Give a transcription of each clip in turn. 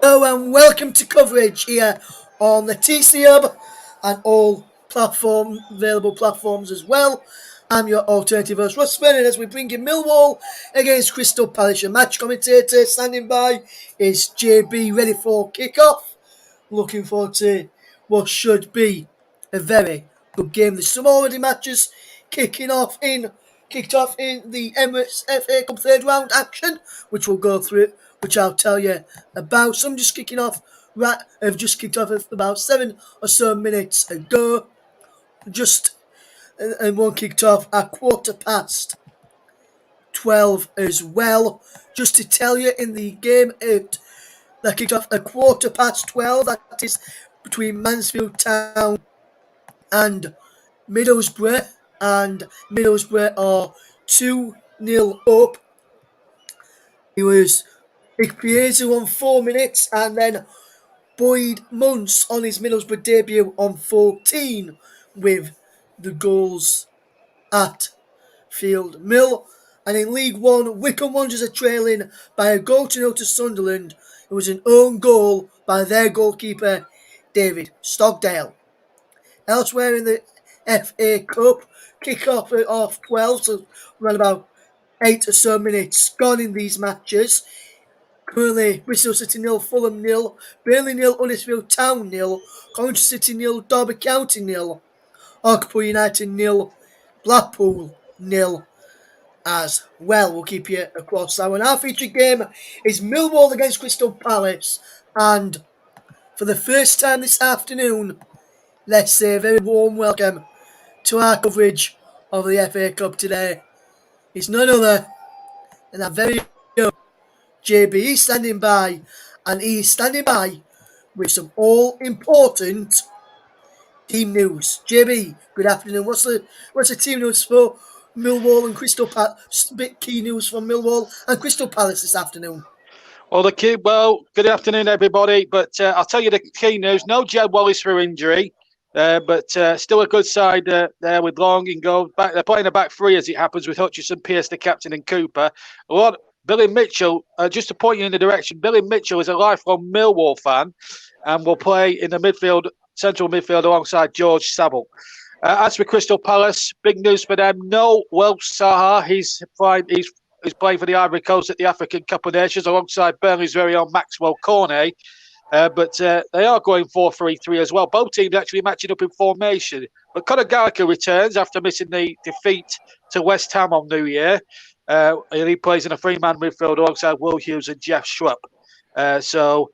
Hello and welcome to coverage here on the TC Hub and all available platforms as well. I'm your alternative host Russman, and as we bring in Millwall against Crystal Palace, your match commentator standing by is JB, ready for kick-off. Looking forward to what should be a very good game. There's some already matches kicked off in the Emirates FA Cup third round action, which we'll go through, which I'll tell you about. Some just kicking off have just kicked off about 7 or so minutes ago. And one kicked off at 12:15 as well. Just to tell you, in the game that kicked off at 12:15, that is between Mansfield Town and Middlesbrough, and Middlesbrough are 2-0 up. It was Ikpeazu on 4 minutes, and then Boyd Muntz on his Middlesbrough debut on 14 with the goals at Field Mill. And in League One, Wycombe Wanderers are trailing by a goal to nil to Sunderland. It was an own goal by their goalkeeper, David Stockdale. Elsewhere in the FA Cup, kick-off at 12, so around about 8 or so minutes gone in these matches. Currently, Bristol City 0, Fulham 0, Burnley 0, Huddersfield Town 0, Coventry City 0, Derby County 0, Hartlepool United 0, Blackpool 0 as well. We'll keep you across that one. Our featured game is Millwall against Crystal Palace, and for the first time this afternoon, let's say a very warm welcome to our coverage of the FA Cup today. It's none other than our very own JB. He's standing by, and he's standing by with some all-important team news. JB, good afternoon. What's the team news for Millwall and Crystal Palace? Bit key news from Millwall and Crystal Palace this afternoon. Well, good afternoon, everybody. But I'll tell you the key news. No Jed Wallace through injury, but still a good side there with Long in goal. They're playing a back three as it happens with Hutchison, Pearce, the captain, and Cooper. Billy Mitchell, just to point you in the direction, Billy Mitchell is a lifelong Millwall fan and will play in the midfield, central midfield alongside George Saville. As for Crystal Palace, big news for them. No Welsh Saha. He's playing for the Ivory Coast at the African Cup of Nations alongside Burnley's very own Maxwell Cornet. But they are going 4-3-3 as well. Both teams actually matching up in formation. But Conor Gallagher returns after missing the defeat to West Ham on New Year. And he plays in a three-man midfield alongside Will Hughes and Jeff Schrupp. So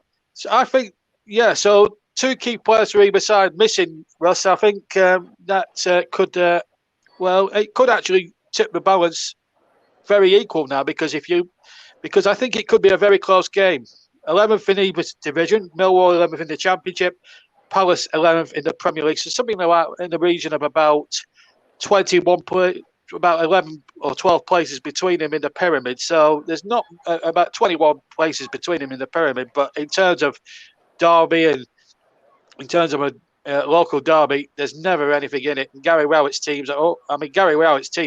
I think, so two key players for either side missing, Russ. I think that it could actually tip the balance very equal now because I think it could be a very close game. 11th in either division, Millwall 11th in the Championship, Palace 11th in the Premier League. So something like in the region of about 11 or 12 places between them in the pyramid. So there's not about 21 places between them in the pyramid. But in terms of derby and in terms of a local derby, there's never anything in it. And Gary Rowett's team,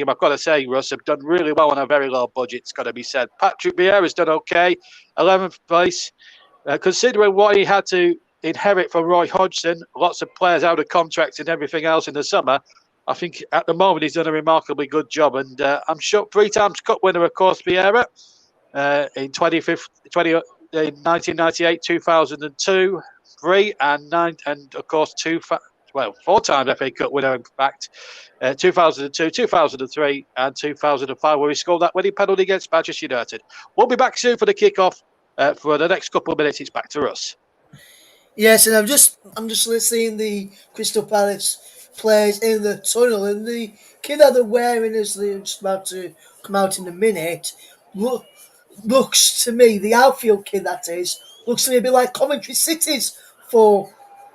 I've got to say, Russ, have done really well on a very low budget, it's got to be said. Patrick Vieira's done okay, 11th place. Considering what he had to inherit from Roy Hodgson, lots of players out of contracts and everything else in the summer, I think at the moment he's done a remarkably good job. And I'm sure 3 times cup winner, of course, Vieira, in 1998, 2002, 3 and 9, and of course 4 times FA Cup winner, in fact, 2002, 2003, and 2005, where he scored that winning penalty against Manchester United. We'll be back soon for the kickoff. For the next couple of minutes, it's back to us. Yes, and I'm just seeing the Crystal Palace players in the tunnel, and the kid that they're wearing as they're just about to come out in a minute looks to me, the outfield kid that is, looks to me a bit like Coventry City's for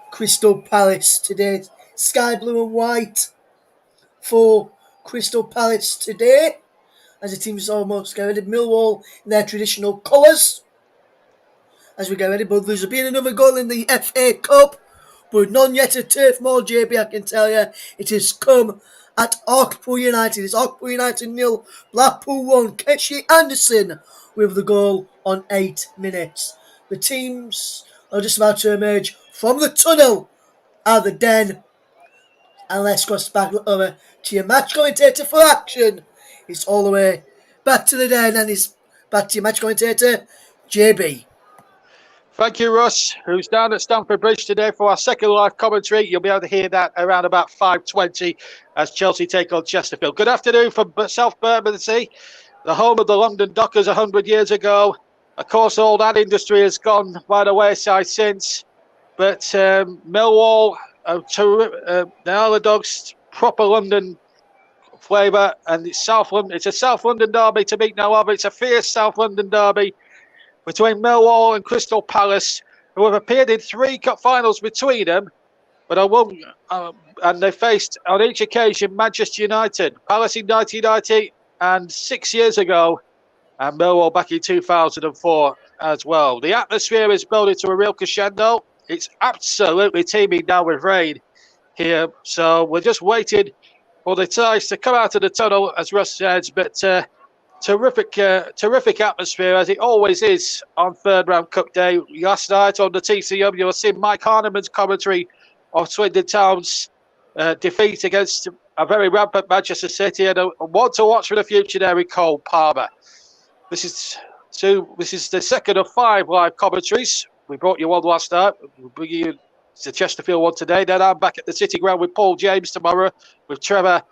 Crystal Palace today. Sky blue and white for Crystal Palace today, as the team's almost get ready. Millwall in their traditional colours as we get ready. But there's been another goal in the FA Cup, but none yet at Turf Moor, JB, I can tell you. It has come at Hartlepool United. It's Hartlepool United 0, Blackpool 1. Keshi Anderson with the goal on 8 minutes. The teams are just about to emerge from the tunnel at the Den. And let's go back over to your match commentator for action. It's all the way back to the Den, and it's back to your match commentator, JB. Thank you, Russ, who's down at Stamford Bridge today for our second live commentary. You'll be able to hear that around about 5:20 as Chelsea take on Chesterfield. Good afternoon from South Bermondsey, the home of the London Dockers 100 years ago. Of course, all that industry has gone by the wayside since. But Millwall, the Isle of Dogs, proper London flavour, and it's South London. It's a South London derby to beat no other. It's a fierce South London derby between Millwall and Crystal Palace, who have appeared in 3 cup finals between them. But and they faced on each occasion Manchester United, Palace in 1990 and 6 years ago, and Millwall back in 2004 as well. The atmosphere is building to a real crescendo. It's absolutely teeming down with rain here, so we're just waiting for the tides to come out of the tunnel, as Russ says. But terrific atmosphere, as it always is on third round cup day. Last night on the TCM, you'll see Mike Harneman's commentary of Swindon Town's defeat against a very rampant Manchester City, and one to watch for the future there in Cole Palmer. This is the second of 5 live commentaries. We brought you one last night. We'll bring you the Chesterfield one today. Then I'm back at the City Ground with Paul James tomorrow, with Trevor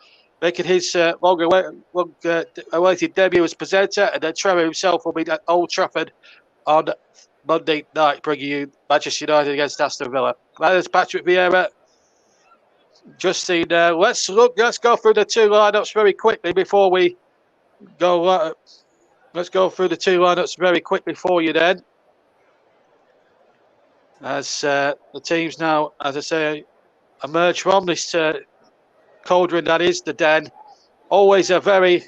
making his long-awaited debut as presenter, and then Trevor himself will be at Old Trafford on Monday night, bringing you Manchester United against Aston Villa. That is Patrick Vieira. Just seen. Let's go through the 2 lineups very quickly before we go. Let's go through the 2 lineups very quickly for you then. As the teams now, as I say, emerge from this cauldron that is the Den. Always a very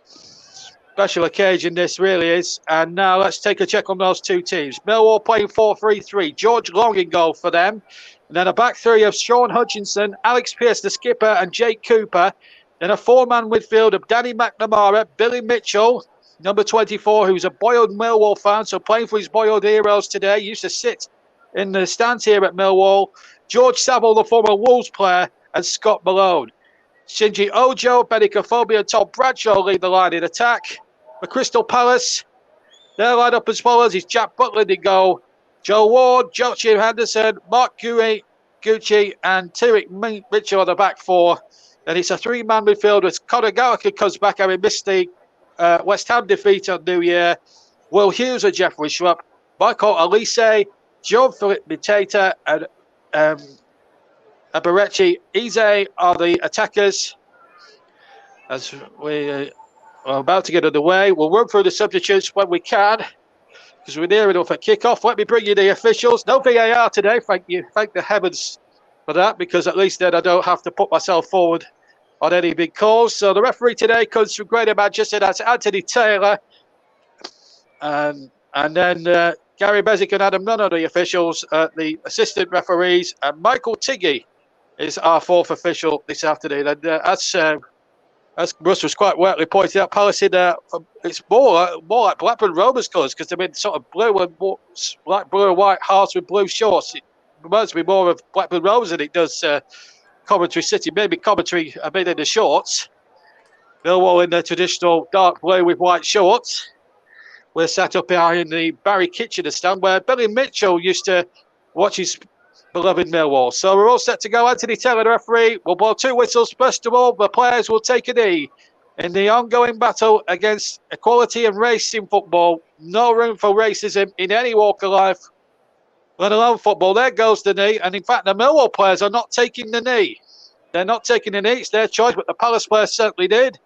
special occasion, this really is. And now let's take a check on those 2 teams. Millwall playing 4-3-3. George Long in goal for them. And then a back 3 of Sean Hutchinson, Alex Pearce, the skipper, and Jake Cooper. Then a 4-man midfield of Danny McNamara, Billy Mitchell, number 24, who's a boiled Millwall fan, so playing for his boiled heroes today. Used to sit in the stands here at Millwall. George Saville, the former Wolves player, and Scott Malone. Shinji Ojo, Benny Kofobi, and Tom Bradshaw lead the line in attack. For Crystal Palace, their line-up as follows is Jack Butland in goal, Joe Ward, Joachim Henderson, Mark Gucci, and Tyrick Mitchell on the back 4. And it's a 3-man midfield with Conor Gallagher comes back, having missed the West Ham defeat on New Year. Will Hughes and Jeffrey Schrupp, Michael Olise, John Philip Miteta, and Abarechi Eze are the attackers. As we are about to get underway, we'll run through the substitutes when we can, because we're near enough at kick-off. Let me bring you the officials. No VAR today, thank you. Thank the heavens for that, because at least then I don't have to put myself forward on any big calls. So the referee today comes from Greater Manchester. That's Anthony Taylor. And then Gary Bezic and Adam Nunn are the officials, the assistant referees. And Michael Tiggy is our 4th official this afternoon. And as Russ was quite rightly pointed out, Palace in it's more like Blackburn Rovers colours, because they're in sort of blue and like blue and white hearts with blue shorts. It reminds me more of Blackburn Rovers than it does Coventry City. Maybe Coventry a bit in the shorts. Millwall in their traditional dark blue with white shorts. We're sat up behind the Barry Kitchener stand, where Billy Mitchell used to watch his beloved Millwall. So we're all set to go. Anthony Taylor, the referee, will blow 2 whistles. First of all, the players will take a knee in the ongoing battle against equality and race in football. No room for racism in any walk of life, let alone football. There goes the knee. And in fact, the Millwall players are not taking the knee. They're not taking the knee. It's their choice, but the Palace players certainly did.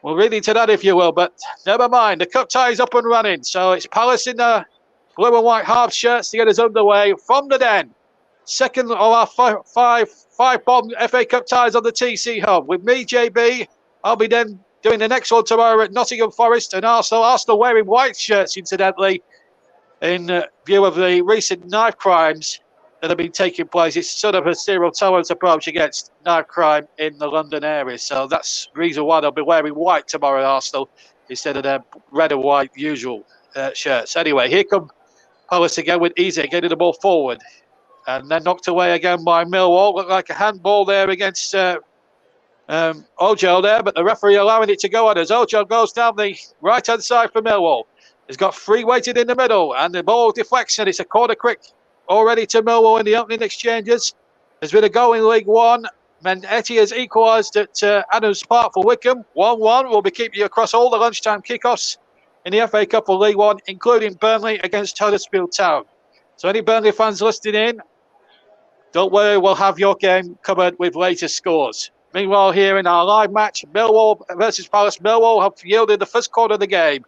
We'll read into that if you will, but never mind. The cup tie is up and running. So it's Palace in the blue and white half shirts to get us underway from the Den. Second of our five bomb FA Cup ties on the TC Hub. With me, JB, I'll be then doing the next one tomorrow at Nottingham Forest and Arsenal wearing white shirts, incidentally, in view of the recent knife crimes that have been taking place. It's sort of a zero tolerance approach against knife crime in the London area. So that's the reason why they'll be wearing white tomorrow at Arsenal instead of their red and white usual shirts. Anyway, here come Palace again with Easy getting the ball forward. And then knocked away again by Millwall. Looked like a handball there against Ojo there, but the referee allowing it to go on as Ojo goes down the right-hand side for Millwall. He's got 3 waited in the middle, and the ball deflects, and it's a corner quick already to Millwall in the opening exchanges. There's been a goal in League One. Mendetti has equalised at Adams Park for Wickham. 1-1. We'll be keeping you across all the lunchtime kickoffs in the FA Cup for League One, including Burnley against Huddersfield Town. So any Burnley fans listening in, don't worry, we'll have your game covered with latest scores. Meanwhile, here in our live match, Millwall versus Palace, Millwall have yielded the first quarter of the game.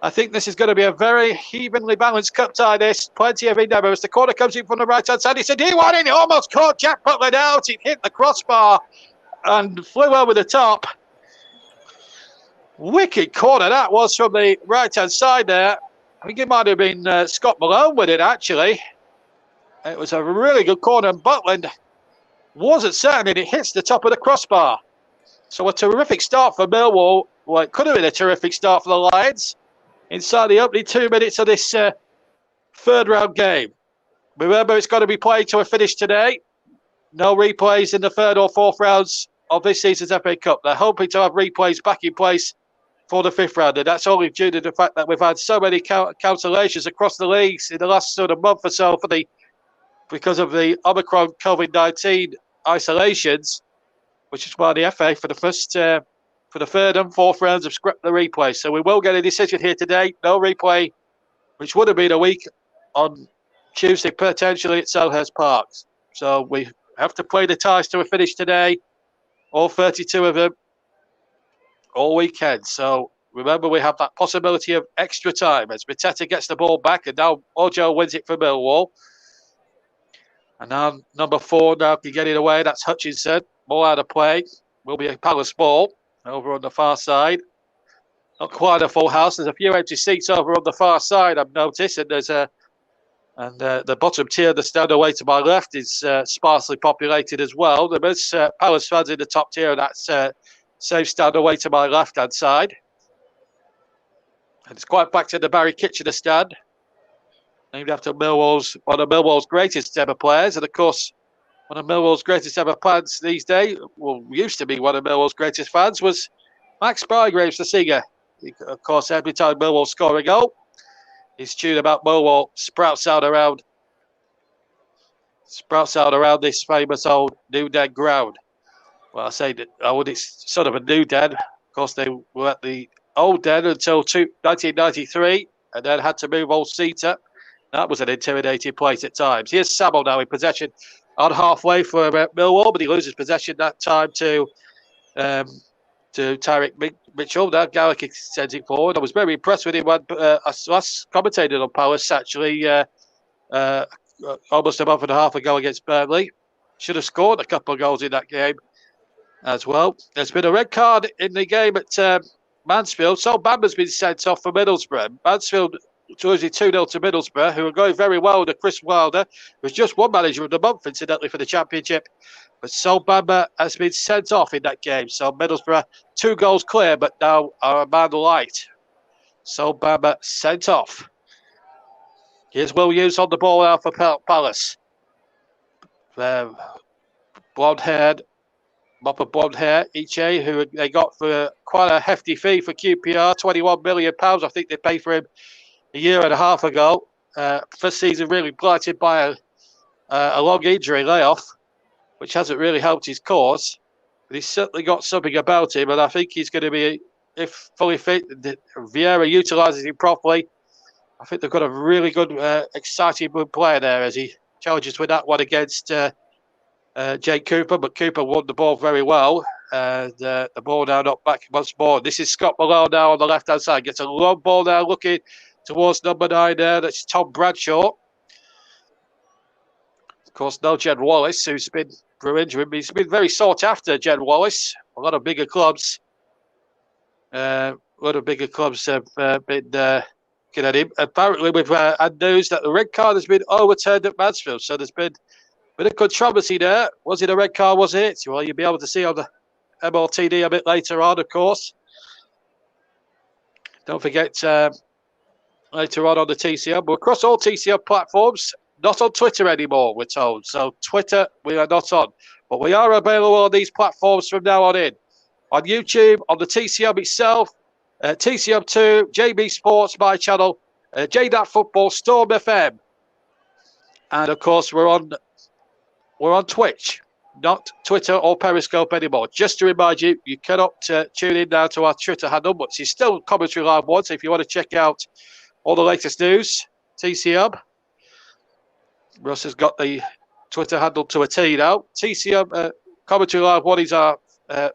I think this is going to be a very evenly balanced cup tie. This plenty of endeavour as the corner comes in from the right hand side. It's a D1 in. It almost caught Jack Butland out. It hit the crossbar and flew over the top. Wicked corner that was from the right hand side there. I think it might have been Scott Malone with it actually. It was a really good corner, and Butland wasn't certain, and it hits the top of the crossbar. So a terrific start for Millwall. Well, it could have been a terrific start for the Lions inside the opening 2 minutes of this third round game. Remember, it's got to be played to a finish today. No replays in the third or fourth rounds of this season's FA Cup. They're hoping to have replays back in place for the fifth round, and that's only due to the fact that we've had so many cancellations across the leagues in the last sort of month or so because of the Omicron COVID-19 isolations, which is why the FA for the third and fourth rounds have scrapped the replay. So we will get a decision here today. No replay, which would have been a week on Tuesday, potentially at Selhurst Park. So we have to play the ties to a finish today, all 32 of them, all weekend. So remember, we have that possibility of extra time as Mateta gets the ball back, and now Ojo wins it for Millwall. And now number 4 now can get it away. That's Hutchinson. Ball out of play. Will be a Palace ball over on the far side. Not quite a full house. There's a few empty seats over on the far side, I've noticed. And there's the bottom tier, the stand away to my left, is sparsely populated as well. There's Palace fans in the top tier, and that's same stand away to my left-hand side. And it's quite back to the Barry Kitchener stand, named after one of Millwall's greatest ever players. And of course, one of Millwall's greatest ever fans these days, well, used to be one of Millwall's greatest fans, was Max Bygraves, the singer. Of course, every time Millwall score a goal, his tune about Millwall sprouts out around this famous old New Den ground. Well, I say that it's sort of a new Den. Of course, they were at the old Den until 1993, and then had to move Old Seater. That was an intimidating place at times. Here's Sabo now in possession on halfway for Millwall, but he loses possession that time to Tyrick Mitchell. Now Garrick sends it forward. I was very impressed with him when I last commentated on Palace, actually, almost a month and a half ago against Burnley. Should have scored a couple of goals in that game as well. There's been a red card in the game at Mansfield. Sol Bamba's been sent off for Middlesbrough. Mansfield losing 2-0 to Middlesbrough, who are going very well under Chris Wilder, who's just won Manager of the Month, incidentally, for the Championship. But Sol Bamba has been sent off in that game. So Middlesbrough, 2 goals clear, but now are a man light. Sol Bamba sent off. Here's Will Hughes on the ball now for Palace. Blonde-haired, mop of blonde hair, Iche, who they got for quite a hefty fee for QPR, £21 million. I think they paid for him a year and a half ago. First season really blighted by a long injury layoff, which hasn't really helped his cause. But he's certainly got something about him, and I think he's going to be, if fully fit, Vieira utilises him properly. I think they've got a really good, exciting player there as he challenges with that one against Jake Cooper, but Cooper won the ball very well. The ball now knocked back once more. This is Scott Malone now on the left-hand side. Gets a long ball now looking towards number 9 there. That's Tom Bradshaw. Of course, no Jed Wallace, who's been through injury. He's been very sought after, Jed Wallace. A lot of bigger clubs. Have been looking at him. Apparently, we've had news that the red card has been overturned at Mansfield. So there's been a bit of controversy there. Was it a red card? Was it? Well, you'll be able to see on the MLTD a bit later on, of course. Don't forget, later on the TCM. We're across all TCM platforms, not on Twitter anymore, we're told. So Twitter, we are not on. But we are available on these platforms from now on in. On YouTube, on the TCM itself, TCM2, JB Sports, my channel, J-DAC Football, Storm FM. And of course, we're on Twitch, not Twitter or Periscope anymore. Just to remind you, you cannot tune in now to our Twitter handle, but it's still Commentary Live One. So if you want to check out all the latest news, TCM. Russ has got the Twitter handle to a T now. TCM Commentary Live One is our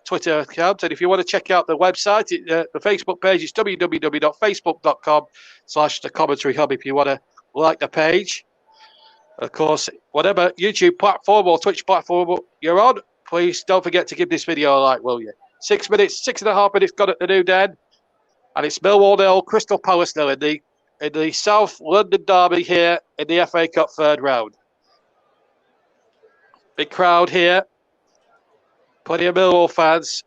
Twitter account. And if you want to check out the website, the Facebook page is www.facebook.com/the Commentary Hub if you want to like the page. Of course, whatever YouTube platform or Twitch platform you're on, please don't forget to give this video a like, will you? 6 minutes, 6.5 minutes gone at the new den. And it's Millwall 0, Crystal Palace 0 in the South London derby here in the FA Cup third round. Big crowd here. Plenty of Millwall fans.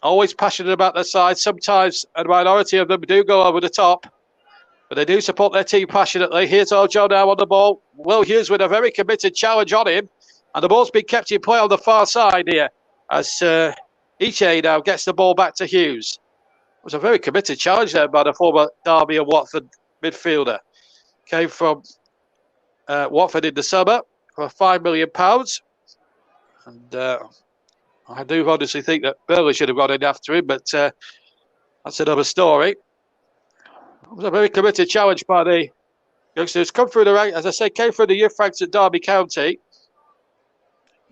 Always passionate about their side. Sometimes a minority of them do go over the top. But they do support their team passionately. Here's Ojo now on the ball. Will Hughes with a very committed challenge on him. And the ball's been kept in play on the far side here as Iche now gets the ball back to Hughes. It was a very committed challenge there by the former Derby and Watford midfielder. Came from Watford in the summer for £5 million. And I do honestly think that Burnley should have gone in after him, but that's another story. It was a very committed challenge by the youngsters. Come through the rank, as I say, came through the youth ranks at Derby County.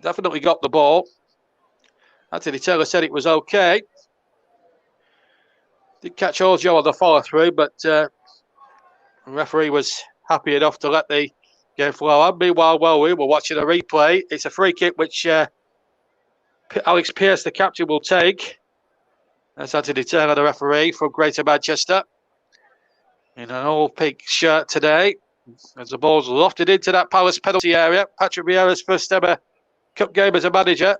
Definitely got the ball. Anthony Taylor said it was okay. Did catch Ojo on the follow through, but the referee was happy enough to let the game flow on. Meanwhile, while we were watching a replay, it's a free kick which Alex Pearce, the captain, will take. That's Anthony Taylor, the referee from Greater Manchester, in an all-pink shirt today, as the ball's lofted into that Palace penalty area. Patrick Vieira's first ever cup game as a manager.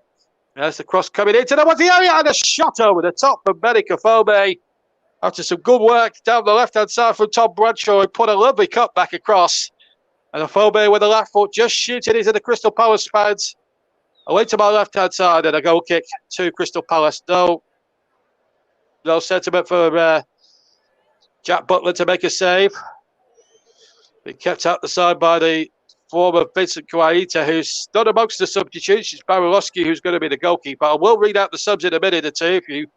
There's the cross coming into the area, and a shot over the top from Benica Fome. After some good work down the left-hand side from Tom Bradshaw, he put a lovely cut back across. And a Fome with the left foot just shooting into the Crystal Palace fans. Away to my left-hand side, and a goal kick to Crystal Palace. No sentiment for Jack Butler to make a save. Been kept out the side by the former Vincent Kwaita, who's not amongst the substitutes. It's Barilowski who's going to be the goalkeeper. I will read out the subs in a minute or two if you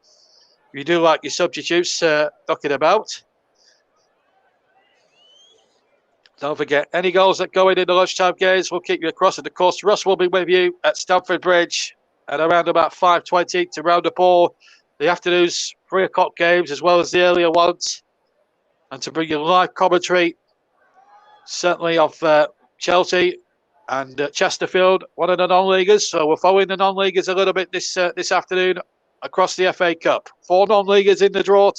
do like your substitutes knocking about. Don't forget, any goals that go in the lunchtime games, we'll keep you across. And of course, Russ will be with you at Stamford Bridge at around about 5:20 to round up all the afternoon's 3 o'clock games as well as the earlier ones. And to bring you live commentary, certainly of Chelsea and Chesterfield, one of the non-leaguers. So we're following the non-leaguers a little bit this afternoon across the FA Cup. 4 non-leaguers in the draw,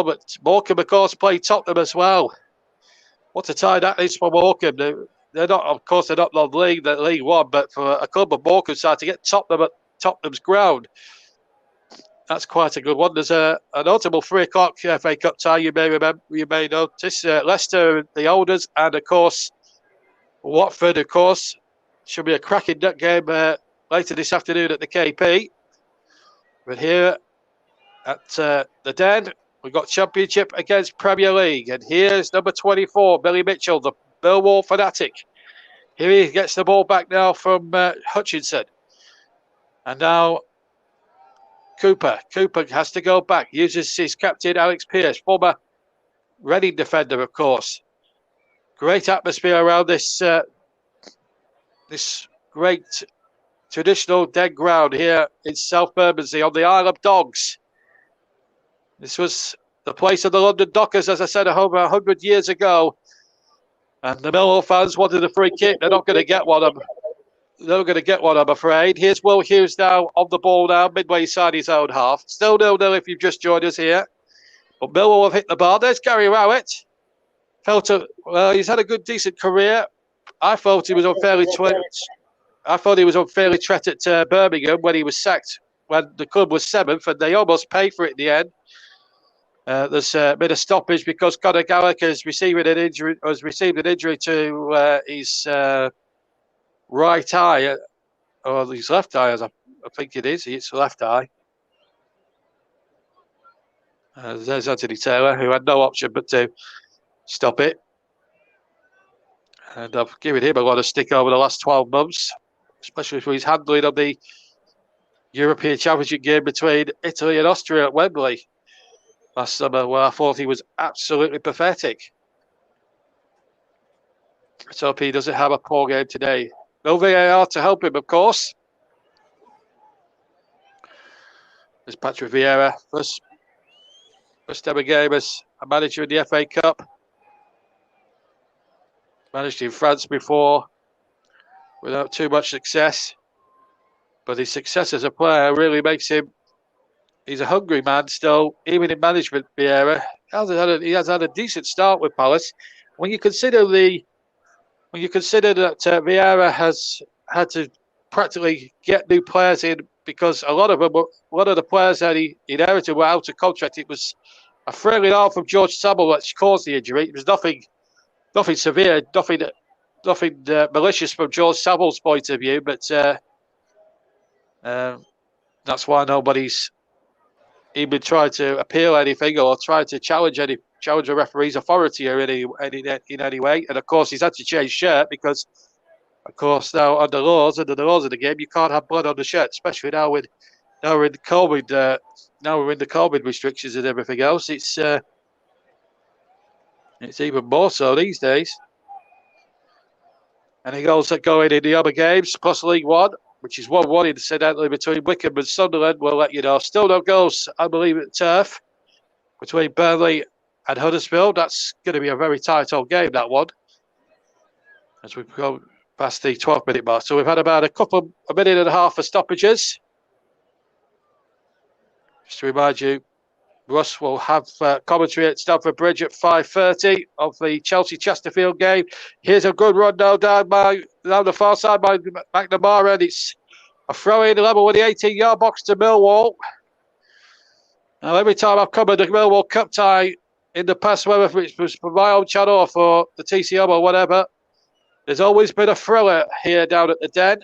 but Morecambe, of course, play Tottenham as well. What a tie that is for Morecambe. They're not, of course, they're not non-league, they're League One, but for a club of Morecambe side to get Tottenham at Tottenham's ground, that's quite a good one. There's a notable 3 o'clock FA Cup tie you may notice. Leicester, the Olders, and of course Watford. Of course, should be a cracking nut game later this afternoon at the KP. But here at the Den, we've got Championship against Premier League, and here's number 24, Billy Mitchell, the Millwall fanatic. Here he gets the ball back now from Hutchinson, and now Cooper has to go back, uses his captain Alex Pearce, former Reading defender, of course. Great atmosphere around this great traditional Den ground here in South Bermondsey on the Isle of Dogs. This was the place of the London Dockers, as I said, over 100 years ago. And the Millwall fans wanted a free kick. They're not going to get one. I'm afraid. Here's Will Hughes now on the ball now, midway inside his own half. Still 0-0 if you've just joined us here. But Millwall have hit the bar. There's Gary Rowett. He's had a good, decent career. I thought he was unfairly treated at Birmingham when he was sacked when the club was 7th, and they almost paid for it in the end. There's been a stoppage because Conor Gallagher has received an injury to his right eye, or his left eye, as I think it is. It's left eye. There's Anthony Taylor, who had no option but to stop it. And I've given him a lot of stick over the last 12 months, especially for his handling of the European Championship game between Italy and Austria at Wembley last summer, where I thought he was absolutely pathetic. Let's hope he doesn't have a poor game today. No VAR to help him, of course. There's Patrick Vieira, first ever game as a manager in the FA Cup. Managed in France before without too much success. But his success as a player really makes him, he's a hungry man still, even in management, Vieira. He has had a decent start with Palace. When you consider that Vieira has had to practically get new players in, because a lot of the players that he inherited were out of contract. It was a friendly arm from George Sabble which caused the injury. It was nothing severe, nothing malicious from George Sabble's point of view, but that's why nobody's even tried to appeal anything or tried to challenge the referee's authority or in any way. And of course, he's had to change shirt because, of course, now under the laws of the game, you can't have blood on the shirt, especially now we're in the COVID. Now we're in the COVID restrictions and everything else. It's even more so these days. Any goals that go in the other games, plus League One, which is 1-1 incidentally between Wickham and Sunderland, we'll let you know. Still no goals, I believe, at Turf between Burnley and Huddersfield. That's going to be a very tight old game, that one, as we go past the 12-minute mark. So we've had about a minute and a half for stoppages. Just to remind you, Russ will have commentary at Stamford Bridge at 5:30 of the Chelsea-Chesterfield game. Here's a good run now down the far side by McNamara, and it's a throw-in level with the 18-yard box to Millwall. Now, every time I've covered the Millwall Cup tie in the past, whether it was for my own channel or for the TCM or whatever, there's always been a thriller here down at the Den.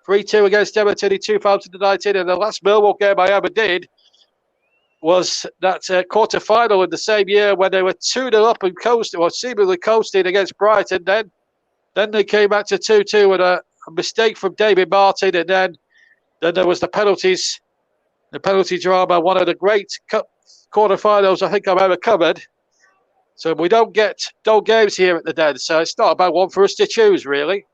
3-2 against Everton in 2019, and the last Millwall game I ever did was that quarter-final in the same year when they were 2-0 up and coasting, or seemingly coasting against Brighton. Then they came back to 2-2 with a mistake from David Martin, and then there was the penalty drama, one of the great cup quarter-finals I think I've ever covered. So we don't get dull games here at the Den, so it's not about one for us to choose, really.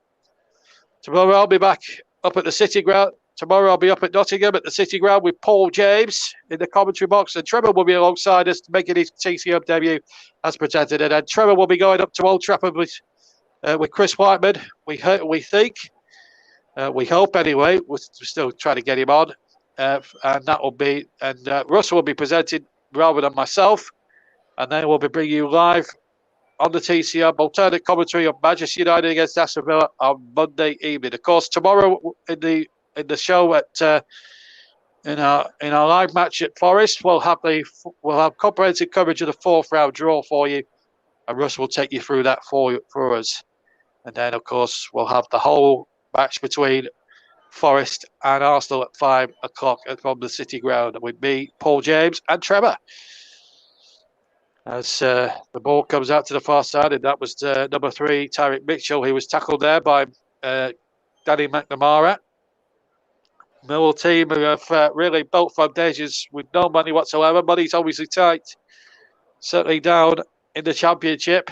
Tomorrow I'll be back up at the City Ground. Tomorrow I'll be up at Nottingham at the City Ground with Paul James in the commentary box, and Trevor will be alongside us to make his TCM debut as presented. And then Trevor will be going up to Old Trafford with Chris Whiteman. We think, we hope anyway. We're still trying to get him on, and that will be. And Russell will be presented rather than myself, and then we'll be bringing you live on the TCM alternate commentary of Manchester United against Aston Villa on Monday evening. Of course, tomorrow in the show at in our live match at Forest, we'll have comprehensive coverage of the fourth round draw for you, and Russ will take you through that for us. And then, of course, we'll have the whole match between Forest and Arsenal at 5 o'clock from the City Ground with me, Paul James, and Trevor. As the ball comes out to the far side, and that was number 3, Tyrick Mitchell. He was tackled there by Danny McNamara. Millwall team who have really built foundations with no money whatsoever. Money's obviously tight, certainly down in the Championship.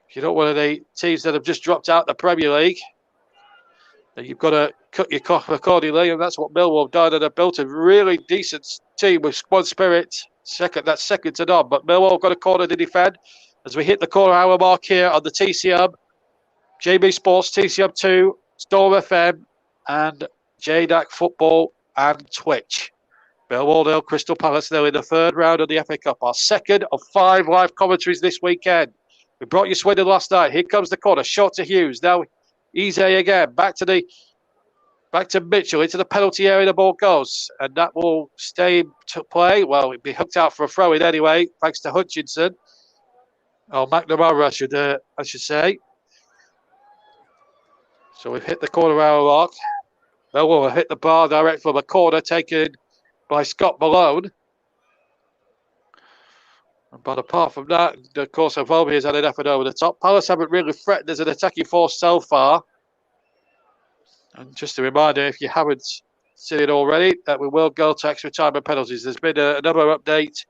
If you're not one of the teams that have just dropped out the Premier League, then you've got to cut your cost accordingly, and that's what Millwall have done. And they've built a really decent team with squad spirit. That's second to none. But Millwall got a corner to defend as we hit the quarter hour mark here on the TCM, JB Sports, TCM2, Storm FM, and J-DAC Football and Twitch. Millwall 0, Crystal Palace 0 in the third round of the FA Cup. Our second of 5 live commentaries this weekend. We brought you Swindon last night. Here comes the corner. Shot to Hughes. Now Eze again. Back to the Back to Mitchell, into the penalty area the ball goes. And that will stay to play. Well, it'll be hooked out for a throw-in anyway, thanks to Hutchinson. Oh, McNamara, I should say. So we've hit the corner hour mark. Millwall will hit the bar direct from a corner taken by Scott Malone. But apart from that, of course, Avomi has had an effort over the top. Palace haven't really threatened as an attacking force so far. And just a reminder, if you haven't seen it already, that we will go to extra time and penalties. There's been another update.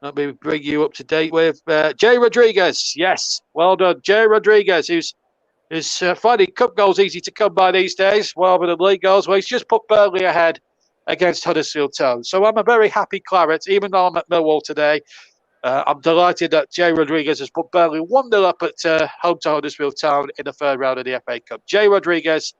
Let me bring you up to date with Jay Rodriguez. Yes, well done. Jay Rodriguez, who's finding cup goals easy to come by these days, rather than league goals. Well, he's just put Burnley ahead against Huddersfield Town. So I'm a very happy Claret, even though I'm at Millwall today. I'm delighted that Jay Rodriguez has put Burnley 1-0 up at home to Huddersfield Town in the third round of the FA Cup. Jay Rodriguez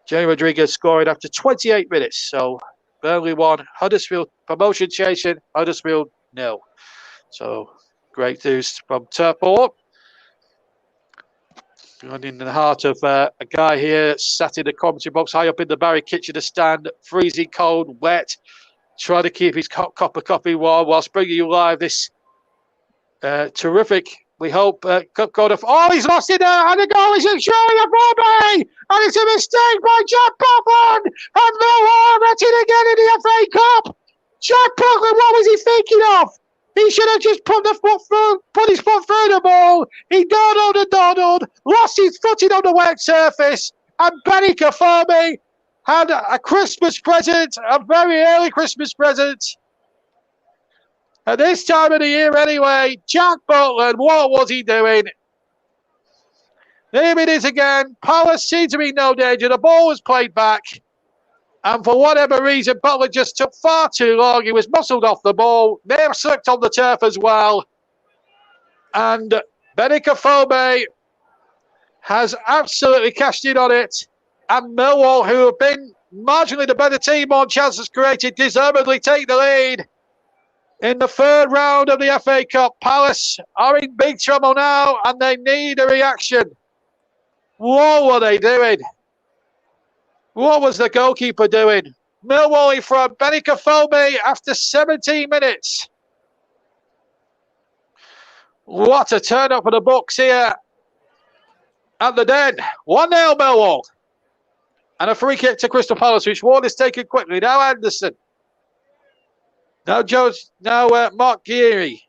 Jay Rodriguez scoring after 28 minutes. So Burnley 1, Huddersfield promotion chasing, Huddersfield 0. So great news from Turport. And in the heart of a guy here sat in the commentary box, high up in the Barry Kitchener stand, freezing cold, wet, trying to keep his cup of coffee warm whilst bringing you live this terrific, we hope, cup corner. Oh, he's lost it there, and the goal is showing a Bobby, and it's a mistake by Jack Buckland, and Millwall at it again in the FA Cup. Jack Buckland, what was he thinking of? He should have just put his foot through the ball. He dawdled, lost his footing on the wet surface, and Benny Kafami had a Christmas present, a very early Christmas present. At this time of the year anyway, Jack Buckland, what was he doing? There it is again. Palace seemed to be no danger. The ball was played back. And for whatever reason, Butler just took far too long. He was muscled off the ball. May have slipped on the turf as well. And Benny Kafome has absolutely cashed in on it. And Millwall, who have been marginally the better team on chances created, deservedly take the lead. In the third round of the FA Cup, Palace are in big trouble now, and they need a reaction. What were they doing? What was the goalkeeper doing? Millwall in front, Benny Kafome after 17 minutes. What a turn up for the Bucks here at the Den. 1-0 Millwall. And a free kick to Crystal Palace, which Ward is taken quickly. Now Anderson. Now Mark Geary.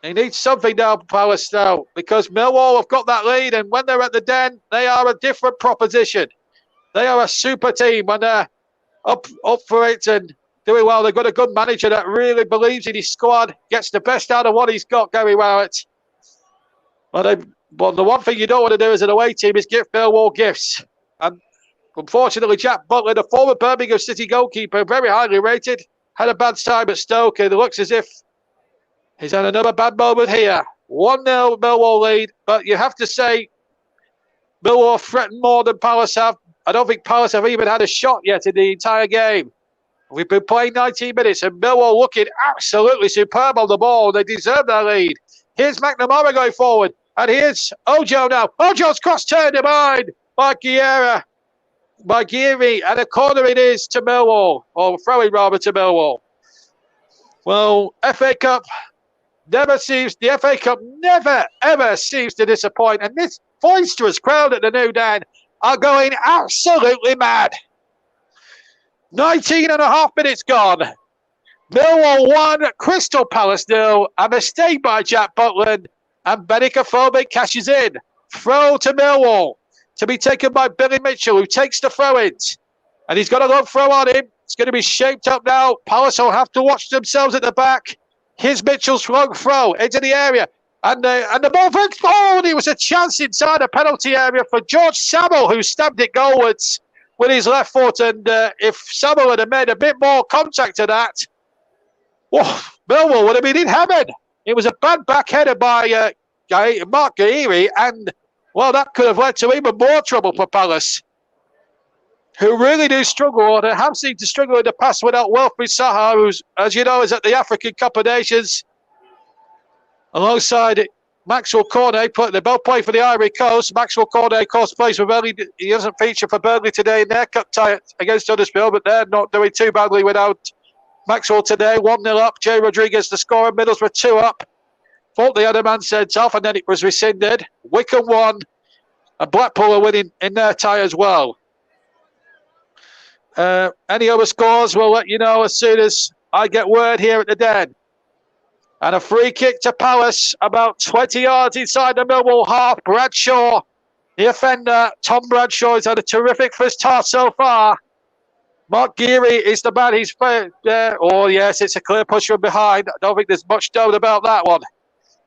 He needs something now, Palace now, because Millwall have got that lead, and when they're at the Den, they are a different proposition. They are a super team when they're up for it and doing well. They've got a good manager that really believes in his squad, gets the best out of what he's got, Gary Rowett. But the one thing you don't want to do as an away team is give Millwall gifts. And unfortunately, Jack Butler, the former Birmingham City goalkeeper, very highly rated, had a bad time at Stoke, and it looks as if he's had another bad moment here. 1-0 Millwall lead, but you have to say Millwall threatened more than Palace have. I don't think Palace have even had a shot yet in the entire game. We've been playing 19 minutes, and Millwall looking absolutely superb on the ball. They deserve their lead. Here's McNamara going forward, and here's Ojo now. Ojo's cross-turned behind by Geary, and a corner it is to Millwall, or throwing rather to Millwall. Well, the FA Cup never, ever seems to disappoint, and this boisterous crowd at the New Den are going absolutely mad. 19 and a half minutes gone. Millwall 1, Crystal Palace 0. A mistake by Jack Butland, and Benny Kafome cashes in. Throw to Millwall, to be taken by Billy Mitchell, who takes the throw-ins. And he's got a long throw on him. It's going to be shaped up now. Palace will have to watch themselves at the back. Here's Mitchell's long throw into the area. And the ball breaks. Oh, and it was a chance inside the penalty area for George Samuel, who stabbed it goalwards with his left foot. And if Samuel had made a bit more contact to that, Millwall would have been in heaven. It was a bad backheader by Mark Geary, and well, that could have led to even more trouble for Palace, who really do struggle, or they have seemed to struggle in the past without Wilfried Zaha, who's, as you know, is at the African Cup of Nations alongside Maxwell Cornet, they both play for the Ivory Coast. Maxwell Cornet, of course, plays for Burnley. He doesn't feature for Burnley today in their cup tie against Huddersfield, but they're not doing too badly without Maxwell today. 1-0 up. Jay Rodriguez, the scorer. Middlesbrough 2 up. Thought they had a man sent off, and then it was rescinded. Wycombe 1, and Blackpool are winning in their tie as well. Any other scores, we'll let you know as soon as I get word here at the Den. And a free kick to Palace, about 20 yards inside the Millwall half. Bradshaw, the offender. Tom Bradshaw has had a terrific first half so far. Mark Geary is the man. He's there. Oh, yes, it's a clear push from behind. I don't think there's much doubt about that one.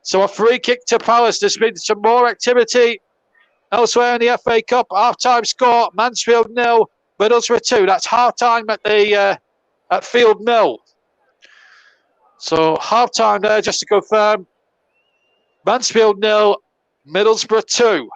So a free kick to Palace. There's been some more activity elsewhere in the FA Cup. Half-time score, Mansfield 0, Middlesbrough 2. That's half-time at Field Mill. So half-time there, just to confirm. Mansfield 0, Middlesbrough 2.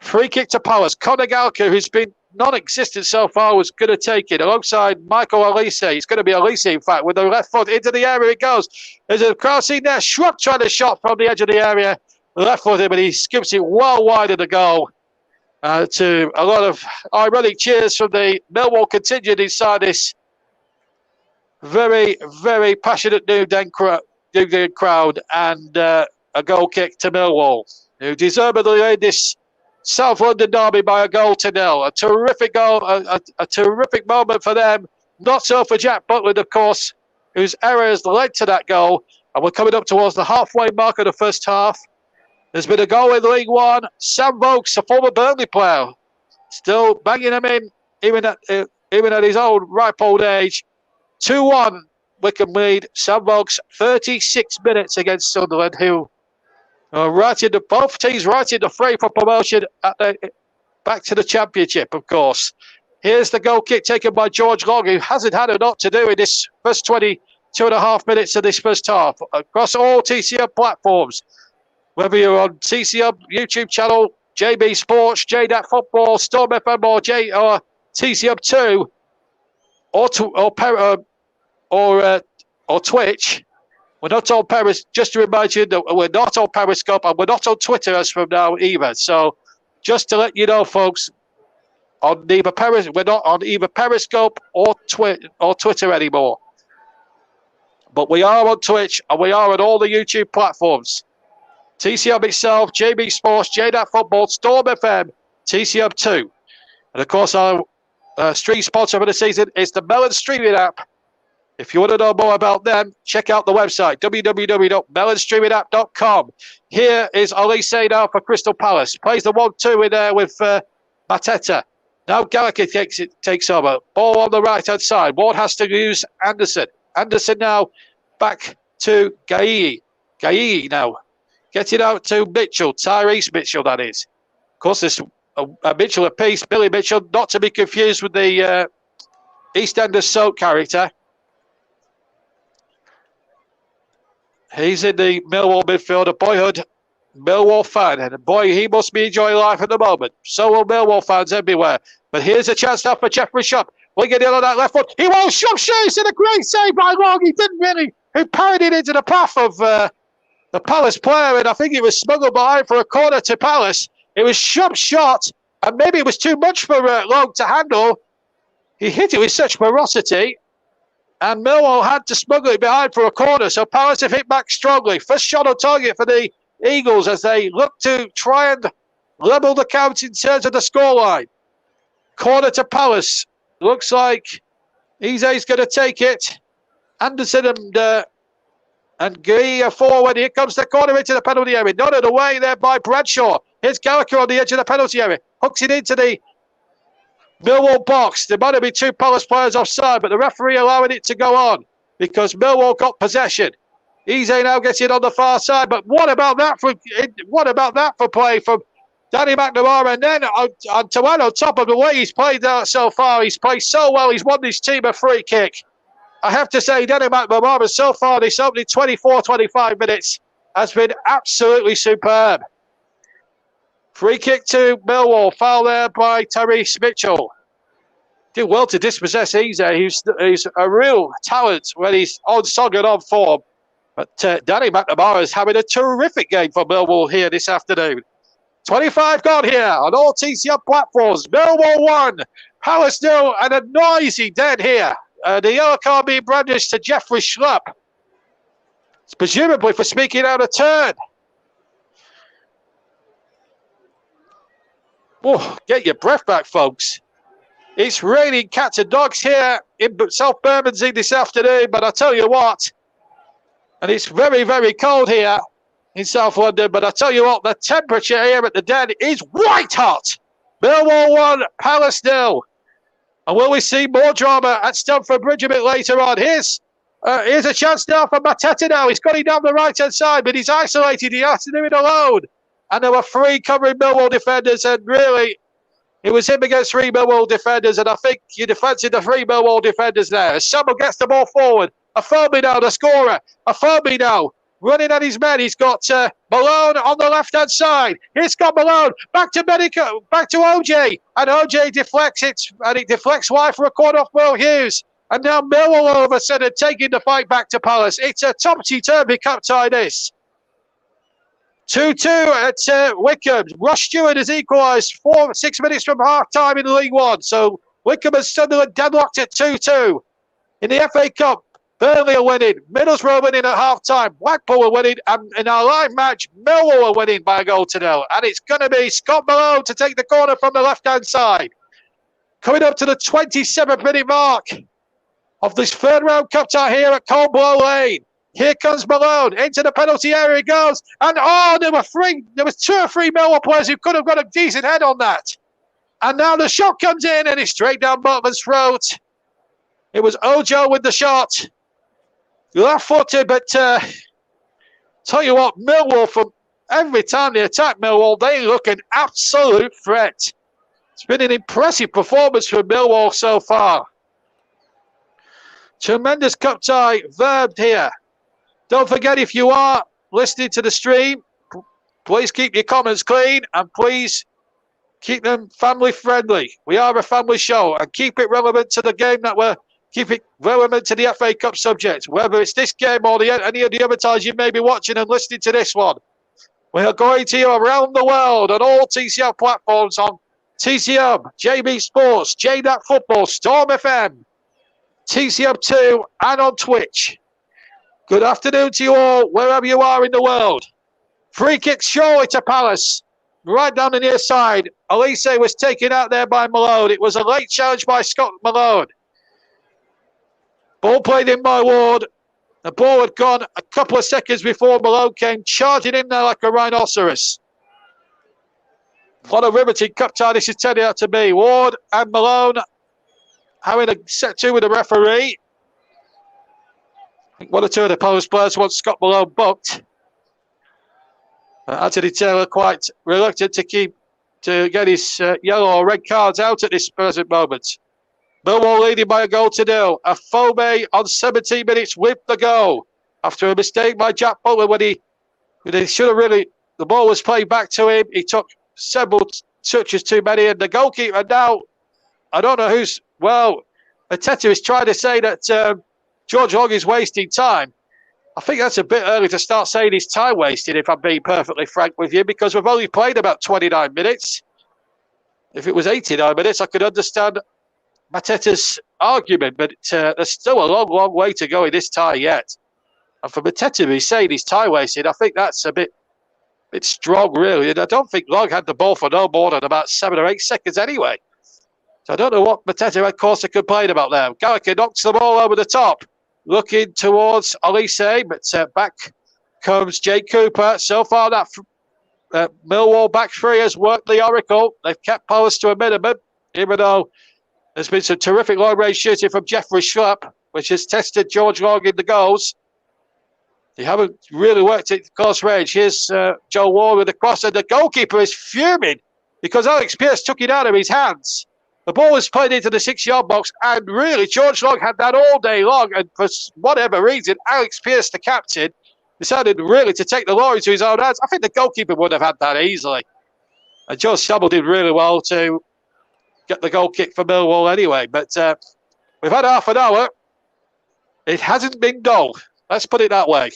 Free kick to Palace. Conor Gallagher, who's been non-existent so far, was going to take it alongside Michael Elise. It's going to be Elise, in fact, with the left foot into the area. It goes. There's a crossing there. Schwab trying to shot from the edge of the area. Left footed, but he skips it well wide of the goal. To a lot of ironic cheers from the Millwall contingent inside this very, very passionate New Den crowd, and a goal kick to Millwall, who deservedly led this South London derby by a goal to 0. A terrific goal, a terrific moment for them. Not so for Jack Butland, of course, whose errors led to that goal. And we're coming up towards the halfway mark of the first half. There's been a goal in League One. Sam Vokes, a former Burnley player, still banging them in, even at his ripe old age. 2-1, Wycombe lead. Sam Vokes, 36 minutes against Sunderland, who are both teams right in the fray for promotion back to the Championship, of course. Here's the goal kick taken by George Long, who hasn't had a lot to do in this first 22.5 minutes of this first half. Across all TCM platforms, whether you're on TCM YouTube channel, JB Sports, J-DAC Football, Storm FM, or TCM2, or Twitch. We're not on Periscope. Just to remind you that we're not on Periscope, and we're not on Twitter as from now either. So, just to let you know, folks, we're not on either Periscope or Twitter anymore. But we are on Twitch, and we are on all the YouTube platforms. TCM itself, JB Sports, J-DAC Football, Storm FM, TCM2. And of course, our stream sponsor for the season is the Melon streaming app. If you want to know more about them, check out the website, www.melonstreamingapp.com. Here is Elise now for Crystal Palace. Plays the 1-2 in there with Mateta. Now Gallagher takes over. Ball on the right-hand side. Ward has to use Anderson. Anderson now back to Gaii. Gaii now. Getting out to Mitchell. Tyrese Mitchell, that is. Of course, there's a Mitchell apiece. Billy Mitchell, not to be confused with the EastEnders soap character. He's in the Millwall midfield, a boyhood Millwall fan. And boy, he must be enjoying life at the moment. So will Millwall fans everywhere. But here's a chance now for Jeffrey Shupp. Winging in on that left foot. He won't. Shupp shoots in a great save by Long. He didn't really. He parried it into the path of the Palace player, and I think it was smuggled behind for a corner to Palace. It was Shupp's shot, and maybe it was too much for Long to handle. He hit it with such ferocity, and Millwall had to smuggle it behind for a corner, so Palace have hit back strongly. First shot on target for the Eagles as they look to try and level the count in terms of the scoreline. Corner to Palace. Looks like Ize's going to take it. Anderson and Guy forward. Here comes the corner into the penalty area. Nodded away there by Bradshaw. Here's Gallagher on the edge of the penalty area. Hooks it into the Millwall box. There might have been 2 Palace players offside, but the referee allowing it to go on because Millwall got possession. Ize now gets it on the far side, but what about that for play from Danny McNamara? And then Antoine, on top of the way he's played that so far, he's played so well. He's won his team a free kick. I have to say, Danny McNamara so far this opening 24-25 minutes has been absolutely superb. Free kick to Millwall. Foul there by Tyrese Mitchell. Did well to dispossess Ize. He's a real talent when he's on song and on form. But Danny McNamara is having a terrific game for Millwall here this afternoon. 25 gone here on all TCM platforms. Millwall 1, Palace 0, and a noisy den here. The yellow card being brandished to Jeffrey Schlupp. It's presumably for speaking out of turn. Oh, get your breath back, folks. It's raining cats and dogs here in South Bermondsey this afternoon, but I tell you what, and it's very, very cold here in South London, but I tell you what, the temperature here at the Den is white hot. Millwall 1, Palace 0. And will we see more drama at Stamford Bridge a bit later on? Here's a chance now for Mateta now. He's got it down the right-hand side, but he's isolated. He has to do it alone. And there were 3 covering Millwall defenders, and really, it was him against 3 Millwall defenders, and I think you defended the 3 Millwall defenders there. As Samuel gets the ball forward, Afobe now, the scorer. Afobe now, running at his men. He's got Malone on the left-hand side. Here's Scott Malone, back to Medico, back to OJ. And OJ deflects it, and it deflects wide for a corner off Will Hughes. And now Millwall all of a sudden taking the fight back to Palace. It's a topsy-turvy cup tie, this. 2-2 at Wickham. Ross Stewart has equalised 6 minutes from half-time in League One. So Wickham and Sunderland deadlocked at 2-2. In the FA Cup, Burnley are winning. Middlesbrough winning at half-time. Blackpool are winning. And in our live match, Millwall are winning by a goal to 0. And it's going to be Scott Malone to take the corner from the left-hand side. Coming up to the 27th minute mark of this third-round cup tie here at Coldblow Lane. Here comes Malone, into the penalty area he goes, and there was 2 or 3 Millwall players who could have got a decent head on that. And now the shot comes in, and it's straight down Butland's throat. It was Ojo with the shot. Left-footed, but tell you what, Millwall, from every time they attack Millwall, they look an absolute threat. It's been an impressive performance from Millwall so far. Tremendous cup tie verbed here. Don't forget, if you are listening to the stream, please keep your comments clean and please keep them family friendly. We are a family show, and keep it relevant to the game keep it relevant to the FA Cup subject, whether it's this game or any of the other times you may be watching and listening to this one. We are going to you around the world on all TCM platforms, on TCM, JB Sports, J-DAC Football, Storm FM, TCM2, and on Twitch. Good afternoon to you all, wherever you are in the world. Free kick surely to Palace. Right down the near side. Elise was taken out there by Malone. It was a late challenge by Scott Malone. Ball played in by Ward. The ball had gone a couple of seconds before Malone came charging in there like a rhinoceros. What a riveting cup tie this is turning out to be. Ward and Malone having a set 2 with the referee. I think 1 or 2 of the Palace players want Scott Malone booked. Anthony Taylor quite reluctant to get his yellow or red cards out at this present moment. Millwall leading by a goal to 0. Afobe on 17 minutes with the goal. After a mistake by Jack Butler when he should have really, the ball was played back to him. He took several touches too many, and the goalkeeper now, I don't know Mateta is trying to say that George Long is wasting time. I think that's a bit early to start saying he's time wasted, if I'm being perfectly frank with you, because we've only played about 29 minutes. If it was 89 minutes, I could understand Mateta's argument, but there's still a long, long way to go in this tie yet. And for Mateta to be saying he's time wasted, I think that's a bit strong, really. And I don't think Long had the ball for no more than about 7 or 8 seconds anyway. So I don't know what Mateta had cause to complain about there. Gallagher knocks the ball over the top, looking towards Elise, but back comes Jake Cooper. So far, that Millwall back 3 has worked the oracle. They've kept Palace to a minimum, even though there's been some terrific long-range shooting from Jeffrey Schlupp, which has tested George Long in the goals. They haven't really worked at close range. Here's Joe Ward with the cross, and the goalkeeper is fuming because Alex Pearce took it out of his hands. The ball was played into the 6-yard box, and really, George Long had that all day long, and for whatever reason, Alex Pearce, the captain, decided really to take the law into his own hands. I think the goalkeeper would have had that easily. And Joe Shabble did really well to get the goal kick for Millwall anyway. But we've had half an hour. It hasn't been dull. Let's put it that way.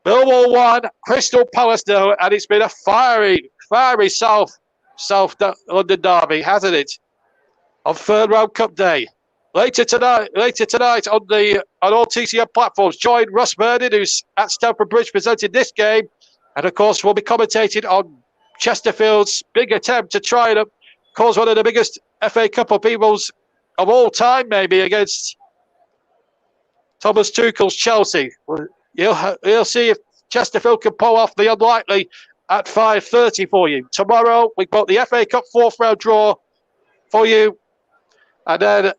Millwall 1, Crystal Palace 0, and it's been a fiery South London derby, hasn't it? On third round cup day. Later tonight on all TCM platforms, join Russ Vernon, who's at Stamford Bridge presenting this game, and of course we'll be commentating on Chesterfield's big attempt to try and cause one of the biggest FA Cup upheavals of all time, maybe, against Thomas Tuchel's Chelsea. You'll see if Chesterfield can pull off the unlikely at 5:30 for you. Tomorrow, we've got the FA Cup fourth round draw for you. And then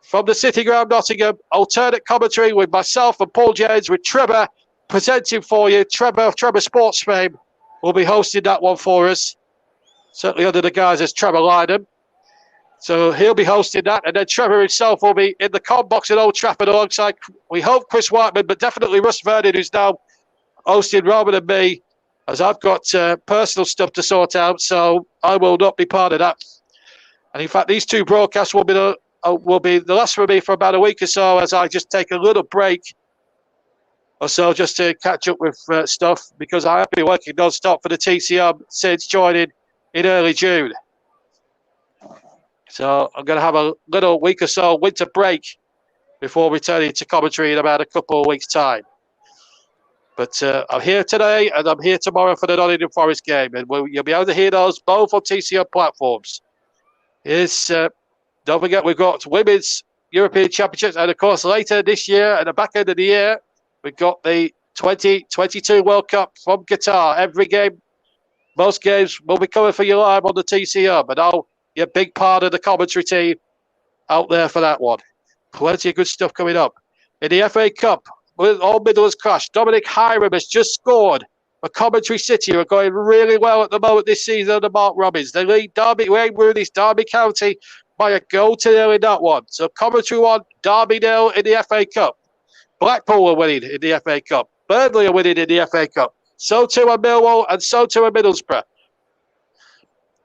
from the City Ground, Nottingham, alternate commentary with myself and Paul James, with Trevor presenting for you. Trevor Sports Fame will be hosting that one for us. Certainly under the guise as Trevor Lydon. So he'll be hosting that, and then Trevor himself will be in the com box at Old Trafford alongside, we hope, Chris Whiteman, but definitely Russ Vernon, who's now hosting rather than me, as I've got personal stuff to sort out, so I will not be part of that. And in fact, these two broadcasts will be the last for me for about a week or so, as I just take a little break or so just to catch up with stuff, because I have been working non-stop for the TCM since joining in early June. So I'm going to have a little week or so winter break before returning to commentary in about a couple of weeks' time. But I'm here today and I'm here tomorrow for the Nottingham Forest game. And you'll be able to hear those both on TCM platforms. Don't forget, we've got Women's European Championships. And of course, later this year, at the back end of the year, we've got the 2022 World Cup from Qatar. Most games will be coming for you live on the TCM. And I'll be a big part of the commentary team out there for that one. Plenty of good stuff coming up. In the FA Cup, with all Midlands clash, Dominic Hiram has just scored for Coventry City, who are going really well at the moment this season under Mark Robbins. They lead Wayne Rooney's Derby County by a goal to 0 in that one. So Coventry 1, Derby 0 in the FA Cup. Blackpool are winning in the FA Cup. Burnley are winning in the FA Cup. So too are Millwall, and so too are Middlesbrough.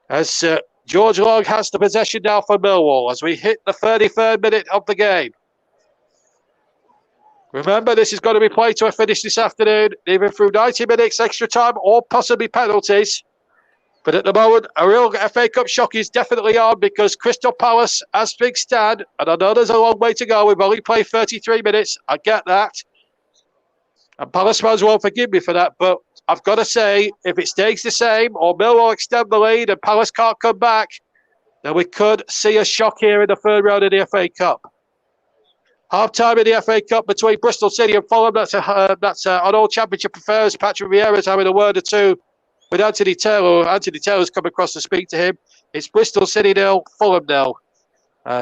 As George Long has the possession now for Millwall as we hit the 33rd minute of the game. Remember, this is going to be played to a finish this afternoon, either through 90 minutes extra time or possibly penalties. But at the moment, a real FA Cup shock is definitely on, because Crystal Palace, as things stand, and I know there's a long way to go, we've only played 33 minutes, I get that. And Palace fans won't forgive me for that, but I've got to say, if it stays the same, or Millwall extend the lead and Palace can't come back, then we could see a shock here in the third round of the FA Cup. Half-time in the FA Cup between Bristol City and Fulham. That's on all championship affairs. Patrick Vieira's having a word or two with Anthony Taylor. Anthony Taylor's come across to speak to him. It's Bristol City 0, Fulham 0.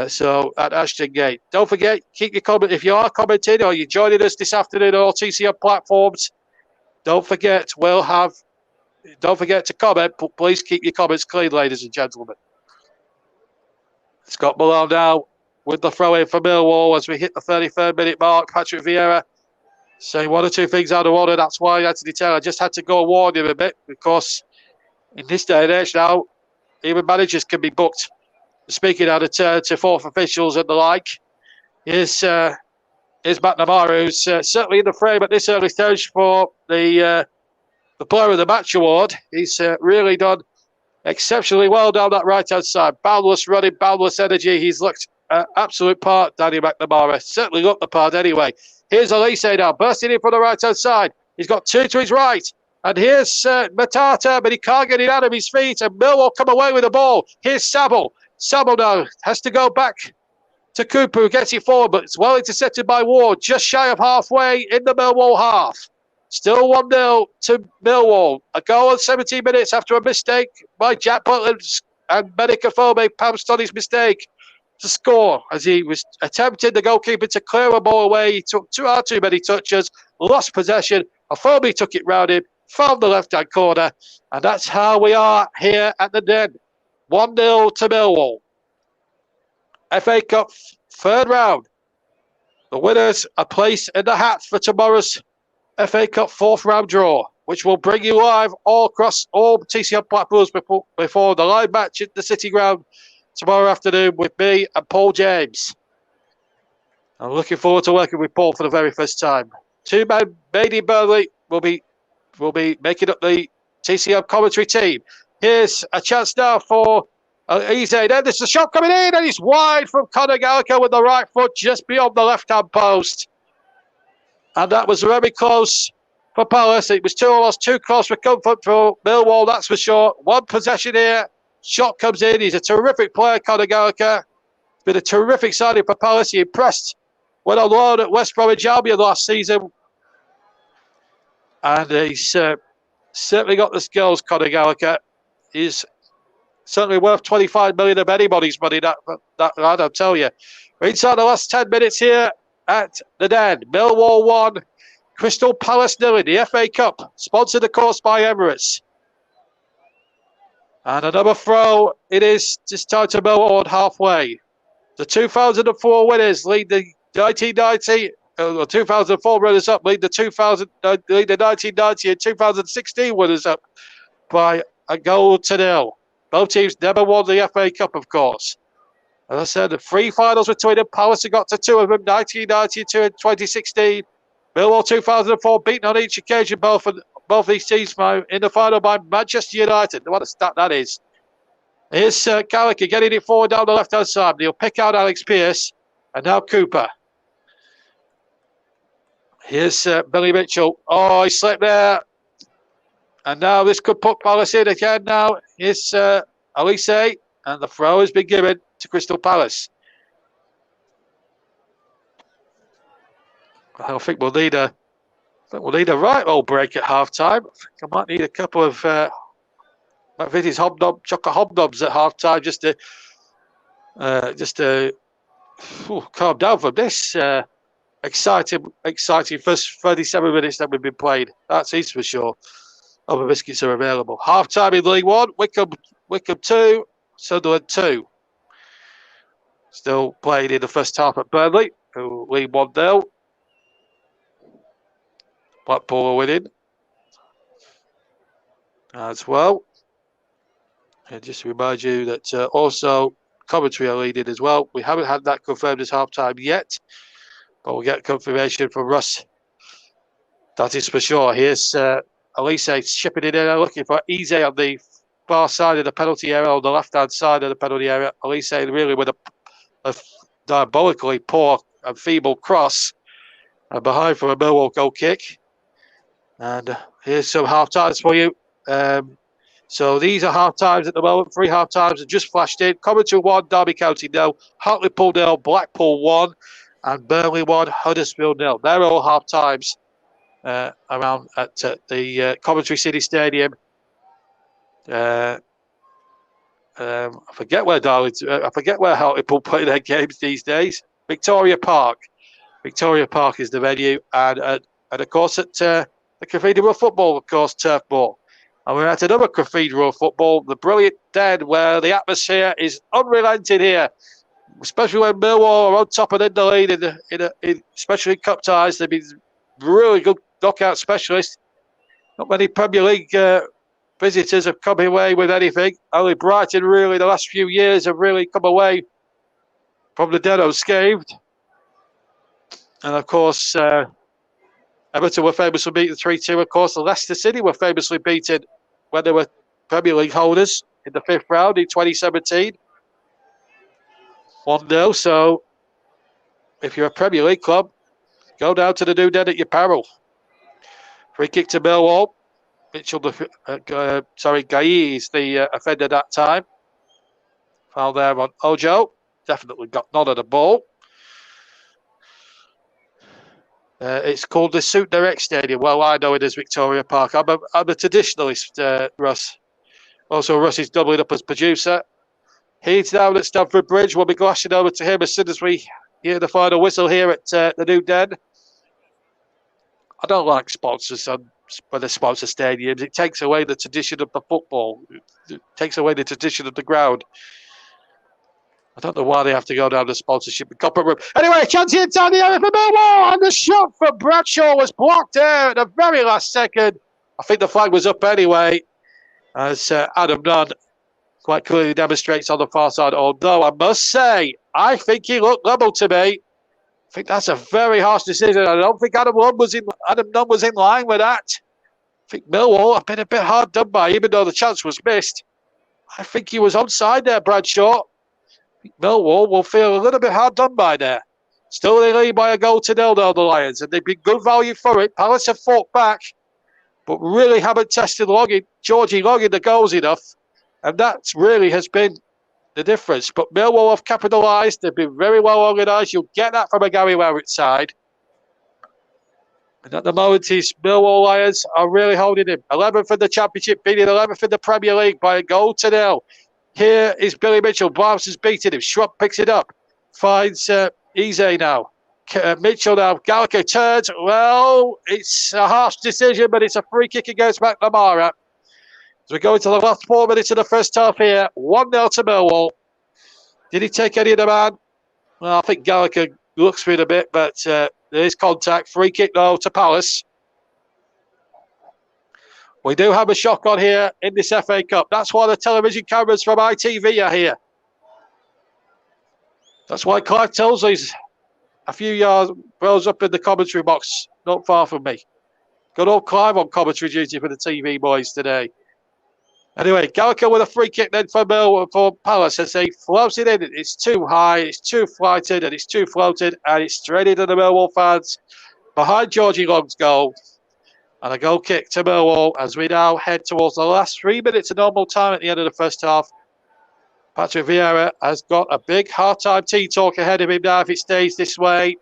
So at Ashton Gate. Don't forget, keep your comment. If you are commenting or you're joining us this afternoon on all TCM platforms, don't forget to comment, but please keep your comments clean, ladies and gentlemen. Scott Malone now with the throw-in for Millwall as we hit the 33rd minute mark. Patrick Vieira saying one or two things out of order. That's why Anthony Taylor just had to go and warn him a bit, because in this day and age now, even managers can be booked speaking out of turn to fourth officials and the like. Here's McNamara, who's certainly in the frame at this early stage for the Player of the Match award. He's really done exceptionally well down that right-hand side. Boundless running, boundless energy. He's looked absolute part, Danny McNamara. Certainly looked the part anyway. Here's Elise now, bursting in from the right-hand side. He's got two to his right. And here's Matata, but he can't get it out of his feet. And Millwall come away with the ball. Here's Saville. Saville now has to go back to Cooper, who gets it forward, but it's well intercepted by Ward, just shy of halfway in the Millwall half. Still 1-0 to Millwall. A goal on 17 minutes after a mistake by Jack Butland, and Medicafome pounced on his mistake to score as he was attempting, the goalkeeper, to clear a ball away. He took too many touches, lost possession. Afome took it round him, found the left-hand corner, and that's how we are here at the Den. 1-0 to Millwall. FA Cup third round. The winners are placed in the hat for tomorrow's FA Cup fourth round draw, which will bring you live all across all TCM platforms before the live match at the City Ground tomorrow afternoon with me and Paul James. I'm looking forward to working with Paul for the very first time. Two-man Bailey Burnley will be will be making up the TCM commentary team. Here's a chance now for Eze. Then there's a shot coming in, and it's wide from Conor Gallagher with the right foot just beyond the left-hand post. And that was very close for Palace. It was almost too close for comfort for Millwall, that's for sure. One possession here. Shot comes in. He's a terrific player, Conor Gallagher. It's been a terrific signing for Palace. He impressed when on loan at West Bromwich Albion last season. And he's certainly got the skills, Conor Gallagher. He's certainly worth 25 million of anybody's money, that lad, I'll tell you. We're inside the last 10 minutes here at the Den. Millwall 1, Crystal Palace 0 in the FA Cup, sponsored of course by Emirates. And another throw. It is just time to Millwall halfway. The 2004 winners lead the 1990, 2004 runners up lead the 1990 and 2016 winners up by a goal to nil. Both teams never won the FA Cup, of course. As I said, the 3 finals between them. Palace have got to 2 of them, 1992 and 2016. Millwall 2004 beaten on each occasion, both these teams in the final by Manchester United. What a stat that is. Here's Gallagher getting it forward down the left-hand side. He'll pick out Alex Pearce and now Cooper. Here's Billy Mitchell. Oh, he slipped there. And now this could put Palace in again now. Here's Elise, and the throw has been given to Crystal Palace. I think we'll need a right old break at half time. I think I might need a couple of chocolate hobnobs at half time just to calm down from this exciting first 37 minutes that we've been playing. That's easy for sure. Other biscuits are available. Half time in League One. Wickham 2, Sunderland 2. Still playing in the first half at Burnley, who lead 1-0. Blackpool are winning as well. And just to remind you that also Coventry are leading as well. We haven't had that confirmed as half time yet, but we'll get confirmation from Russ. That is for sure. Here's Elise shipping it in, looking for Eze on the far side of the penalty area, on the left-hand side of the penalty area. Elise really with a diabolically poor and feeble cross, and behind for a Millwall goal kick. And here's some half-times for you. So these are half-times at the moment. 3 half-times have just flashed in. Coventry 1, Derby County 0, Hartlepool 0, Blackpool 1, and Burnley 1, Huddersfield 0. They're all half-times around at the Coventry City Stadium. I forget where Hartlepool play their games these days. Victoria Park. Victoria Park is the venue, and of course at the Cathedral of Football, of course, Turf Moor. And we're at another Cathedral of Football, the brilliant Den, where the atmosphere is unrelenting here, especially when Millwall are on top and in the lead, especially in cup ties. They've been really good knockout specialists. Not many Premier League visitors have come away with anything. Only Brighton, really, the last few years have really come away from the Den unscathed. And of course, Everton were famously beaten 3-2. Of course, Leicester City were famously beaten when they were Premier League holders in the 5th round in 2017. 1-0. So, if you're a Premier League club, go down to the new Den at your peril. Free kick to Millwall. Mitchell, Gaye is the offender that time. Foul there on Ojo. Definitely got none of the ball. It's called the Suit Direct Stadium. Well, I know it as Victoria Park. I'm a traditionalist, Russ. Also, Russ is doubling up as producer. He's down at Stamford Bridge. We'll be glashing over to him as soon as we hear the final whistle here at the new Den. I don't like sponsors when they sponsor stadiums. It takes away the tradition of the football. It takes away the tradition of the ground. I don't know why they have to go down the sponsorship and copper room. Anyway, chance inside the area for Millwall, and the shot for Bradshaw was blocked there at the very last second. I think the flag was up anyway, as Adam Nunn quite clearly demonstrates on the far side. Although I must say, I think he looked level to me. I think that's a very harsh decision. I don't think Adam Nunn was in line with that. think Millwall have been a bit hard done by, even though the chance was missed. I think he was onside there, Bradshaw. Millwall will feel a little bit hard done by there. Still they lead by a goal to nil, though, the Lions, and they've been good value for it. Palace have fought back, but really haven't tested Georgie Logging the goals enough, and that really has been the difference. But Millwall have capitalised. They've been very well organised. You'll get that from a Gary Rowett side. And at the moment, his Millwall Lions are really holding him. 11th in the Championship, beating 11th in the Premier League by a goal to nil. Here is Billy Mitchell. Barnes has beaten him. Schwab picks it up. Finds Eze now. Mitchell now. Gallagher turns. Well, it's a harsh decision, but it's a free kick against McNamara. As we go into the last 4 minutes of the first half here, 1-0 to Millwall. Did he take any of the man? Well, I think Gallagher looks through it a bit, but there is contact. Free kick, though, to Palace. We do have a shock on here in this FA Cup. That's why the television cameras from ITV are here. That's why Clive Tilsley's a few yards rolls up in the commentary box, not far from me. Good old Clive on commentary duty for the TV boys today. Anyway, Gallagher with a free kick then for Palace as they float it in. It's too high, it's too flighted, and it's too floated, and it's straight into the Millwall fans behind Georgie Long's goal. And a goal kick to Millwall as we now head towards the last 3 minutes of normal time at the end of the first half. Patrick Vieira has got a big half-time tea talk ahead of him now if it stays this way.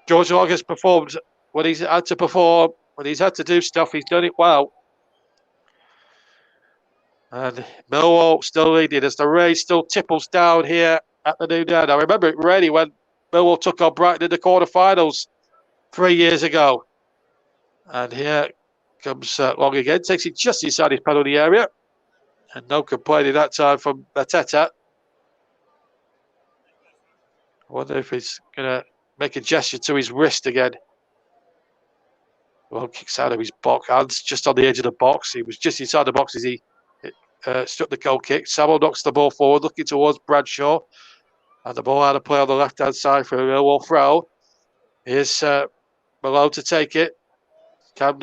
George Long has performed when he's had to perform, when he's had to do stuff, he's done it well. And Millwall still leading as the rain still tipples down here at the new down. I remember it really when Millwall took on Brighton in the quarterfinals 3 years ago. And here comes Long again, takes it just inside his penalty area. And no complaining that time from Mateta. I wonder if he's going to make a gesture to his wrist again. Well, kicks out of his box, hands just on the edge of the box. He was just inside the box as he struck the goal kick. Samuel knocks the ball forward, looking towards Bradshaw. And the ball out of play on the left-hand side for a Millwall throw. Here's Malone to take it. Can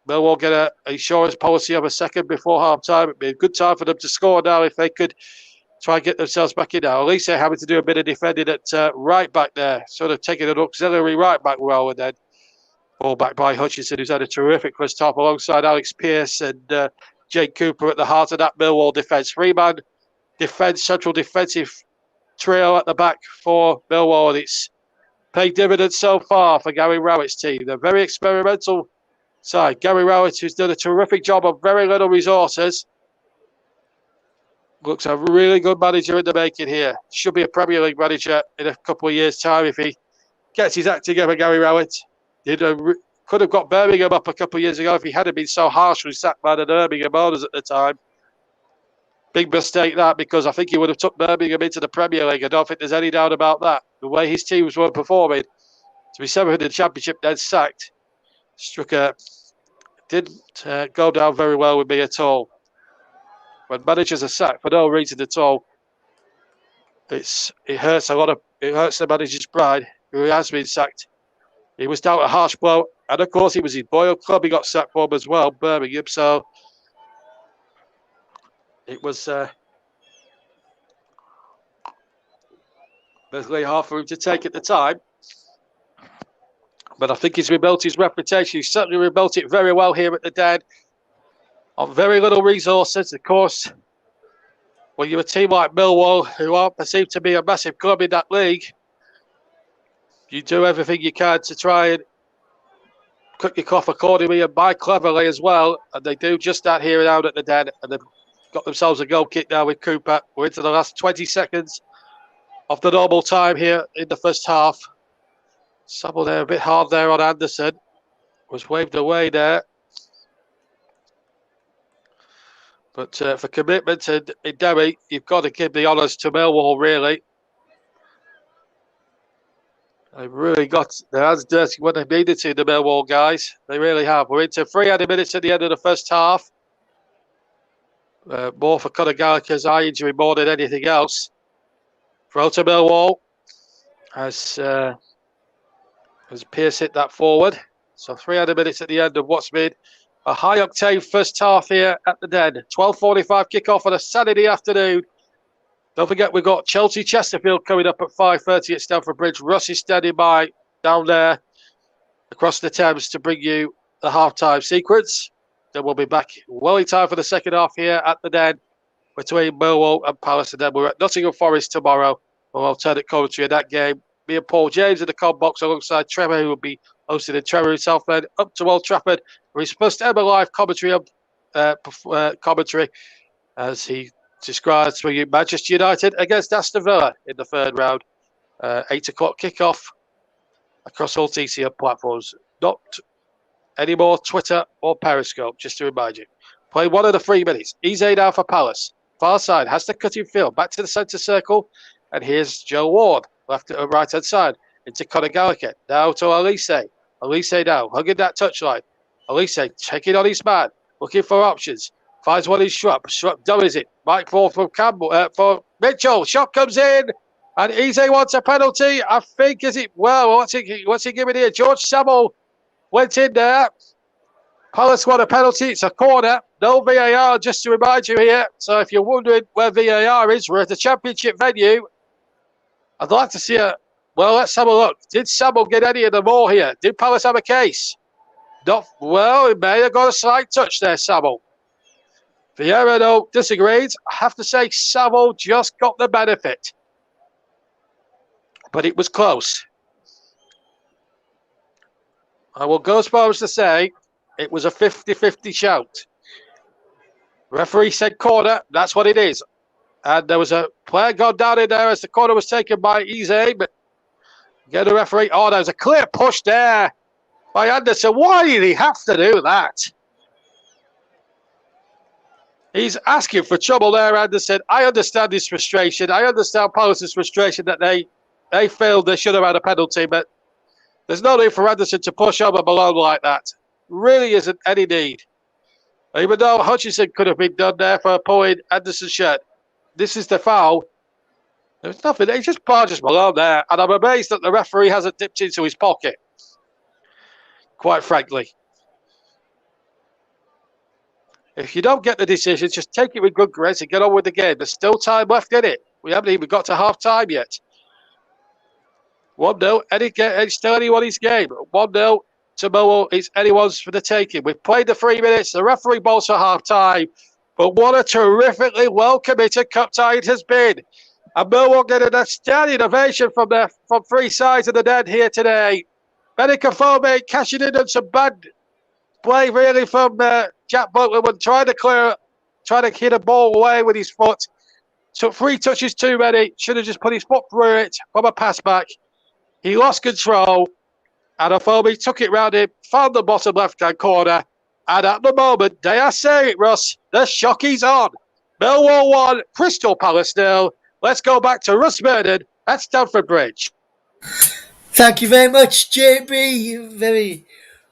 Millwall get an insurance policy of a second before half-time? It'd be a good time for them to score now if they could try and get themselves back in now. At least they're having to do a bit of defending at right back there, sort of taking an auxiliary right back role, and then ball back by Hutchinson, who's had a terrific first half alongside Alex Pearce and Jake Cooper at the heart of that Millwall defence. 3-man defence, central defensive trio at the back for Millwall, and it's paid dividends so far for Gary Rowett's team. They're very experimental side. Gary Rowett, who's done a terrific job of very little resources, looks a really good manager in the making here. Should be a Premier League manager in a couple of years' time if he gets his act together, Gary Rowett. Could have got Birmingham up a couple of years ago if he hadn't been so harsh with Sackman and Birmingham owners at the time. Big mistake that, because I think he would have took Birmingham into the Premier League. I don't think there's any doubt about that. The way his teams were performing, to be 7th in the Championship, then sacked. Didn't go down very well with me at all. When managers are sacked for no reason at all, it hurts it hurts the manager's pride, who has been sacked. He was down a harsh blow, and of course it was his boy club he got sacked from as well, Birmingham. So it was basically hard for him to take at the time. But I think he's rebuilt his reputation. He's certainly rebuilt it very well here at the Den. On very little resources, of course. When you're a team like Millwall, who aren't perceived to be a massive club in that league, you do everything you can to try and cut your cloth accordingly and buy cleverly as well. And they do just that here and out at the Den. And they've got themselves a goal kick now with Cooper. We're into the last 20 seconds of the normal time here in the first half. Someone there a bit hard there on Anderson. Was waved away there. But for commitment and endeavour, you've got to give the honours to Millwall, really. They've really got their hands dirty when they needed to, the Millwall guys. They really have. We're into 300 minutes at the end of the first half. More for Conor Gallagher's eye injury more than anything else. Throw to Millwall as Pearce hit that forward. So 300 minutes at the end of what's been a high-octane first half here at the Den. 12:45 kickoff on a Saturday afternoon. Don't forget, we've got Chelsea-Chesterfield coming up at 5:30 at Stamford Bridge. Russ is standing by down there across the Thames to bring you the half-time sequence. Then we'll be back well in time for the second half here at the Den between Millwall and Palace. And then we're at Nottingham Forest tomorrow for alternate commentary of that game. Me and Paul James in the com box alongside Trevor, who will be hosting in Trevor in Southend, up to Old Trafford for his first ever live commentary as he describes for you Manchester United against Aston Villa in the third round. 8 o'clock kickoff across all TCM platforms. Not anymore Twitter or Periscope, just to remind you. Play one of the 3 minutes. Eze now for Palace. Far side has the cutting field. Back to the centre circle. And here's Joe Ward. Left to right hand side. Into Conor Gallagher. Now to Elise. Elise now. Hugging that touchline. Elise taking on his man. Looking for options. Finds one in Schrupp. Schrupp dummies it. Might fall from Campbell. For Mitchell. Shot comes in. And Eze wants a penalty. I think, is it? Well, what's he giving here? George Samuel went in there. Palace won a penalty. It's a corner. No VAR, just to remind you here. So if you're wondering where VAR is, we're at a championship venue. I'd like to see a... Well, let's have a look. Did Samuel get any of the more here? Did Palace have a case? Not... Well, he may have got a slight touch there, Samuel. Vieira, though, disagrees. I have to say, Samuel just got the benefit. But it was close. I will go as far as to say it was a 50-50 shout. Referee said corner. That's what it is. And there was a player gone down in there as the corner was taken by Eze. But get the referee. Oh, there was a clear push there by Anderson. Why did he have to do that? He's asking for trouble there, Anderson. I understand his frustration. I understand Palace's frustration that they failed. They should have had a penalty. But there's no need for Anderson to push over Malone like that. Really isn't any need. Even though Hutchinson could have been done there for pulling Anderson's shirt. This is the foul. There's nothing. He just barges Malone there. And I'm amazed that the referee hasn't dipped into his pocket. Quite frankly. If you don't get the decision, just take it with good grace and get on with the game. There's still time left in it. We haven't even got to half time yet. 1-0. It's still anyone's game. 1-0 to Millwall. It's anyone's for the taking. We've played the 3 minutes. The referee balls for half time. But what a terrifically well committed cup tie it has been. And Millwall getting a standing ovation from 3 sides of the Den here today. Benicofome cashing in on some bad play really from Jack Butler when trying to hit a ball away with his foot. Took 3 touches too many. Should have just put his foot through it from a pass back. He lost control. And Afobe took it round him, found the bottom left-hand corner. And at the moment, dare I say it, Russ, the shock is on. Millwall 1, Crystal Palace 0. Let's go back to Russ Vernon at Stamford Bridge. Thank you very much, JB. Very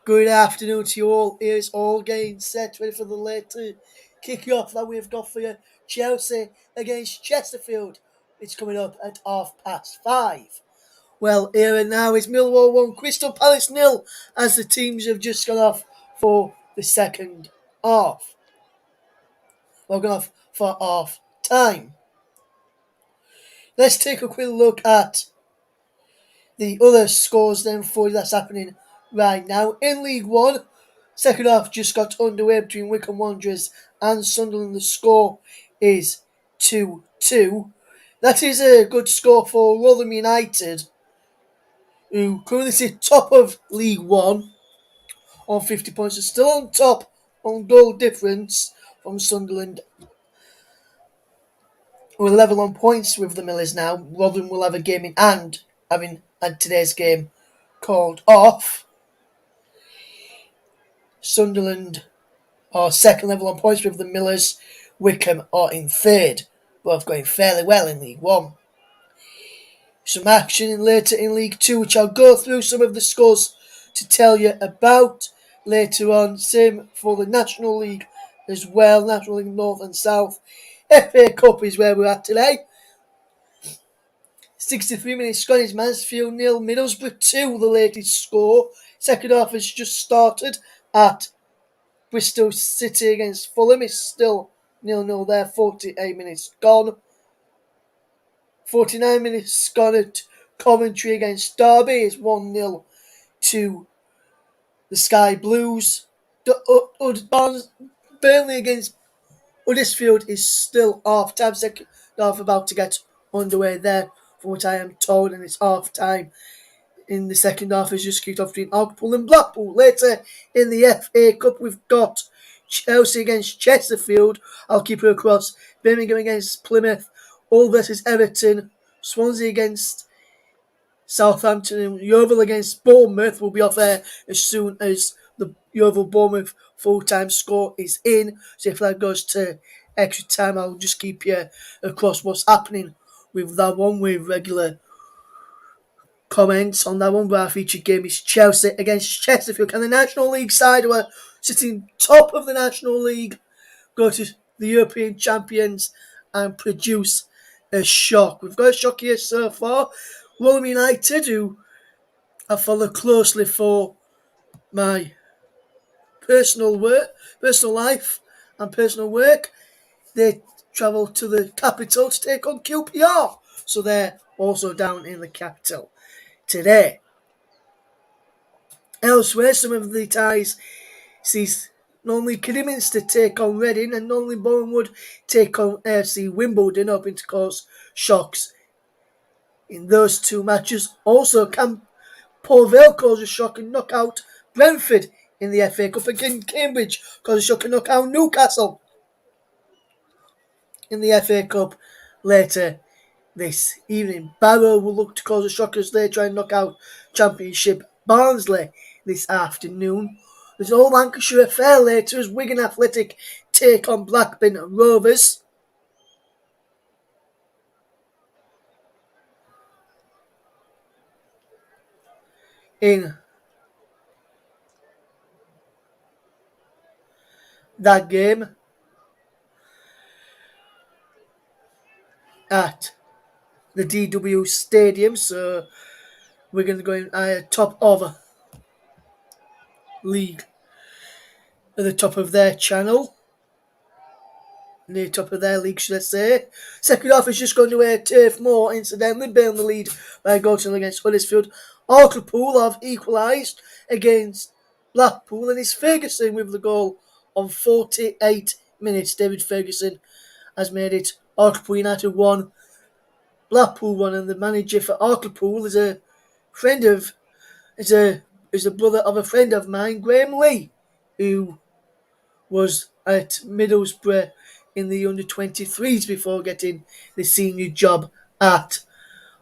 good afternoon to you all. Here's all getting set, ready for the later kick-off that we've got for you. Chelsea against Chesterfield. It's coming up at 5:30. Well, here and now is Millwall 1, Crystal Palace 0, as the teams have just gone off for the second half. We're going off for half time. Let's take a quick look at the other scores then for you that's happening right now. In League One, second half just got underway between Wycombe Wanderers and Sunderland. The score is 2-2. That is a good score for Rotherham United, who currently sit top of League One on 50 points. Are still on top on goal difference from Sunderland. We're level on points with the Millers now. Rotherham will have a game in hand, having had today's game called off. Sunderland are second level on points with the Millers. Wycombe are in third, both going fairly well in League One. Some action later in League Two, which I'll go through some of the scores to tell you about later on. Same for the National League as well. National League North and South. FA Cup is where we're at today. 63 minutes gone is Mansfield 0, Middlesbrough 2, the latest score. Second half has just started at Bristol City against Fulham. It's still 0-0 there, 48 minutes gone. 49 minutes gone at Coventry against Derby. It's 1-0 to the Sky Blues. Burnley against Huddersfield is still half time. Second half about to get underway there, from what I am told, and it's half time. In the second half is just kicked off between Hartlepool and Blackpool. Later in the FA Cup, we've got Chelsea against Chesterfield. I'll keep it across. Birmingham against Plymouth. Hull versus Everton. Swansea against Southampton, and Yeovil against Bournemouth will be off air as soon as the Yeovil-Bournemouth full-time score is in. So if that goes to extra time, I'll just keep you across what's happening with that one, with regular comments on that one. But our featured game is Chelsea against Chesterfield. Can the National League side, who are sitting top of the National League, go to the European champions and produce a shock? We've got a shock here so far. Rotherham United, who I follow closely for my personal life and personal work, they travel to the capital to take on QPR. So they're also down in the capital today. Elsewhere, some of the ties sees normally Kidderminster take on Reading, and normally Bournemouth take on AFC Wimbledon, hoping to cause shocks in those two matches. Also, can Paul Vale cause a shock and knock out Brentford in the FA Cup? Again, Cambridge cause a shock and knock out Newcastle in the FA Cup later this evening. Barrow will look to cause a shock as they try and knock out Championship Barnsley this afternoon. There's Old Lancashire affair later as Wigan Athletic take on Blackburn Rovers. In that game at the DW Stadium, so we're going to go in top of league at the top of their channel, near top of their league, should I say. Second half is just going to Turf Moor. Incidentally, Burnley the lead by a goal to against Huddersfield. Hartlepool have equalised against Blackpool, and it's Ferguson with the goal on 48 minutes. David Ferguson has made it Hartlepool United 1, Blackpool 1, and the manager for Hartlepool is a brother of a friend of mine, Graham Lee, who was at Middlesbrough in the under-23s before getting the senior job at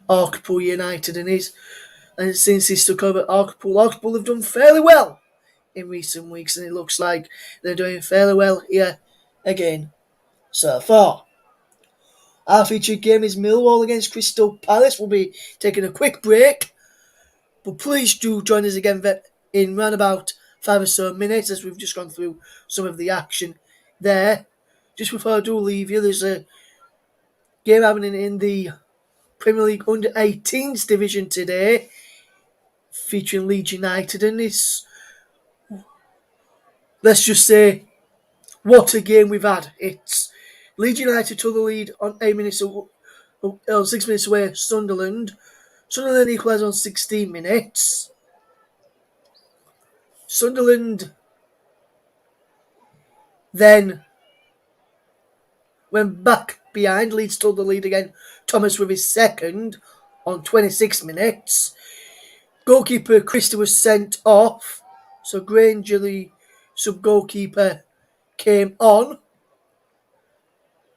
Hartlepool United, and since he's took over Hartlepool have done fairly well in recent weeks, and it looks like they're doing fairly well here again so far. Our featured game is Millwall against Crystal Palace. We'll be taking a quick break, but please do join us again in round about 5 or so minutes as we've just gone through some of the action there. Just before I do leave you, there's a game happening in the Premier League Under-18s division today, featuring Leeds United, and it's, let's just say, what a game we've had. It's Leeds United to the lead on 6 minutes away, Sunderland. Sunderland equalised on 16 minutes. Sunderland then went back behind. Leeds took the lead again. Thomas with his second on 26 minutes. Goalkeeper Christie was sent off, so Granger, the sub-goalkeeper, came on.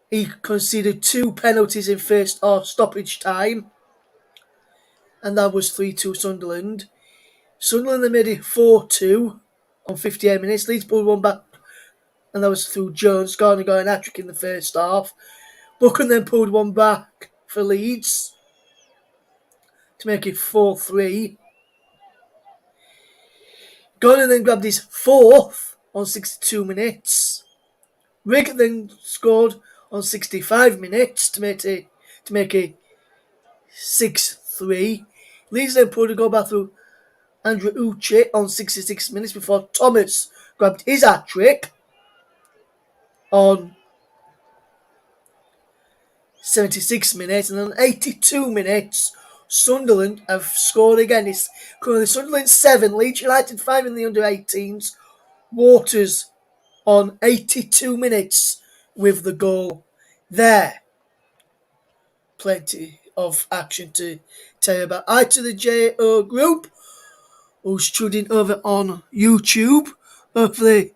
He conceded 2 penalties in first half stoppage time, and that was 3-2 Sunderland. Sunderland then made it 4-2 on 58 minutes. Leeds pulled one back, and that was through Jones. Garner got an hat-trick in the first half. Buchan then pulled one back for Leeds to make it 4-3. Garner then grabbed his 4th on 62 minutes. Rigg then scored on 65 minutes to make it 6-3. Leeds then pulled a goal back through Andrew Uche on 66 minutes before Thomas grabbed his hat-trick on 76 minutes, and on 82 minutes Sunderland have scored again. It's currently Sunderland 7, Leeds United 5 in the under-18s. Waters on 82 minutes with the goal there. Plenty of action to tell you about. Hi to the JO group who's tuning over on YouTube. Hopefully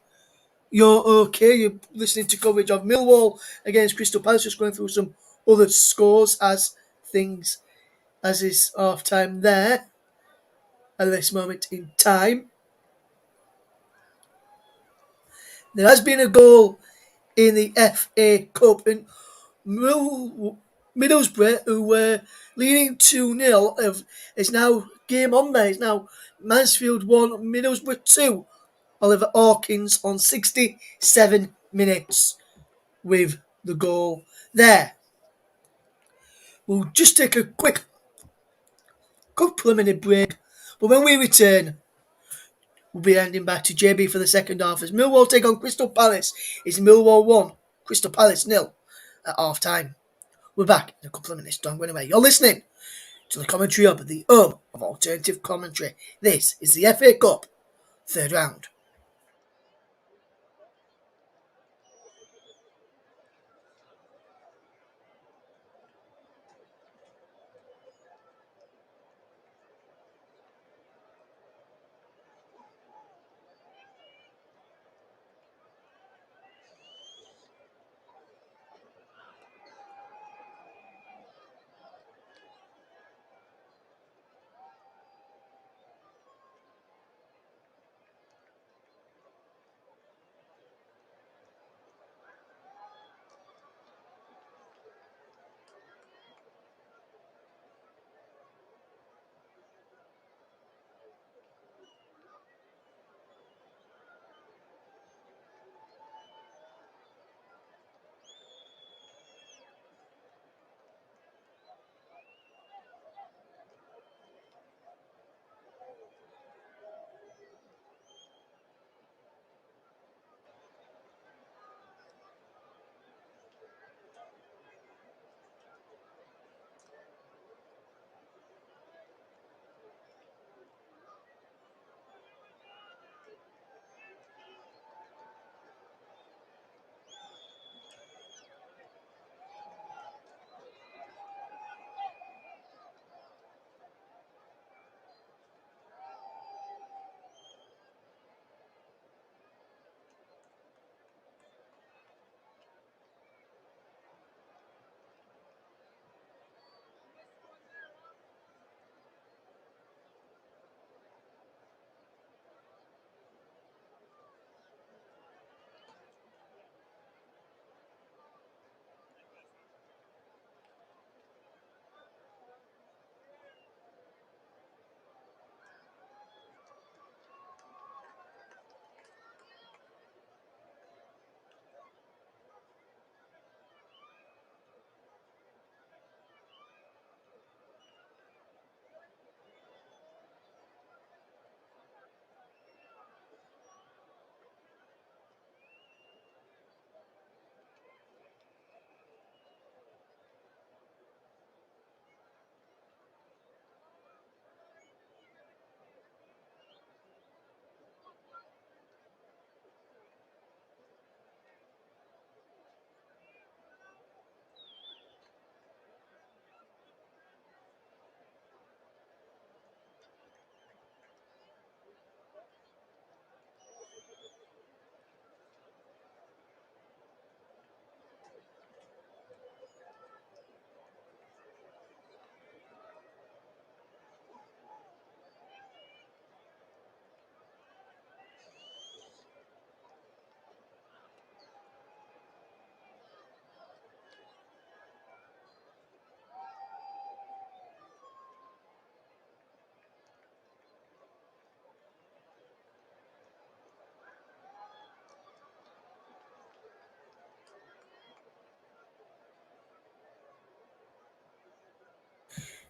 you're okay. You're listening to coverage of Millwall against Crystal Palace, just going through some other scores as is half time there at this moment in time. There has been a goal in the FA Cup, and Middlesbrough, who were leading 2-0, is now game on there. It's now Mansfield 1, Middlesbrough 2. Oliver Hawkins on 67 minutes with the goal there. We'll just take a quick couple of minute break, but when we return, we'll be handing back to JB for the second half as Millwall take on Crystal Palace. It's Millwall 1, Crystal Palace 0 at half time. We're back in a couple of minutes. Don't go anywhere. You're listening to the Commentary Hub, the home of alternative commentary. This is the FA Cup, third round.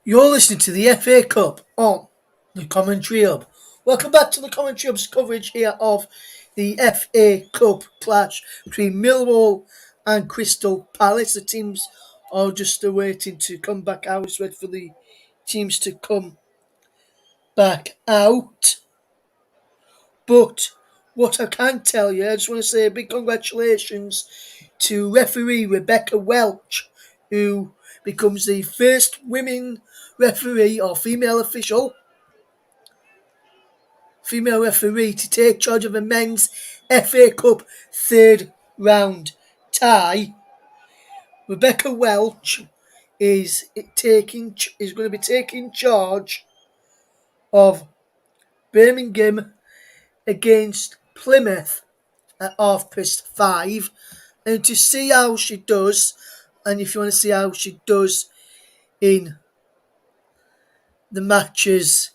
You're listening to the FA Cup on the Commentary Hub, Welcome back to the Commentary Hub's coverage here of the FA Cup clash between Millwall and Crystal Palace. The teams are just waiting to come back out. It's wait for the teams to come back out. But what I can tell you, I just want to say a big congratulations to referee Rebecca Welch, who becomes the first women referee or female referee to take charge of a men's FA Cup third round tie. Rebecca Welch is going to be taking charge of Birmingham against Plymouth at 5:30, and to see how she does, and if you want to see how she does in the matches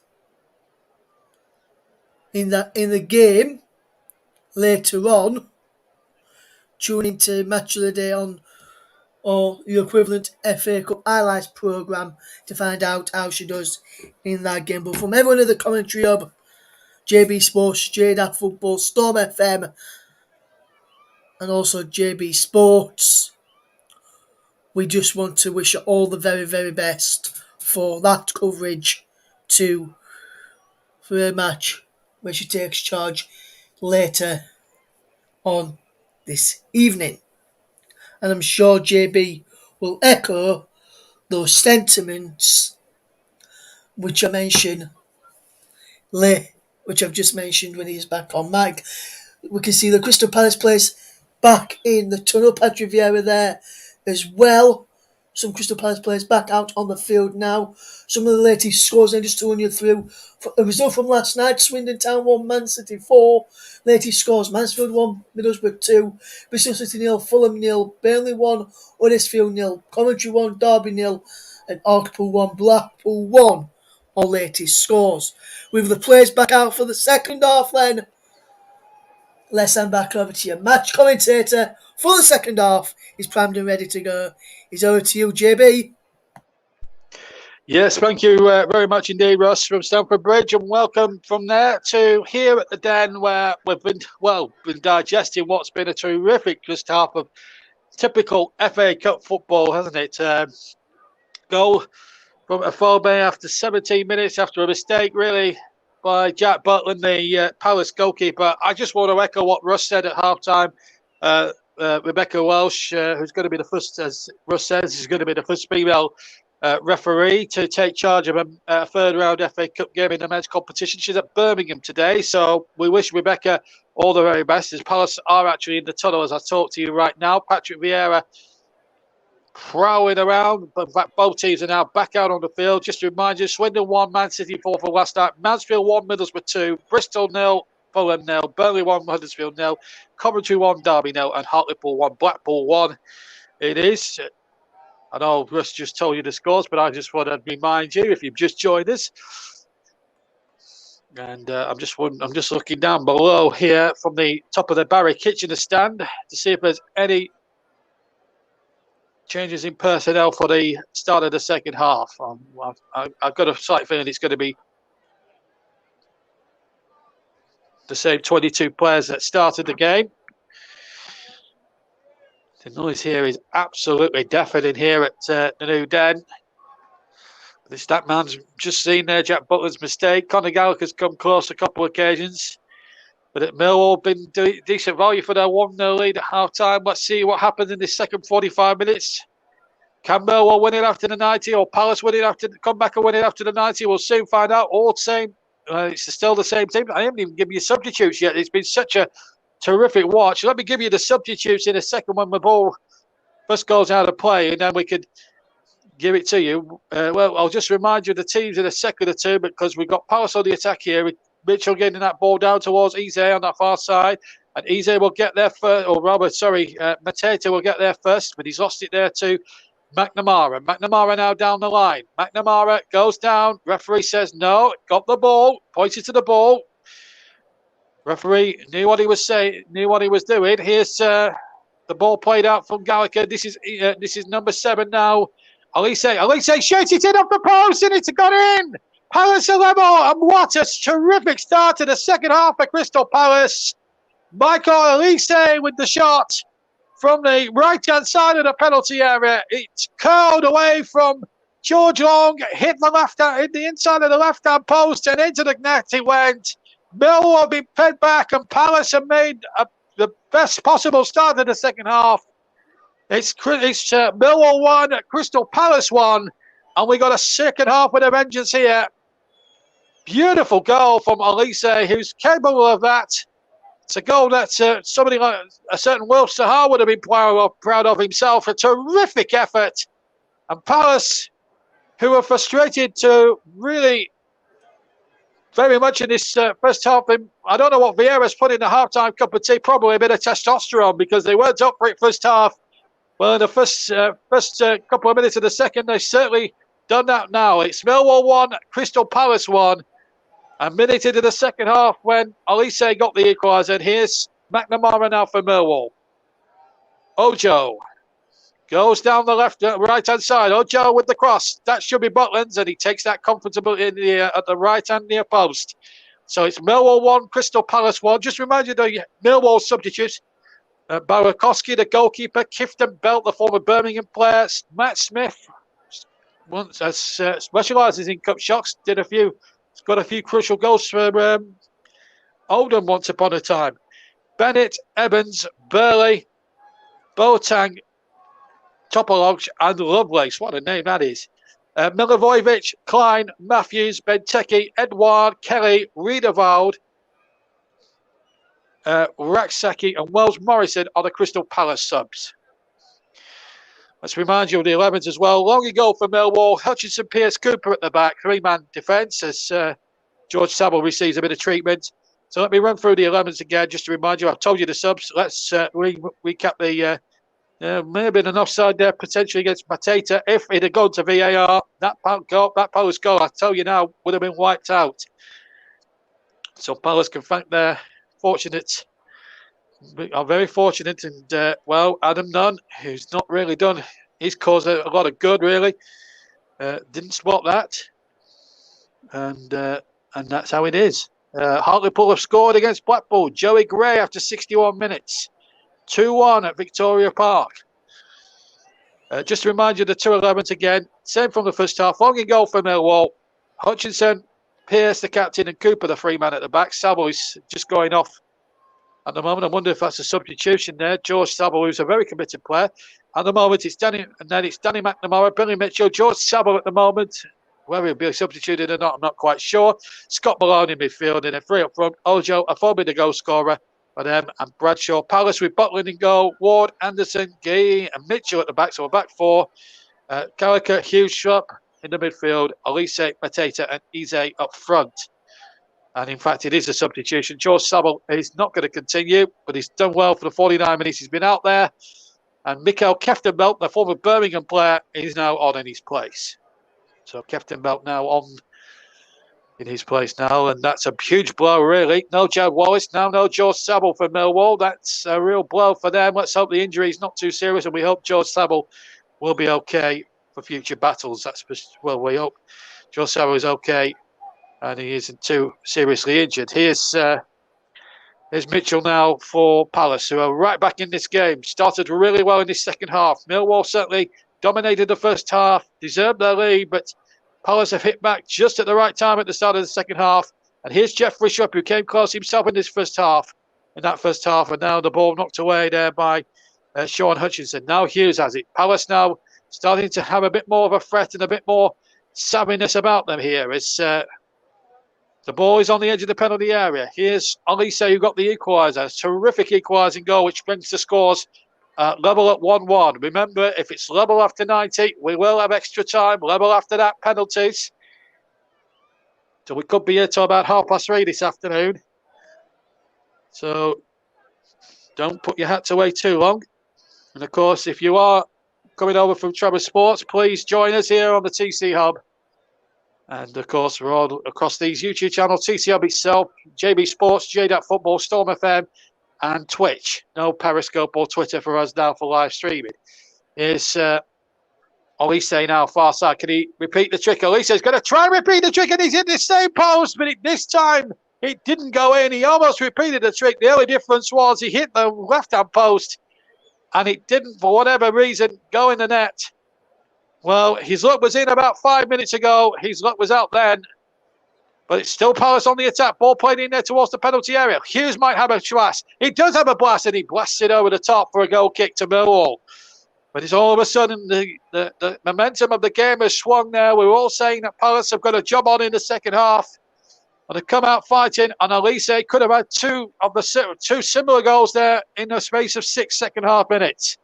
in the game later on, tune into Match of the Day on or the equivalent FA Cup highlights programme to find out how she does in that game. But from everyone at the Commentary Hub, JB Sports, J-DAC Football, Storm FM, and also JB Sports, we just want to wish her all the very, very best for that coverage for a match where she takes charge later on this evening. And I'm sure JB will echo those sentiments which I've just mentioned when he's back on mic. We can see the Crystal Palace players back in the tunnel. Patrick Vieira there as well. Some Crystal Palace players back out on the field now. Some of the latest scores, just to run you through. A result from last night: Swindon Town 1, Man City 4. Latest scores: Mansfield 1, Middlesbrough 2, Bristol City 0, Fulham 0, Burnley 1, Huddersfield 0, Coventry 1, Derby 0, and Hartlepool 1, Blackpool 1. All latest scores. With the players back out for the second half then, let's hand back over to your match commentator for the second half. He's primed and ready to go. He's over to you, JB. Yes, thank you very much indeed, Russ, from Stamford Bridge, and welcome from there to here at the Den, where we've been digesting what's been a terrific first half of typical FA Cup football, hasn't it? Goal from Afobe after 17 minutes after a mistake, really, by Jack Butland, the Palace goalkeeper. I just want to echo what Russ said at half-time. Rebecca Welsh, who's going to be the first, as Russ says, is going to be the first female referee to take charge of a third-round FA Cup game in the men's competition. She's at Birmingham today, so we wish Rebecca all the very best. As Palace are actually in the tunnel as I talk to you right now. Patrick Vieira prowling around, but in fact both teams are now back out on the field. Just to remind you, Swindon 1, Man City 4 for last night, Mansfield 1, Middlesbrough 2, Bristol 0, Fulham 0, Burnley 1, Huddersfield 0, Coventry 1, Derby 0, and Hartlepool 1, Blackpool 1. It is. I know Russ just told you the scores, but I just want to remind you if you've just joined us. And I'm just looking down below here from the top of the Barry Kitchener stand to see if there's any changes in personnel for the start of the second half. I've got a slight feeling it's going to be the same 22 players that started the game. The noise here is absolutely deafening here at the new Den. This man's just seen there Jack Butland's mistake. Conor Gallagher's come close a couple of occasions. But at Millwall, been decent value for their 1-0 lead at half-time. Let's see what happens in this second 45 minutes. Can Millwall win it after the 90 or Palace come back and win it after the 90? We'll soon find out. All the same. It's still the same team. I haven't even given you substitutes yet. It's been such a terrific watch. Let me give you the substitutes in a second when the ball first goes out of play, and then we could give it to you. Well, I'll just remind you of the teams in a second or two, because we've got Palace on the attack here with Mitchell getting that ball down towards Eze on that far side, and Eze will get there first, or rather, Mateta will get there first, but he's lost it there to McNamara. McNamara now down the line. McNamara goes down. Referee says no. Got the ball. Pointed to the ball. Referee knew what he was saying. Knew what he was doing. Here's the ball played out from Gallagher. This is number 7 now. Elise shoots it in off the post, and it's got in. Palace are level, and what a terrific start to the second half for Crystal Palace. Michael Elise with the shot from the right-hand side of the penalty area. It curled away from George Long, hit the inside of the left-hand post, and into the net it went. Millwall have been fed back, and Palace have made the best possible start of the second half. It's Millwall 1, Crystal Palace 1, and we got a second half with a vengeance here. Beautiful goal from Elise, who's capable of that. It's a goal that somebody like a certain Will Sahar would have been proud of himself. A terrific effort. And Palace, who are frustrated to really very much in this first half. I don't know what Vieira's put in the halftime cup of tea, probably a bit of testosterone, because they weren't up for it first half. Well, in the first couple of minutes of the second, they've certainly done that now. It's Millwall 1, Crystal Palace 1. A minute into the second half when Elise got the equaliser. And here's McNamara now for Millwall. Ojo goes down the right-hand side. Ojo with the cross. That should be Butland's, and he takes that comfortably at the right-hand near post. So it's Millwall 1, Crystal Palace 1. Just remind you, the Millwall substitutes. Barakowski, the goalkeeper. Kifton Belt, the former Birmingham player. Matt Smith specialises in cup shots. He's got a few crucial goals for Oldham once upon a time. Bennett, Evans, Burley, Boateng, Topolog, and Lovelace. What a name that is. Milivojevic, Klein, Matthews, Benteke, Edouard, Kelly, Riedewald, Raksaki, and Wells Morrison are the Crystal Palace subs. Let's remind you of the 11s as well. Long ago for Millwall, Hutchinson, Pearce, Cooper at the back. Three-man defence as George Saville receives a bit of treatment. So let me run through the 11s again just to remind you. I've told you the subs. Let's recap the... may have been an offside there potentially against Mateta. If it had gone to VAR, that Palace goal, I tell you now, would have been wiped out. So Palace can thank their fortunate... are very fortunate, and Adam Nunn, who's not really done, he's caused a lot of good, really. Didn't spot that, and that's how it is. Hartlepool have scored against Blackpool. Joey Gray after 61 minutes, 2-1 at Victoria Park. Just to remind you, the 2-11s again, same from the first half. Long in goal for Millwall. Hutchinson, Pearce, the captain, and Cooper, the free man at the back. Saville is just going off at the moment. I wonder if that's a substitution there. George Saville, who's a very committed player. At the moment, it's Danny McNamara, Billy Mitchell, George Saville at the moment. Whether he'll be substituted or not, I'm not quite sure. Scott Malone in midfield, and then three up front. Ojo, Afobe, the goal scorer for them, and Bradshaw. Palace with Butland in goal. Ward, Anderson, Gay, and Mitchell at the back. So we're back four. Gallagher, Hughes, Schrupp in the midfield. Elise, Mateta, and Eze up front. And in fact, it is a substitution. George Saville is not going to continue, but he's done well for the 49 minutes he's been out there. And Mikael Keftenbelt, the former Birmingham player, is now on in his place. So Keftenbelt now on in his place now, and that's a huge blow, really. No Jad Wallace, now no George Saville for Millwall. That's a real blow for them. Let's hope the injury is not too serious, and we hope George Saville will be okay for future battles. We hope George Saville is okay and he isn't too seriously injured. Here's Mitchell now for Palace, who are right back in this game. Started really well in this second half. Millwall certainly dominated the first half, deserved their lead, but Palace have hit back just at the right time at the start of the second half. And here's Jeff Bishop, who came close himself in that first half, and now the ball knocked away there by Sean Hutchinson. Now Hughes has it. Palace now starting to have a bit more of a threat and a bit more savviness about them here. It's the ball is on the edge of the penalty area. Here's Elise, who got the equaliser. Terrific equalising goal, which brings the scores level at 1-1. Remember, if it's level after 90, we will have extra time. Level after that, penalties. So we could be here till about 3:30 this afternoon. So don't put your hats away too long. And of course, if you are coming over from Trevor Sports, please join us here on the TC Hub. And of course, we're all across these YouTube channels, TC Hub itself, JB Sports, J-DAC Football, Storm FM, and Twitch. No Periscope or Twitter for us now for live streaming. Here's Olise now far side. Can he repeat the trick? Olise's going to try and repeat the trick, and he's in the same post, but this time it didn't go in. He almost repeated the trick. The only difference was he hit the left-hand post, and it didn't, for whatever reason, go in the net. Well, his luck was in about 5 minutes ago. His luck was out then. But it's still Palace on the attack. Ball played in there towards the penalty area. Hughes might have a blast. He does have a blast, and he blasts it over the top for a goal kick to Millwall. But it's all of a sudden the momentum of the game has swung there. We were all saying that Palace have got a job on in the second half. And they come out fighting. And Olise could have had two similar goals there in the space of 6 second half minutes.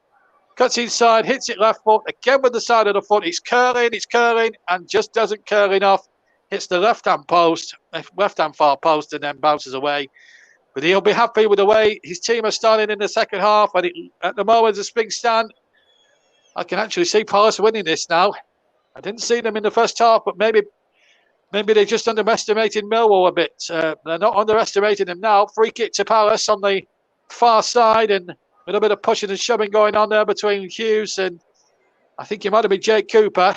Cuts inside, hits it left foot, again with the side of the foot. It's curling, and just doesn't curl enough. Hits the left-hand far post, and then bounces away. But he'll be happy with the way his team are starting in the second half. And at the moment, as things stand, I can actually see Palace winning this now. I didn't see them in the first half, but maybe they just underestimated Millwall a bit. They're not underestimating them now. Free kick to Palace on the far side, and a little bit of pushing and shoving going on there between Hughes and I think it might have been Jake Cooper.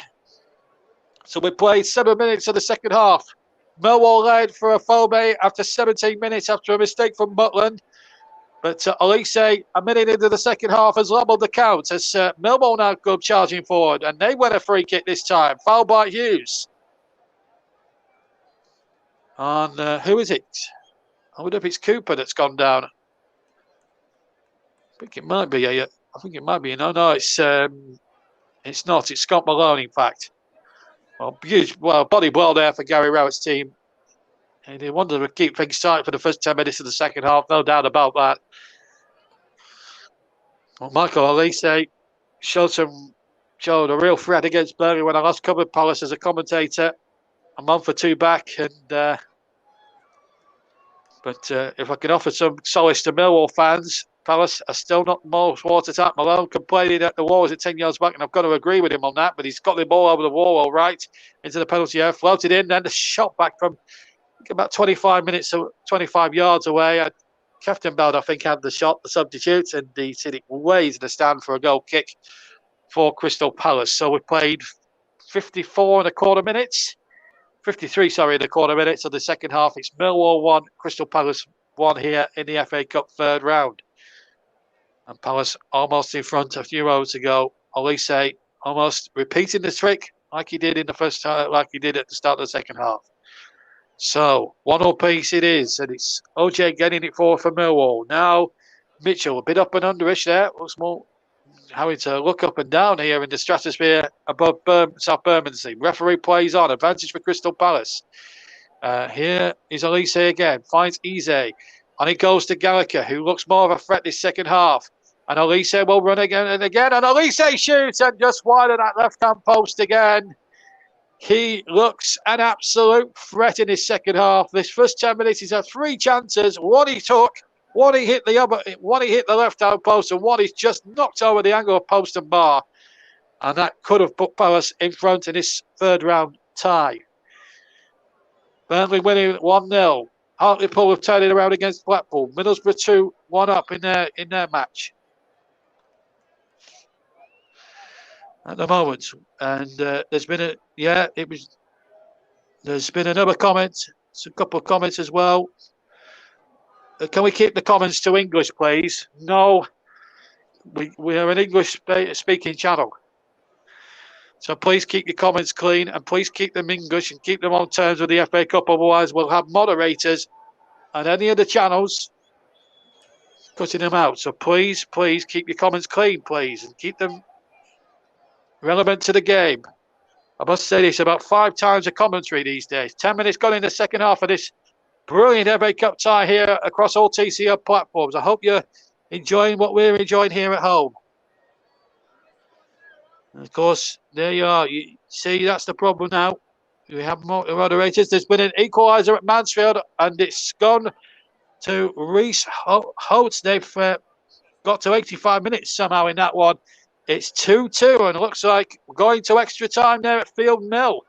So we played 7 minutes of the second half. Millwall led for a Phobe after 17 minutes after a mistake from Butland. But Olise, a minute into the second half, has leveled the count as Millwall now go charging forward. And they win a free kick this time. Foul by Hughes. And who is it? I wonder if it's Cooper that's gone down. I think it might be. No, it's not. It's Scott Malone, in fact. Well, body well there for Gary Rowett's team. And they wanted to keep things tight for the first 10 minutes of the second half, no doubt about that. Well, Michael Olise showed a real threat against Burnley when I last covered Palace as a commentator a month or two back. But if I can offer some solace to Millwall fans, Palace are still not most watertight. Malone complaining that the wall is at 10 yards back, and I've got to agree with him on that. But he's got the ball over the wall all right into the penalty area, floated in, then the shot back from about 25 yards away. Keftenbeld, I think, had the shot, the substitute, and he hit it way to the stand for a goal kick for Crystal Palace. So we played 54 and a quarter minutes. 53, in the quarter minutes of the second half. It's Millwall 1, Crystal Palace 1 here in the FA Cup third round. And Palace almost in front a few moments ago. Olise almost repeating the trick like he did in the first half, like he did at the start of the second half. So 1-1 piece it is, and it's OJ getting it forward for Millwall. Now Mitchell a bit up and underish there. Looks more having to look up and down here in the stratosphere above South Bermondsey. Referee plays on, advantage for Crystal Palace. Here is Olise again, finds Eze, and it goes to Gallagher, who looks more of a threat this second half. And Olise will run again and again, and Olise shoots and just wide of that left-hand post again. He looks an absolute threat in his second half. This first 10 minutes, he's had 3 chances. One he took, one he hit the left-hand post, and one he's just knocked over the angle of post and bar. And that could have put Palace in front in this third round tie. Burnley winning 1-0. Hartlepool have turned it around against Blackpool. Middlesbrough 2-1 up in their match at the moment. And there's been another comment, a couple of comments as well. Can we keep the comments to English, please? No, we are an English speaking channel. So please keep your comments clean, and please keep them English and keep them on terms with the FA Cup. Otherwise, we'll have moderators and any of the channels cutting them out. So please keep your comments clean, please, and keep them relevant to the game. I must say this about 5 times a commentary these days. 10 minutes gone in the second half of this brilliant FA Cup tie here across all TCL platforms. I hope you're enjoying what we're enjoying here at home. And of course, there you are. You see, that's the problem now. We have moderators. There's been an equaliser at Mansfield, and it's gone to Reece Holtz. They've got to 85 minutes somehow in that one. It's 2-2, and it looks like we're going to extra time there at Field Mill.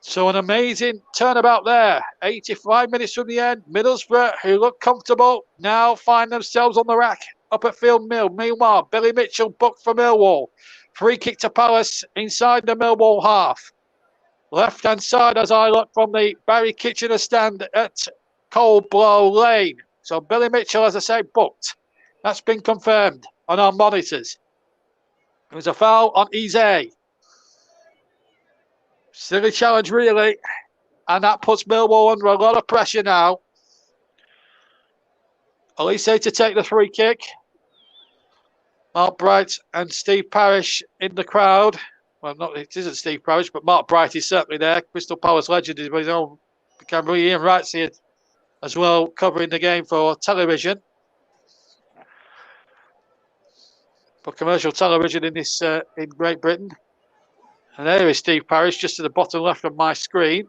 So an amazing turnabout there. 85 minutes from the end. Middlesbrough, who look comfortable, now find themselves on the rack up at Field Mill. Meanwhile, Billy Mitchell booked for Millwall. Free kick to Palace inside the Millwall half. Left-hand side as I look from the Barry Kitchener stand at Cold Blow Lane. So Billy Mitchell, as I say, booked. That's been confirmed on our monitors. It was a foul on Eze. Silly challenge, really. And that puts Millwall under a lot of pressure now. Elise to take the free kick. Mark Bright and Steve Parish in the crowd. Well, it isn't Steve Parish, but Mark Bright is certainly there. Crystal Palace legend is his own camera. Ian Wright's here as well, covering the game for television. For commercial television in this in Great Britain. And there is Steve Parish, just to the bottom left of my screen.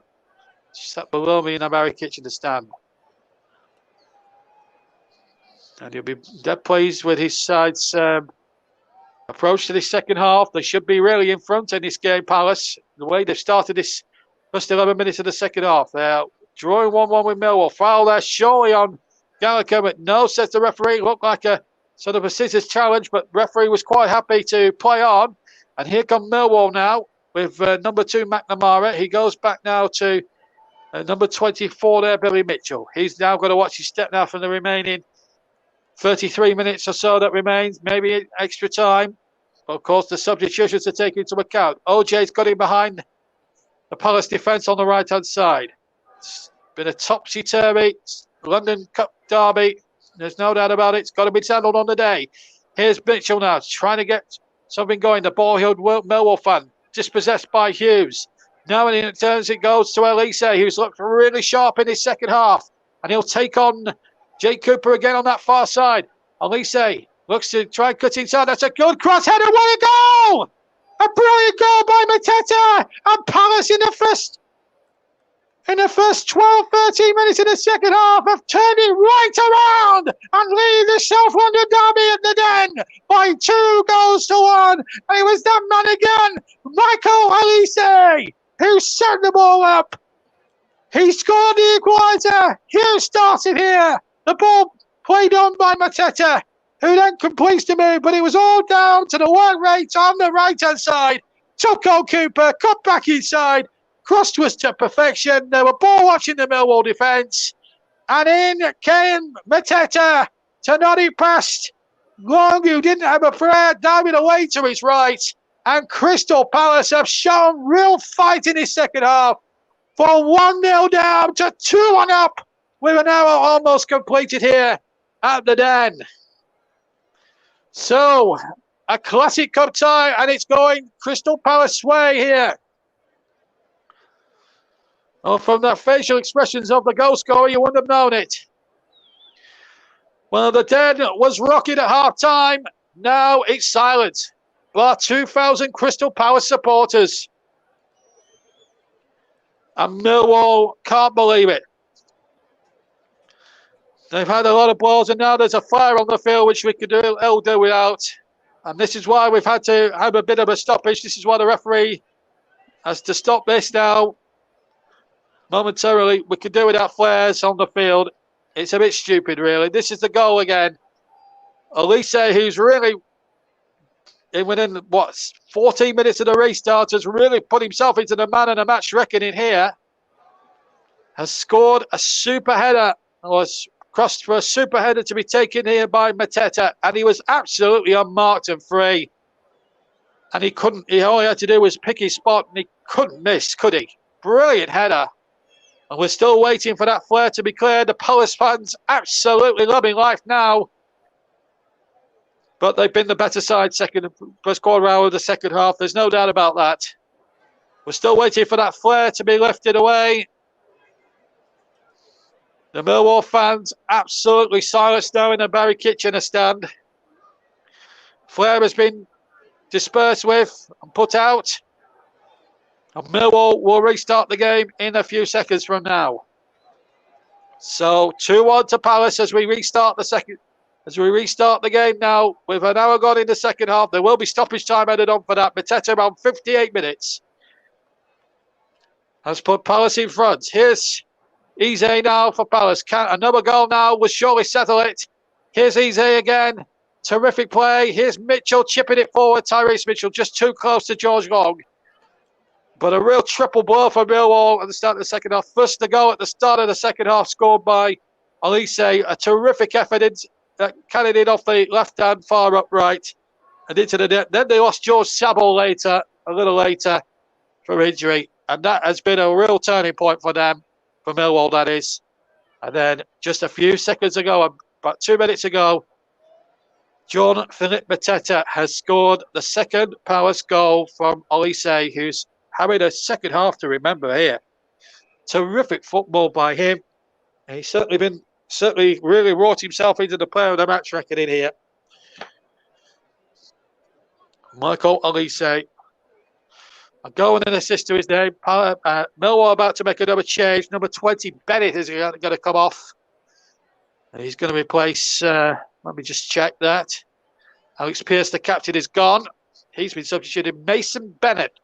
Just up below me in a Barry Kitchener stand. And he'll be dead pleased with his side's approach to this second half. They should be really in front in this game, Palace. The way they've started this first 11 minutes of the second half. They're drawing 1-1 with Millwall. Foul there, surely on Gallagher. But no, says the referee. It looked like a sort of a scissors challenge, but referee was quite happy to play on. And here come Millwall now with number 2, McNamara. He goes back now to number 24 there, Billy Mitchell. He's now going to watch his step now from the remaining 33 minutes or so that remains, maybe extra time. But of course, the substitutions are taken into account. OJ's got him behind the Palace defence on the right-hand side. It's been a topsy-turvy London Cup derby. There's no doubt about it. It's got to be handled on the day. Here's Mitchell now, trying to get something going. The ball-heeled Millwall fan, dispossessed by Hughes. Now in turns it goes to Elise, who's looked really sharp in his second half. And he'll take on Jake Cooper again on that far side. Elise looks to try and cut inside. That's a good cross header. What a goal! A brilliant goal by Mateta. And Palace in the first 12, 13 minutes in the second half have turned it right around and lead the South London derby at the Den by 2-1. And it was that man again, Michael Elise, who set the ball up. He scored the equaliser. Hughes started here. The ball played on by Mateta, who then completes the move, but it was all down to the work rate on the right-hand side. Took on Cooper, cut back inside, crossed was to perfection. They were ball watching the Millwall defence, and in came Mateta to nod it past Long, who didn't have a prayer, diving away to his right. And Crystal Palace have shown real fight in this second half for 1-0 down to 2-1 up, with an hour almost completed here at the Den. So, a classic cup tie, and it's going Crystal Palace way here. Oh, from the facial expressions of the goal scorer, you wouldn't have known it. Well, the Den was rocking at half-time. Now it's silent. Bar 2,000 Crystal Palace supporters. And Millwall can't believe it. They've had a lot of balls, and now there's a fire on the field, which we could do without. And this is why we've had to have a bit of a stoppage. This is why the referee has to stop this now momentarily. We could do without flares on the field. It's a bit stupid, really. This is the goal again. Elise, who's really, within, 14 minutes of the restart, has really put himself into the man and the match reckoning here. Has scored a super header. Was crossed for a super header to be taken here by Mateta, and he was absolutely unmarked and free. And he couldn't, all he had to do was pick his spot, and he couldn't miss, could he? Brilliant header. And we're still waiting for that flare to be cleared. The Palace fans absolutely loving life now. But they've been the better side first quarter hour of the second half. There's no doubt about that. We're still waiting for that flare to be lifted away. The Millwall fans absolutely silenced now in the Barry Kitchener stand. Flare has been dispersed with and put out. And Millwall will restart the game in a few seconds from now. So 2-1 to Palace as we restart the game now with an hour gone in the second half. There will be stoppage time added on for that. Mateta around 58 minutes has put Palace in front. Here's Eze now for Palace. Another goal now will surely settle it. Here's Eze again. Terrific play. Here's Mitchell chipping it forward. Tyrese Mitchell just too close to George Long. But a real triple blow for Millwall at the start of the second half. First to go at the start of the second half, scored by Elise. A terrific effort carried it off the left hand, far upright, and into the net. Then they lost George Sabo a little later, for injury. And that has been a real turning point for them, for Millwall, that is. And then just a few seconds ago, about 2 minutes ago, John Philip Mateta has scored the second Palace goal from Elise, who's having a second half to remember here. Terrific football by him. He's certainly really wrought himself into the player of the match record in here. Michael Elise. A goal and an assist to his name. Millwall about to make another change. Number 20, Bennett, is going to come off. And he's going to replace, let me just check that. Alex Pearce, the captain, is gone. He's been substituted. Mason Bennett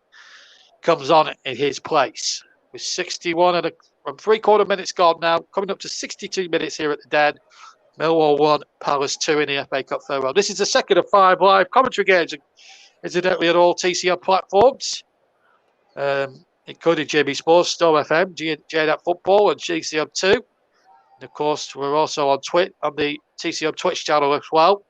comes on in his place. With 61 and 3/4 minutes gone now. Coming up to 62 minutes here at the Den. Millwall 1, Palace 2 in the FA Cup farewell. This is the second of 5 live commentary games, incidentally, on all TCR platforms. Including JB Sports, Storm FM, J-DAC Football, and TCR2. And of course, we're also on the TCR Twitch channel as well.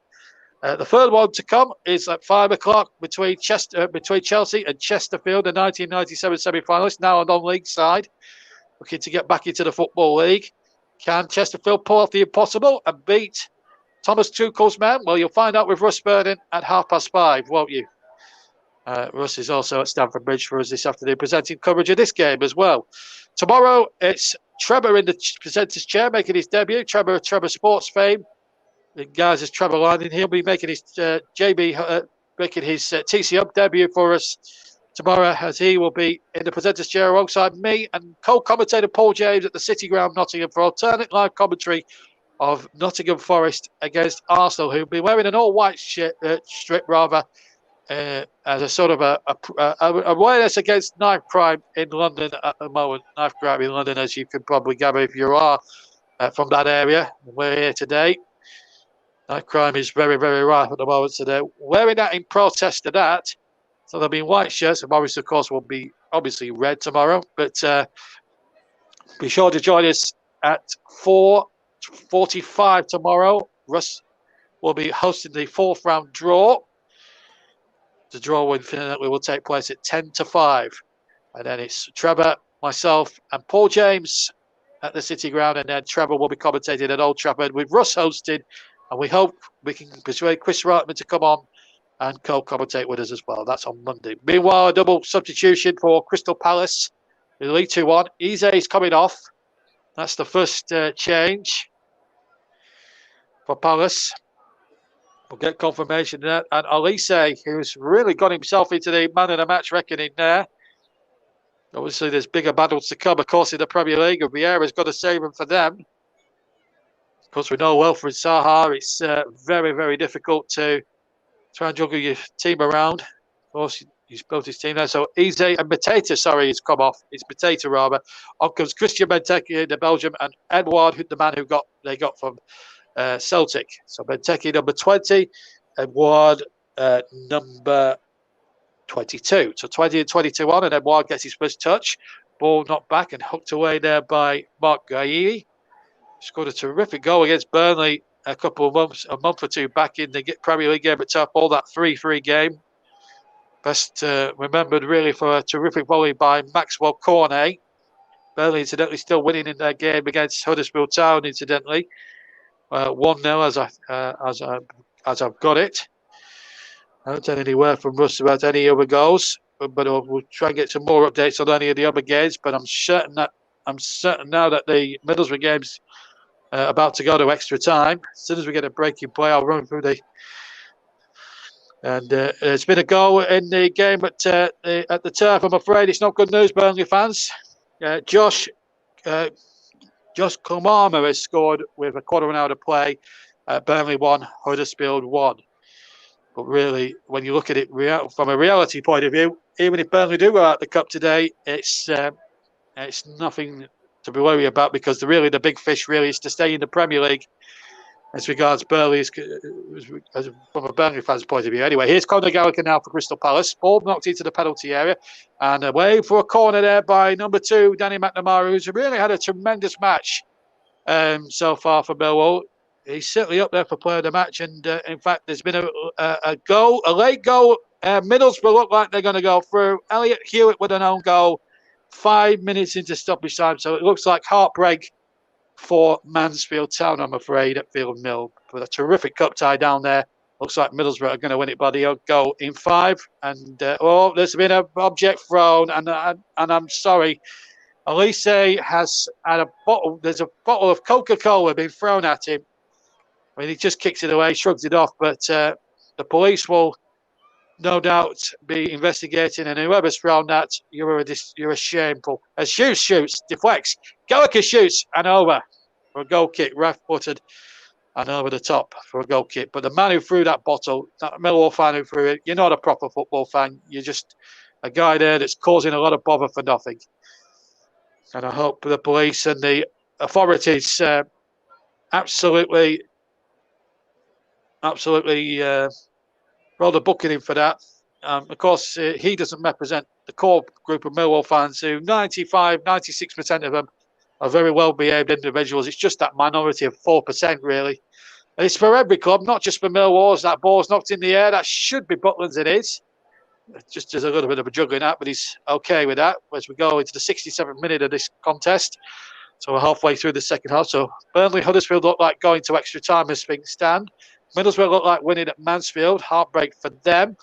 The third one to come is at 5 o'clock between Chelsea and Chesterfield, the 1997 semi-finalists, now a non-league side, looking to get back into the Football League. Can Chesterfield pull off the impossible and beat Thomas Tuchel's men? Well, you'll find out with Russ Burden at 5:30, won't you? Russ is also at Stamford Bridge for us this afternoon, presenting coverage of this game as well. Tomorrow, it's Trevor in the presenter's chair, making his debut. Trevor Sports fame. The guys, is Trevor Lining. He'll be making his making his TCR debut for us tomorrow, as he will be in the presenter's chair alongside me and co-commentator Paul James at the City Ground, Nottingham, for alternate live commentary of Nottingham Forest against Arsenal, who'll be wearing an all-white strip rather. As a sort of a awareness against knife crime in London at the moment. Knife crime in London, as you can probably gather if you are from that area. We're here today. Knife crime is very, very rife at the moment. So they're wearing that in protest to that. So there'll be white shirts. And Morris, of course, will be obviously red tomorrow. But be sure to join us at 4:45 tomorrow. Russ will be hosting the 4th round draw. The draw will take place at 10-5. And then it's Trevor, myself, and Paul James at the City Ground. And then Trevor will be commentating at Old Trafford with Russ hosting. And we hope we can persuade Chris Reitman to come on and co-commentate with us as well. That's on Monday. Meanwhile, a double substitution for Crystal Palace. The League 2-1. Eze is coming off. That's the first change for Palace. We'll get confirmation of that. And Elise, who's really got himself into the man of the match reckoning there. Obviously, there's bigger battles to come, of course, in the Premier League. And Vieira's got to save them for them. Of course, we know Wilfred Zaha, it's very, very difficult to try and juggle your team around. Of course, he's built his team there. So Eze and Mateta, has come off. It's Mateta, rather. On comes Christian Benteke, the Belgium, and Edouard, the man they got from Celtic. So Benteke number 20, Edouard number 22. So 20 and 22 on, and Edouard gets his first touch. Ball knocked back and hooked away there by Mark Guairi. Scored a terrific goal against Burnley a month or two back in the Premier League game at Turf Ball, that 3-3 game. Best remembered really for a terrific volley by Maxwell Cornet. Burnley, incidentally, still winning in their game against Huddersfield Town, incidentally. 1-0 as I've got it. I haven't had any word from Russ about any other goals, but we'll try and get some more updates on any of the other games. But I'm certain now that the Middlesbrough game's about to go to extra time. As soon as we get a breaking play, I'll run through and it's been a goal in the game at the Turf. I'm afraid it's not good news, Burnley fans. Josh Kilmarmer has scored with a quarter of an hour to play. Burnley 1, Huddersfield 1. But really, when you look at it from a reality point of view, even if Burnley do go out the cup today, it's nothing to be worried about, because the big fish really is to stay in the Premier League. as regards Burnley, from a Burnley fan's point of view. Anyway, here's Conor Gallagher now for Crystal Palace. Ball knocked into the penalty area, and away for a corner there by number 2, Danny McNamara, who's really had a tremendous match so far for Millwall. He's certainly up there for player of the match, and in fact, there's been a late goal. Middlesbrough look like they're going to go through. Elliot Hewitt with an own goal, 5 minutes into stoppage time, so it looks like heartbreak for Mansfield Town, I'm afraid, at Field Mill. But a terrific cup tie down there. Looks like Middlesbrough are going to win it by the goal in 5. And there's been an object thrown, and I'm sorry, Elise has had a bottle. There's a bottle of Coca-Cola being thrown at him. I mean, he just kicks it away, shrugs it off. But the police will no doubt be investigating, and whoever's thrown that, you're a shameful. As Hughes shoots, deflects, Gallagher shoots, and over for a goal kick, left-footed, and over the top for a goal kick. But the man who threw that bottle, that Millwall fan who threw it, you're not a proper football fan. You're just a guy there that's causing a lot of bother for nothing. And I hope the police and the authorities absolutely roll the book in him for that. Of course, he doesn't represent the core group of Millwall fans who 96% of them are very well-behaved individuals. It's just that minority of 4%, really. And it's for every club, not just for Millwall. As that ball's knocked in the air, that should be Butland's, it is. Just as a little bit of a juggling act, but he's okay with that as we go into the 67th minute of this contest. So we're halfway through the second half. So Burnley, Huddersfield look like going to extra time as things stand. Middlesbrough look like winning at Mansfield. Heartbreak for them.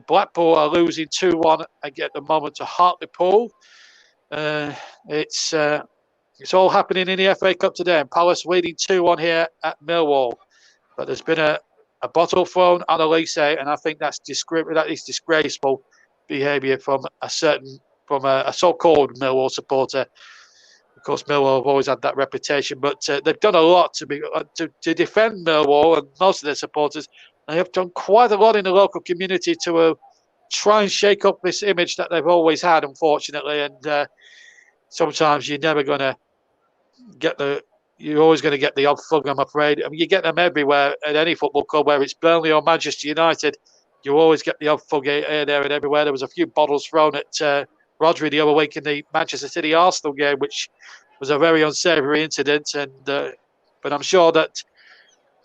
Blackpool are losing 2-1 at the moment to Hartlepool. It's all happening in the FA Cup today. And Palace leading 2-1 here at Millwall. But there's been a bottle thrown on Elise, and I think that is disgraceful behaviour from a so-called Millwall supporter. Of course, Millwall have always had that reputation, but they've done a lot to defend Millwall and most of their supporters. They have done quite a lot in the local community to try and shake up this image that they've always had, unfortunately. And sometimes you're never going to get you're always going to get the odd thug, I'm afraid. I mean, you get them everywhere at any football club, whether it's Burnley or Manchester United. You always get the odd thug here, there, and everywhere. There was a few bottles thrown at Rodri the other week in the Manchester City Arsenal game, which was a very unsavoury incident. And but I'm sure that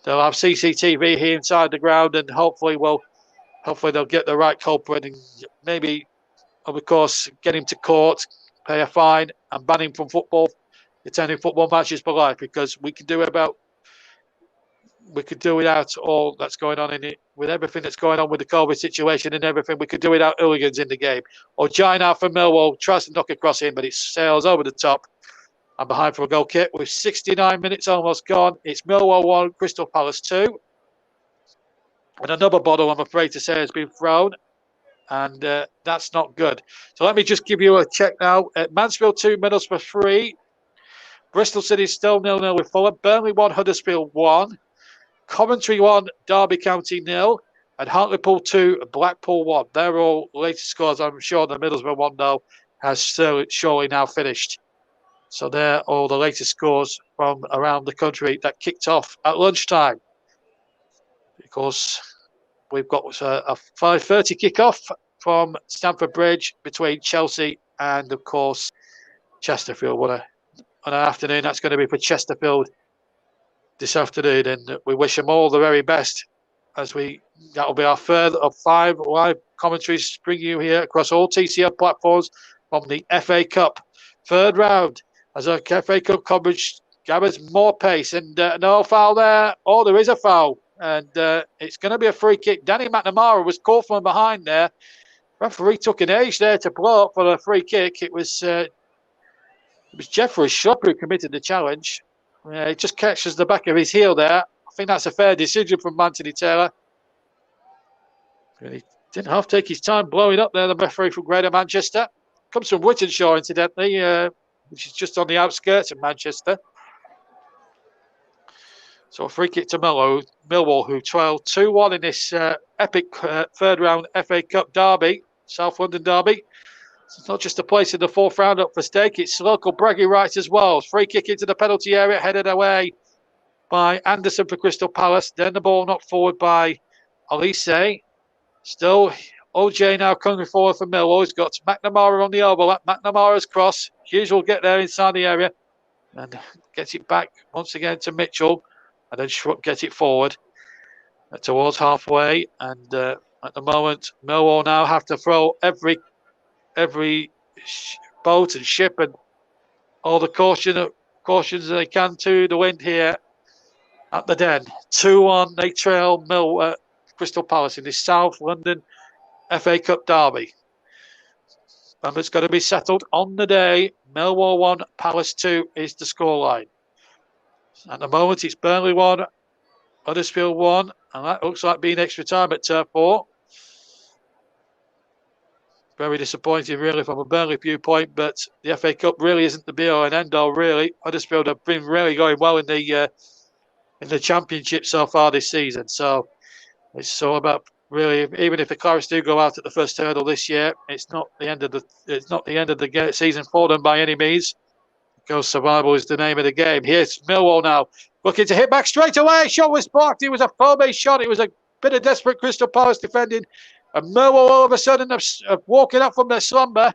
they'll have CCTV here inside the ground, and hopefully they'll get the right culprit and maybe, of course, get him to court, pay a fine, and ban him from football, attending football matches for life, because we could do without all that's going on in it, with everything that's going on with the COVID situation and everything. We could do without hooligans in the game. Or Gina from Millwall tries to knock across in, but it sails over the top and behind for a goal kick with 69 minutes almost gone. It's Millwall 1, Crystal Palace 2. And another bottle, I'm afraid to say, has been thrown. And that's not good. So let me just give you a check now. Mansfield 2, Middlesbrough 3. Bristol City still 0-0 with Fulham. Burnley 1, Huddersfield 1. Coventry 1, Derby County 0. And Hartlepool 2, Blackpool 1. They're all latest scores. I'm sure the Middlesbrough 1 though has surely now finished. So they're all the latest scores from around the country that kicked off at lunchtime. Of course, we've got a 5:30 kickoff from Stamford Bridge between Chelsea and, of course, Chesterfield. What an afternoon that's going to be for Chesterfield this afternoon, and we wish them all the very best as that'll be our third of 5 live commentaries bringing you here across all TCL platforms from the FA Cup third round. As our FA Cup coverage gathers more pace, and no foul there. Oh, there is a foul, and it's going to be a free kick. Danny McNamara was caught from behind there. Referee took an age there to blow up for the free kick. It was Jeffrey Shupp who committed the challenge. It just catches the back of his heel there. I think that's a fair decision from Anthony Taylor. He didn't have to take his time blowing up there, the referee from Greater Manchester. Comes from Wittenshaw, incidentally, which is just on the outskirts of Manchester. So a free kick to Millwall, who trailed 2-1 in this epic third round FA Cup derby, South London derby. It's not just a place in the fourth round up for stake, it's local bragging rights as well. Free kick into the penalty area, headed away by Anderson for Crystal Palace. Then the ball knocked forward by Olise. Still, OJ now coming forward for Millwall. He's got McNamara on the overlap. McNamara's cross. Hughes will get there inside the area and gets it back once again to Mitchell. And then Schrupp gets it forward towards halfway. And at the moment, Millwall now have to throw every boat and ship and all the cautions they can to the wind here at the Den. 2-1, they trail Crystal Palace in this South London FA Cup derby. And it's going to be settled on the day. Millwall 1, Palace 2 is the scoreline. At the moment, it's Burnley 1, Huddersfield 1, and that looks like being extra time at Turf 4. Very disappointing, really, from a Burnley viewpoint, but the FA Cup really isn't the be-all and end-all, really. Huddersfield have been really going well in the Championship so far this season. So it's all about, really, even if the Clarets do go out at the first hurdle this year, it's not the end of the season for them by any means. Because survival is the name of the game. Here's Millwall now, looking to hit back straight away. Shot was blocked. It was a foul-based shot. It was a bit of desperate Crystal Palace defending. And Millwall all of a sudden have woken up from their slumber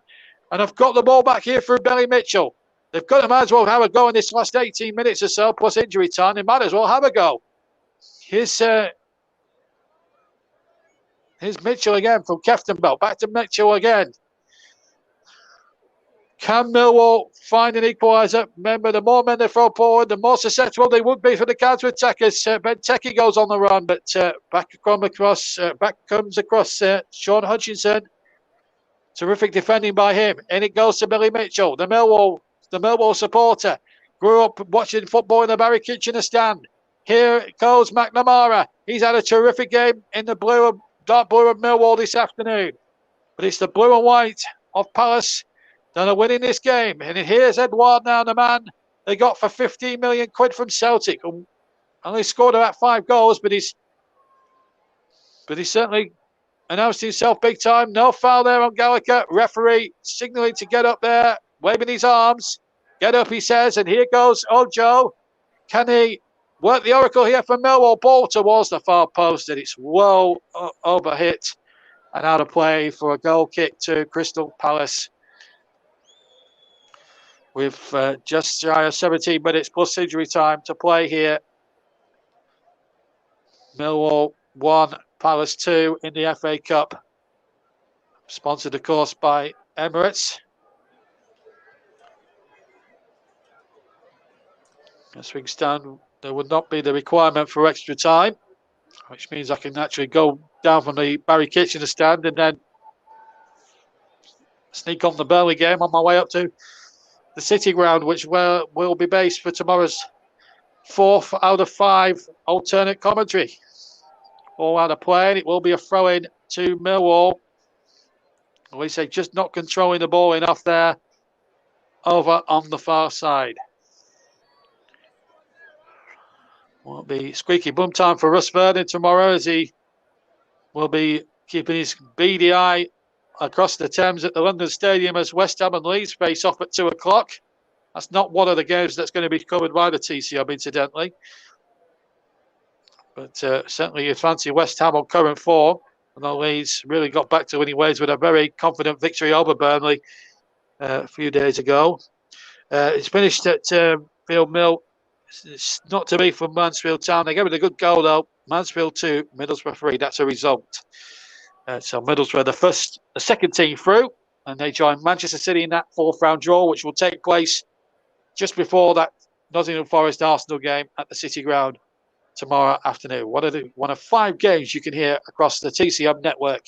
and have got the ball back here through Billy Mitchell. They've got to might as well have a go in this last 18 minutes or so, plus injury time. They might as well have a go. Here's Mitchell again from Keftenbelt. Back to Mitchell again. Can Millwall find an equaliser? Remember, the more men they throw forward, the more susceptible they would be for the counter-attackers. Benteke goes on the run, but back comes across Sean Hutchinson. Terrific defending by him. And it goes to Billy Mitchell, the Millwall supporter. Grew up watching football in the Barry Kitchener stand. Here goes McNamara. He's had a terrific game in the dark blue of Millwall this afternoon. But it's the blue and white of Palace that are winning this game. And here's Edouard now, the man they got for 15 million quid from Celtic. Only scored about 5 goals, but he's certainly announced himself big time. No foul there on Gallagher. Referee signalling to get up there, waving his arms. Get up, he says, and here goes Ojo. Can he work the oracle here for Millwall? Ball towards the far post, and it's well overhit and out of play for a goal kick to Crystal Palace. With just shy of 17 minutes plus injury time to play here. Millwall 1, Palace 2 in the FA Cup. Sponsored, of course, by Emirates. As things stand, there would not be the requirement for extra time, which means I can actually go down from the Barry Kitchener stand and then sneak on the Burnley game on my way up to the City Ground, which will be based for tomorrow's 4th out of 5 alternate commentary. All out of play, and it will be a throw-in to Millwall. We say just not controlling the ball enough there over on the far side. Won't be squeaky bum time for Russ Vernon tomorrow, as he will be keeping his beady eye across the Thames at the London Stadium as West Ham and Leeds face off at 2 o'clock. That's not one of the games that's going to be covered by the TCM, incidentally. But certainly you fancy West Ham on current form. And the Leeds really got back to winning ways with a very confident victory over Burnley a few days ago. It's finished at Field Mill. It's not to be from Mansfield Town. They gave it a good goal, though. Mansfield 2, Middlesbrough 3. That's a result. So Middlesbrough, the second team through, and they join Manchester City in that 4th round draw, which will take place just before that Nottingham Forest Arsenal game at the City Ground tomorrow afternoon. One of 5 games you can hear across the TCM network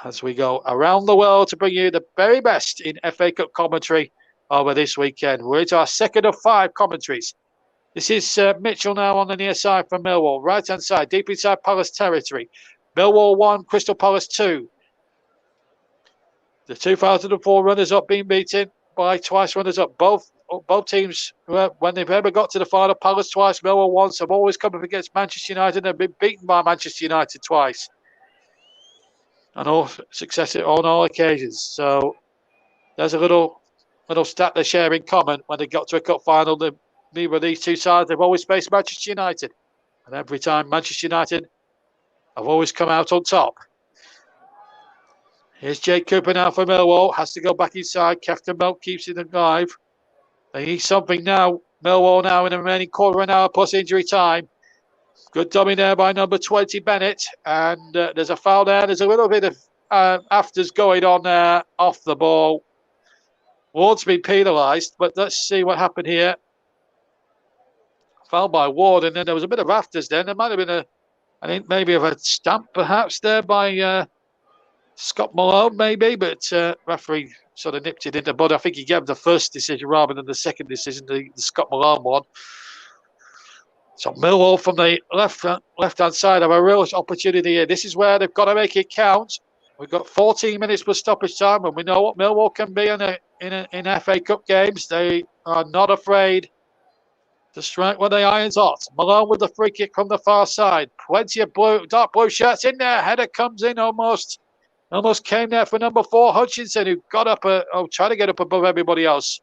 as we go around the world to bring you the very best in FA Cup commentary over this weekend. We're into our second of 5 commentaries. This is Mitchell now on the near side from Millwall, right hand side, deep inside Palace territory. Millwall 1, Crystal Palace 2. The 2004 runners-up being beaten by twice runners-up. Both teams, when they've ever got to the final, Palace twice, Millwall once, have always come up against Manchester United and have been beaten by Manchester United twice. And all success on all occasions. So there's a little stat they share in common. When they got to a cup final, neither of these two sides, they've always faced Manchester United. And every time Manchester United have always come out on top. Here's Jake Cooper now for Millwall. Has to go back inside. Kefton Milk keeps it alive. They need something now. Millwall now in the remaining quarter of an hour plus injury time. Good dummy there by number 20, Bennett. And there's a foul there. There's a little bit of afters going on there off the ball. Ward's been penalised, but let's see what happened here. Foul by Ward, and then there was a bit of afters then. There might have been I think maybe of a stamp perhaps there by Scott Malone, maybe, but referee sort of nipped it in the bud. I think he gave the first decision rather than the second decision, the Scott Malone one. So Millwall from the left-hand side have a real opportunity here. This is where they've got to make it count. We've got 14 minutes plus stoppage time, and we know what Millwall can be in FA Cup games. They are not afraid to strike when the iron's hot. Malone with the free kick from the far side. Plenty of dark blue shirts in there. Header comes in almost came there for number 4, Hutchinson, who got up, tried to get up above everybody else.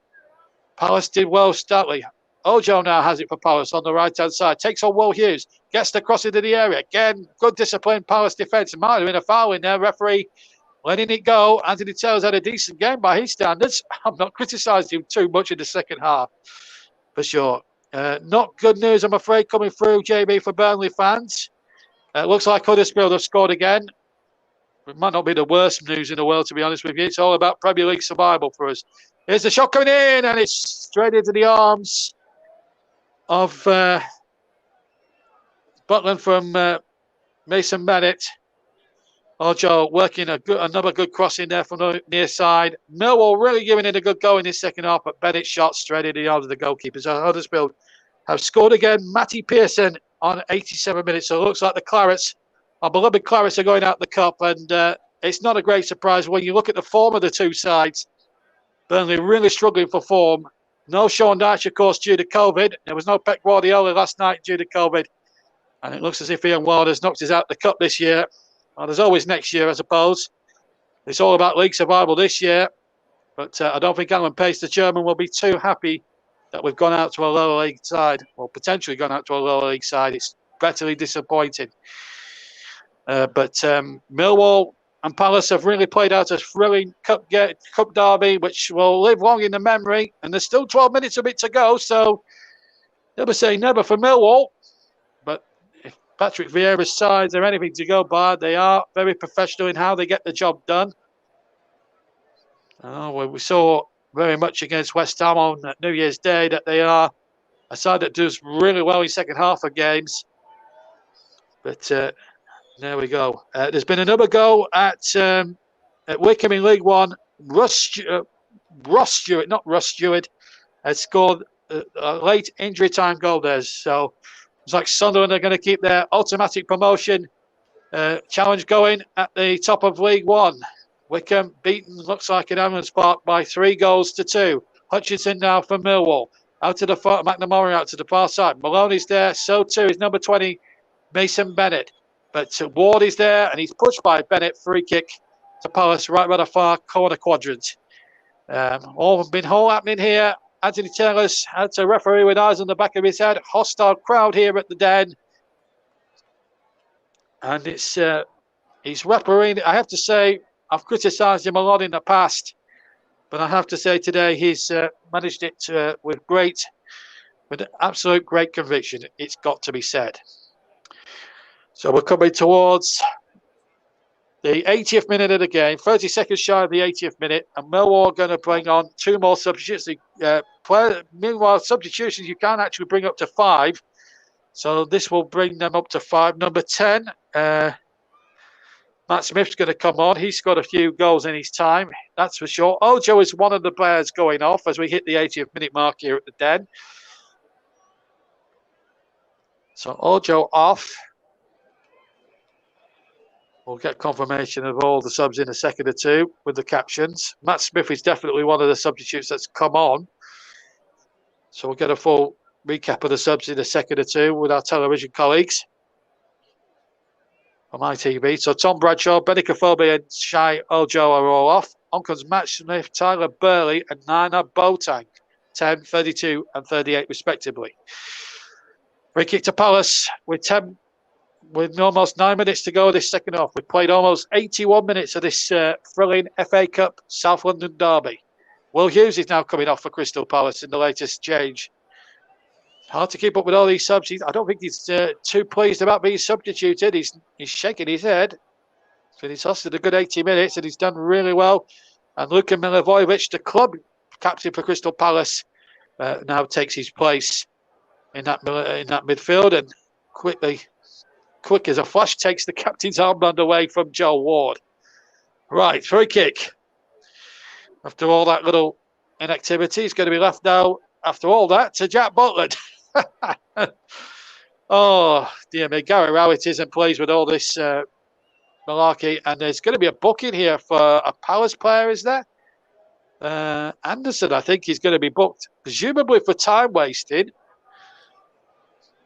Palace did well, Statley. Ojo now has it for Palace on the right-hand side. Takes on Will Hughes. Gets the cross into the area. Again, good discipline, Palace defence. Might have been a foul in there. Referee letting it go. Anthony Taylor's had a decent game by his standards. I'm not criticising him too much in the second half, for sure. Not good news, I'm afraid, coming through, JB, for Burnley fans. Looks like Huddersfield have scored again. It might not be the worst news in the world, to be honest with you. It's all about Premier League survival for us. Here's the shot coming in, and it's straight into the arms of Butland from Mason Bennett. Ojo working another good cross in there from the near side. Millwall really giving it a good go in this second half, but Bennett shot straight into the arms of the goalkeeper. So Huddersfield have scored again. Matty Pearson on 87 minutes. So it looks like the Clarets, our beloved Clarets, are going out the cup, and it's not a great surprise when you look at the form of the two sides. Burnley really struggling for form. No Sean Dyche, of course, due to COVID. There was no Pep Guardiola last night due to COVID. And it looks as if Ian Wilder's knocked us out the cup this year. Well, there's always next year, I suppose. It's all about league survival this year. But I don't think Alan Pace, the German, will be too happy that we've gone out to a lower league side. Well, potentially gone out to a lower league side. It's bitterly disappointing. But Millwall and Palace have really played out a thrilling cup derby, which will live long in the memory. And there's still 12 minutes of it to go. So never say never for Millwall. But if Patrick Vieira's sides are anything to go by, they are very professional in how they get the job done. We saw very much against West Ham on New Year's Day that they are a side that does really well in second half of games. But there we go. There's been another goal at Wycombe in League One. Ross Stewart, not Russ Stewart, has scored a late injury time goal there. So it's like Sunderland are going to keep their automatic promotion challenge going at the top of League One. Wycombe beaten, looks like, in Adams Park by 3-2. Hutchinson now for Millwall. Out to the far, McNamara out to the far side. Maloney's there, so too is number 20, Mason Bennett. But Ward is there, and he's pushed by Bennett. Free kick to Palace right by the far corner quadrant. All been whole happening here. Anthony Taylor's had to referee with eyes on the back of his head. Hostile crowd here at the Den. And it's he's refereeing. I have to say, I've criticised him a lot in the past, but I have to say today he's managed it with absolute great conviction. It's got to be said. So we're coming towards the 80th minute of the game, 30 seconds shy of the 80th minute, and Millwall are going to bring on 2 more substitutes. Meanwhile, substitutions you can actually bring up to 5. So this will bring them up to 5. Number 10, Matt Smith's going to come on. He's got a few goals in his time, that's for sure. Ojo is one of the players going off as we hit the 80th minute mark here at the Den. So Ojo off. We'll get confirmation of all the subs in a second or two with the captions. Matt Smith is definitely one of the substitutes that's come on. So we'll get a full recap of the subs in a second or two with our television colleagues on ITV. So Tom Bradshaw, Benny Kofobe and Shai Ojo are all off. On comes Matt Smith, Tyler Burley and Nana Boateng. 10, 32 and 38 respectively. Free kick to Palace with almost 9 minutes to go this second half. We've played almost 81 minutes of this thrilling FA Cup South London derby. Will Hughes is now coming off for Crystal Palace in the latest change. Hard to keep up with all these subs. I don't think he's too pleased about being substituted. He's shaking his head. So he's lasted a good 80 minutes and he's done really well. And Luka Milivojevic, the club captain for Crystal Palace, now takes his place in that midfield and quick as a flash, takes the captain's armband away from Joe Ward. Right, free kick. After all that little inactivity, he's going to be left now, after all that, to Jack Butland. Oh, dear me. Gary Rowett isn't pleased with all this malarkey, and there's going to be a booking here for a Palace player, is there? Anderson, I think, is going to be booked, presumably for time wasted.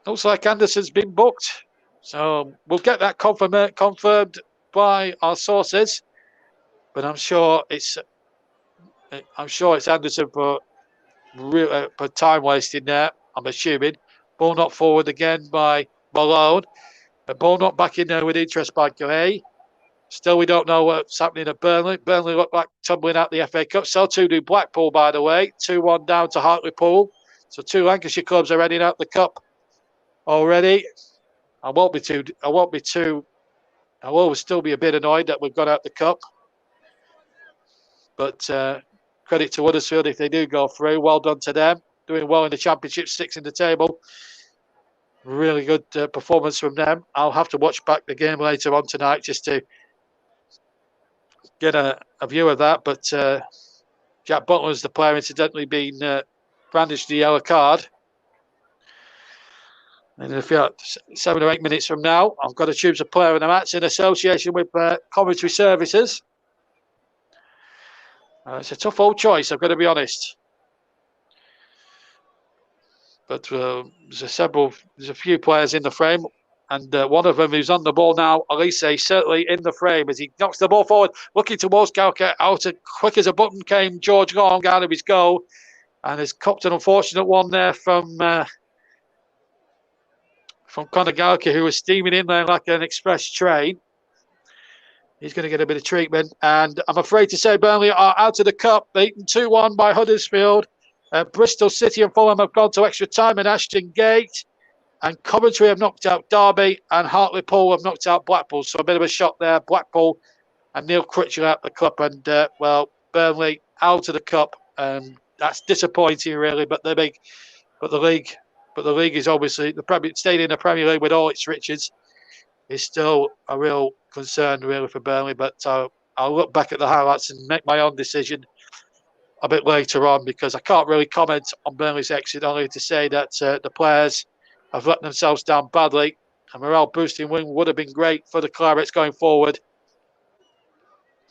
Looks like Anderson's been booked. So we'll get that confirmed by our sources, but I'm sure it's Anderson for time wasting there. I'm assuming. Ball not forward again by Malone. The ball not back in there with interest by Gray. Still, we don't know what's happening at Burnley. Burnley look like tumbling out the FA Cup. So too do Blackpool, by the way. 2-1 down to Hartlepool. So 2 Lancashire clubs are heading out the cup already. I will still be a bit annoyed that we've got out the cup. But credit to Huddersfield if they do go through. Well done to them. Doing well in the Championship, 6th in the table. Really good performance from them. I'll have to watch back the game later on tonight just to get a view of that. But Jack Butler's the player incidentally being brandished the yellow card. And in a 7 or 8 minutes from now, I've got to choose a player in the match in association with Commentary Services. It's a tough old choice, I've got to be honest. But there's a few players in the frame, and one of them who's on the ball now, Elise, certainly in the frame as he knocks the ball forward, looking towards Gauke. Out quick as a button came George Long out of his goal, and has copped an unfortunate one there from Conor Gallagher, who was steaming in there like an express train. He's going to get a bit of treatment. And I'm afraid to say Burnley are out of the cup, beaten 2-1 by Huddersfield. Bristol City and Fulham have gone to extra time in Ashton Gate. And Coventry have knocked out Derby, and Hartlepool have knocked out Blackpool. So a bit of a shock there. Blackpool and Neil Critchell out the cup. And, Burnley out of the cup. That's disappointing, really. But the league is obviously staying in the Premier League with all its riches is still a real concern, really, for Burnley. But I'll look back at the highlights and make my own decision a bit later on, because I can't really comment on Burnley's exit, only to say that the players have let themselves down badly. A morale-boosting win would have been great for the Clarets going forward.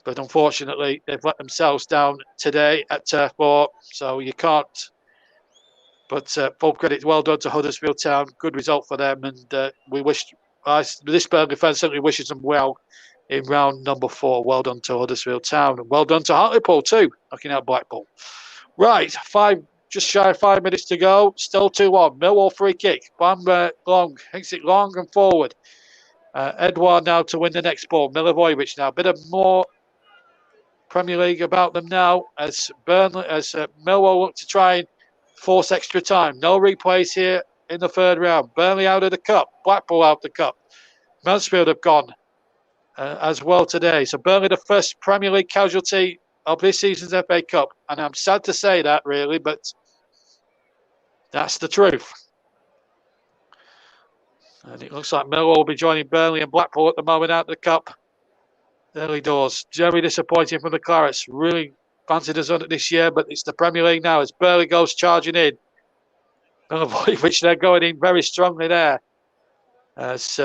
But unfortunately, they've let themselves down today at Turf Moor, so you can't. But full credit, well done to Huddersfield Town. Good result for them, and this Burnley fan certainly wishes them well in round number 4. Well done to Huddersfield Town, and well done to Hartlepool too, knocking out Blackpool. Right, just shy of 5 minutes to go. Still 2-1. Millwall free kick. Bamber Long hits it long and forward. Edouard now to win the next ball. Milivojevic now. A bit of more Premier League about them now as Millwall look to try and force extra time. No replays here in the third round. Burnley out of the cup. Blackpool out of the cup. Mansfield have gone as well today. So Burnley the first Premier League casualty of this season's FA Cup. And I'm sad to say that, really, but that's the truth. And it looks like Millwall will be joining Burnley and Blackpool at the moment out of the cup. Early doors. Very disappointing from the Clarets. Really fancied us on it this year, but it's the Premier League now as Burnley goes charging in. Which they're going in very strongly there. As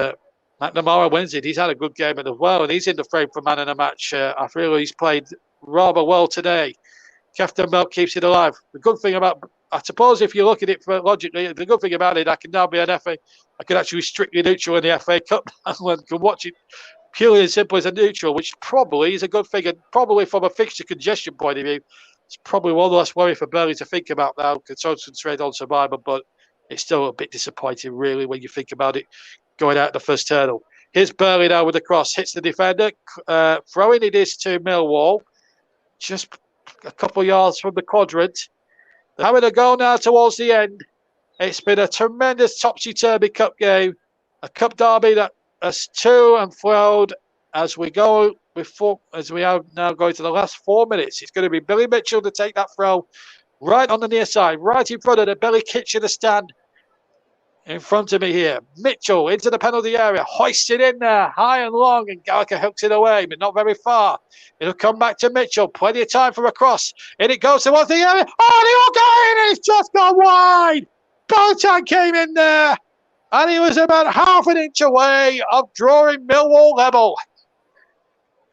McNamara wins it. He's had a good game as well, and he's in the frame for man of the match. I feel he's played rather well today. Captain Belt keeps it alive. The good thing about, I suppose, if you look at it logically, the good thing about it, I can now be an FA. I can actually strictly neutral in the FA Cup and can watch it purely and simply as a neutral, which probably is a good thing, and probably from a fixture congestion point of view, It's probably one less worry for Burnley to think about now, concentrate on survival, but it's still a bit disappointing, really, when you think about it, going out the first hurdle. Here's Burnley now with the cross, hits the defender, throwing it is to Millwall, just a couple of yards from the quadrant. They're having a go now towards the end. It's been a tremendous topsy-turvy cup game, a cup derby that has to and froed as we go as we are now going to the last 4 minutes. It's going to be Billy Mitchell to take that throw right on the near side, right in front of the Billy Kitchener stand in front of me here. Mitchell into the penalty area, hoisted in there, high and long, and Gallagher hooks it away, but not very far. It'll come back to Mitchell, plenty of time for a cross. In it goes towards the area. Oh, they all go in, it's just gone wide. Boateng came in there, and he was about half an inch away of drawing Millwall level.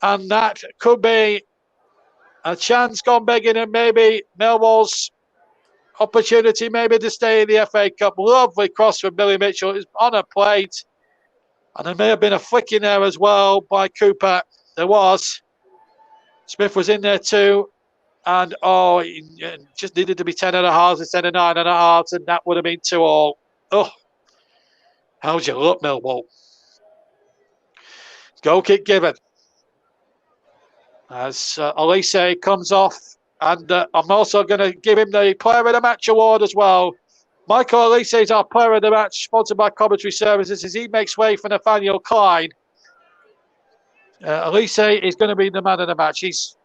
And that could be a chance gone begging, and maybe Millwall's opportunity maybe to stay in the FA Cup. Lovely cross from Billy Mitchell. It's on a plate. And there may have been a flick in there as well by Cooper. There was. Smith was in there too. And it just needed to be 10.5 instead of 9.5, and that would have been 2-2. Oh, how'd you look, Millwall? Goal kick given. As Elise comes off, and I'm also going to give him the Player of the Match award as well. Michael Elise is our Player of the Match, sponsored by Commentary Services, as he makes way for Nathaniel Klein. Elise is going to be the man of the match. He's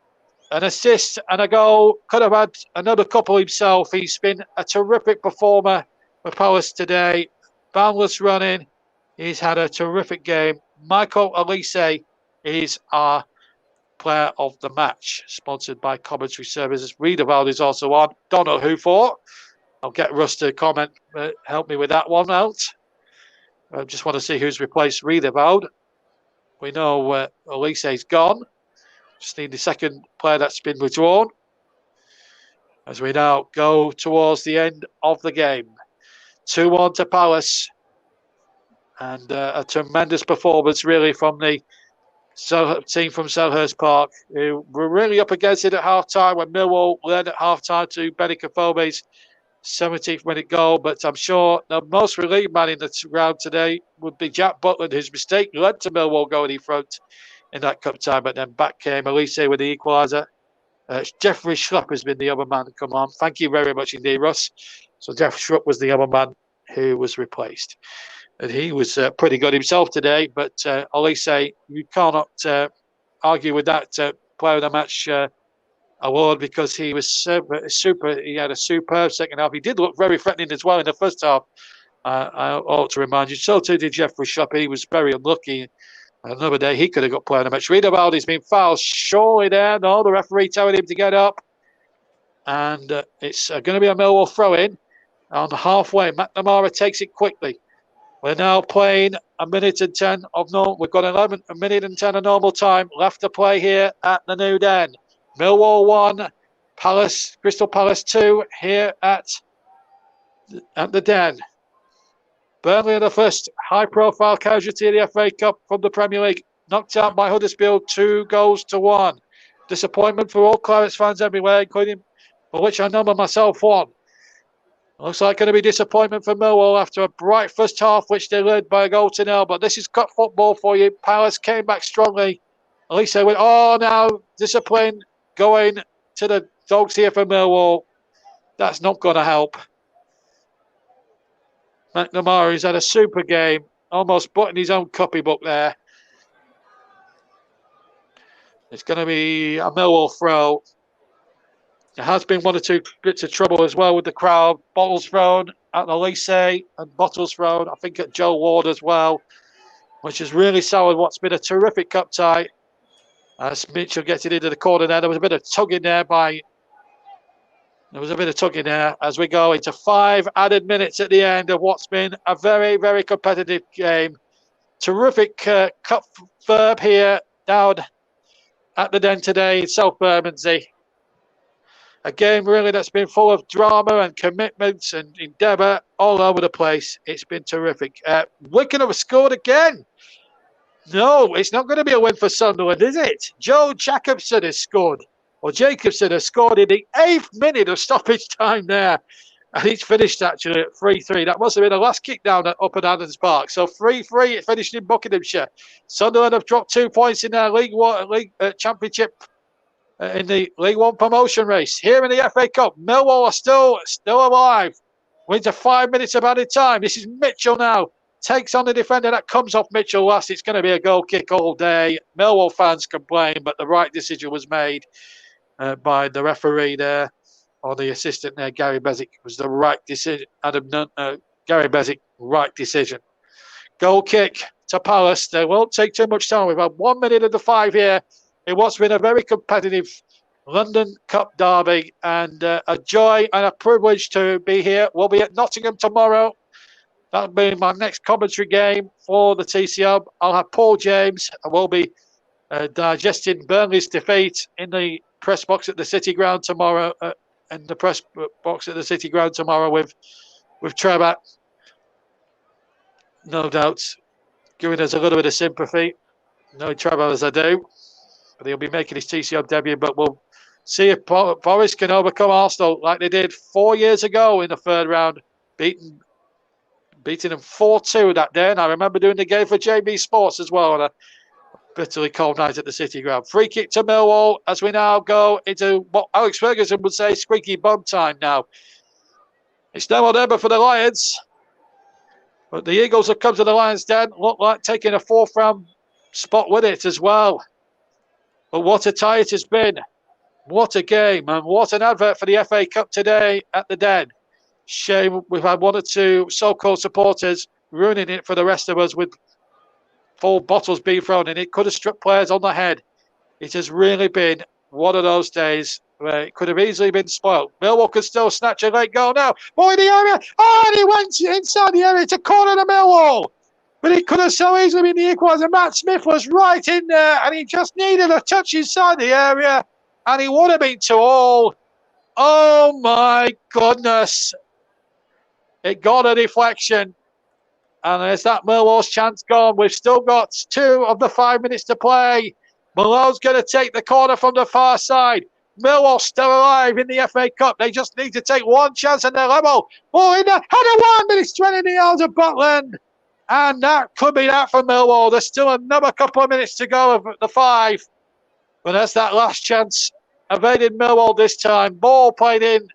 an assist and a goal. Could have had another couple himself. He's been a terrific performer for Palace today. Boundless running. He's had a terrific game. Michael Elise is our Player of the Match, sponsored by Commentary Services. Riedewald is also on. Don't know who for. I'll get Russ to comment, help me with that one out. I just want to see who's replaced Riedewald. We know Elise's gone. Just need the second player that's been withdrawn. As we now go towards the end of the game. 2-1 to Palace. And a tremendous performance, really, from the team from Selhurst Park, who were really up against it at half-time when Millwall led at half-time to Benny Kafobe's 17th minute goal. But I'm sure the most relieved man in the round today would be Jack Butland, whose mistake led to Millwall going in front in that cup time. But then back came Elise with the equaliser. Jeffrey Schlupp has been the other man to come on. Thank you very much indeed, Russ. So Jeff Schlupp was the other man who was replaced. And he was pretty good himself today, but Elise, you cannot argue with that Player of the Match award, because he was super. He had a superb second half. He did look very threatening as well in the first half. I ought to remind you. So too did Jeffrey Schlupp. He was very unlucky. Another day he could have got Player of the Match. Riedewald has been fouled. Surely there. No, the referee telling him to get up. And it's going to be a Millwall throw-in on the halfway. McNamara takes it quickly. We're now playing a minute and 10 of normal. We've got a minute and 10 of normal time left to play here at the New Den. Millwall 1, Crystal Palace 2 here at the Den. Burnley are the first high-profile casualty of the FA Cup from the Premier League, knocked out by Huddersfield 2-1. Disappointment for all Clarets fans everywhere, including for which I number myself one. Looks like going to be disappointment for Millwall after a bright first half, which they led by a 0-0. But this is cup football for you. Palace came back strongly. At least they went, now discipline going to the dogs here for Millwall. That's not going to help. McNamara's had a super game, almost buttoned his own copybook there. It's going to be a Millwall throw. There has been one or two bits of trouble as well with the crowd. Bottles thrown at Elise and bottles thrown, I think, at Joe Ward as well, which has really soured what's been a terrific cup tie. As Mitchell gets it into the corner there. There was a bit of tugging there as we go into 5 added minutes at the end of what's been a very, very competitive game. Terrific cup verb here down at the Den today in South Bermondsey. A game really that's been full of drama and commitments and endeavour all over the place. It's been terrific. Wigan have scored again. No, it's not going to be a win for Sunderland, is it? Joe Jacobson has scored. Well, Jacobson has scored in the 8th minute of stoppage time there. And it's finished actually at 3-3. That must have been the last kick down at Upper Adams Park. So 3-3, it finished in Buckinghamshire. Sunderland have dropped 2 points in their League Championship in the League One promotion race. Here in the FA Cup, Millwall are still alive. Wins 5 minutes of added time. This is Mitchell now. Takes on the defender. That comes off Mitchell last. It's going to be a goal kick all day. Millwall fans complain, but the right decision was made by the referee there, or the assistant there, Gary Bezic. Was the right decision. Gary Bezic, right decision. Goal kick to Palace. They won't take too much time. We've had 1 minute of the 5 here. It was been a very competitive London Cup derby, and a joy and a privilege to be here. We'll be at Nottingham tomorrow. That'll be my next commentary game for the TCM. I'll have Paul James. I will be digesting Burnley's defeat in the press box at the City Ground tomorrow. With Trevor. No doubt, giving us a little bit of sympathy. Knowing Trevor as I do. But he'll be making his TCM debut. But we'll see if Forest can overcome Arsenal like they did 4 years ago in the third round, beating them 4-2 that day. And I remember doing the game for JB Sports as well on a bitterly cold night at the City Ground. Free kick to Millwall as we now go into what Alex Ferguson would say squeaky bum time now. It's now or never for the Lions. But the Eagles have come to the Lions' den. Look like taking a 4th round spot with it as well. But what a tie it has been. What a game, and what an advert for the FA Cup today at the Den. Shame we've had 1 or 2 so-called supporters ruining it for the rest of us with full bottles being thrown in. It could have struck players on the head. It has really been one of those days where it could have easily been spoiled. Millwall could still snatch a late goal now. Boy in the area. Oh, and he went inside the area to corner the Millwall. But it could have so easily been the equaliser. Matt Smith was right in there, and he just needed a touch inside the area, and he would have been 2-2. Oh, my goodness. It got a deflection, and there's that Millwall's chance gone. We've still got 2 of the 5 minutes to play. Malone's going to take the corner from the far side. Millwall still alive in the FA Cup. They just need to take one chance and they're level. Ball in there. Header 1, but it's 20 yards of Butland. And that could be that for Millwall. There's still another couple of minutes to go of the 5. But that's that last chance. Evaded Millwall this time. Ball played in.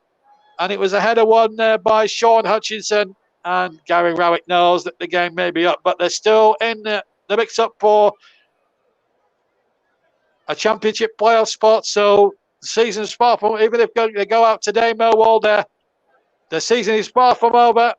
And it was a header 1 there by Sean Hutchinson. And Gary Rowett knows that the game may be up. But they're still in the mix-up for a championship playoff spot. So the season's far from, even if they go out today, Millwall, the season is far from over.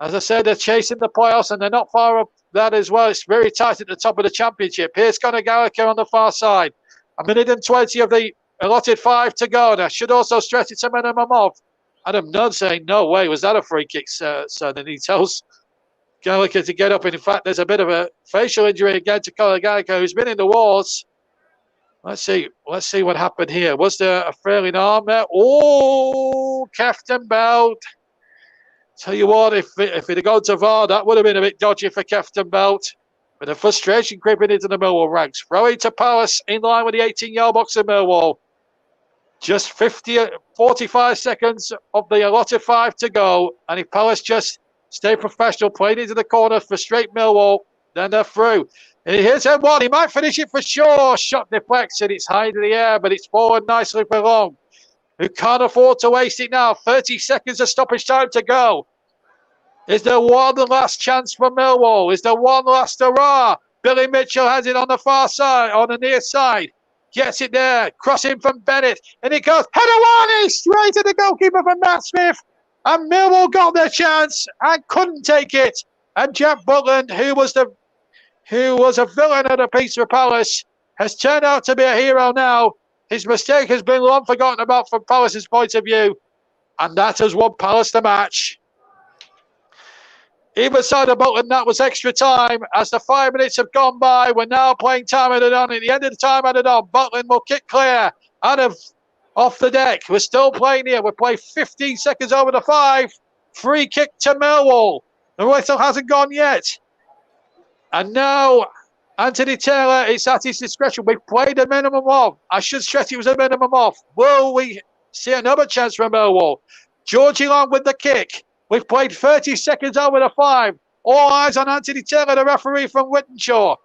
As I said, they're chasing the playoffs and they're not far up that as well. It's very tight at the top of the championship. Here's Conor Gallagher on the far side. 1:20 of the allotted 5 to go. And I should also stress it's a minimum of. Adam Nunn saying, no way, was that a free kick, sir? And he tells Gallagher to get up. And in fact, there's a bit of a facial injury again to Conor Gallagher, who's been in the wars. Let's see what happened here. Was there a failing arm there? Oh, Kefton Belt. Tell you what, if it had gone to VAR, that would have been a bit dodgy for Kefton Belt. With the frustration creeping into the Millwall ranks. Throwing to Palace in line with the 18-yard box of Millwall. Just 45 seconds of the allotted 5 to go. And if Palace just stay professional, playing into the corner for straight Millwall, then they're through. And here's M1. He might finish it for sure. Shot deflects and it's high in the air, but it's forward nicely for Long, who can't afford to waste it now. 30 seconds of stoppage time to go. Is there one last chance for Millwall? Is there one last hurrah? Billy Mitchell has it on the far side, on the near side. Gets it there. Crossing from Bennett. And it goes. Header 1 straight to the goalkeeper from Matt Smith. And Millwall got their chance and couldn't take it. And Jack Butland, who was a villain at a piece for Palace, has turned out to be a hero now. His mistake has been long forgotten about from Palace's point of view. And that has won Palace the match. Either side of Butland, that was extra time. As the 5 minutes have gone by, we're now playing time added on. At the end of the time added on, Butland will kick clear off the deck. We're still playing here. We're playing 15 seconds over the 5. Free kick to Millwall. The whistle hasn't gone yet. And now Anthony Taylor, it's at his discretion. We've played a minimum of. I should stress it was a minimum of. Will we see another chance from Millwall? Georgie Long with the kick. We've played 30 seconds over the 5. All eyes on Anthony Taylor, the referee from Wittenshaw.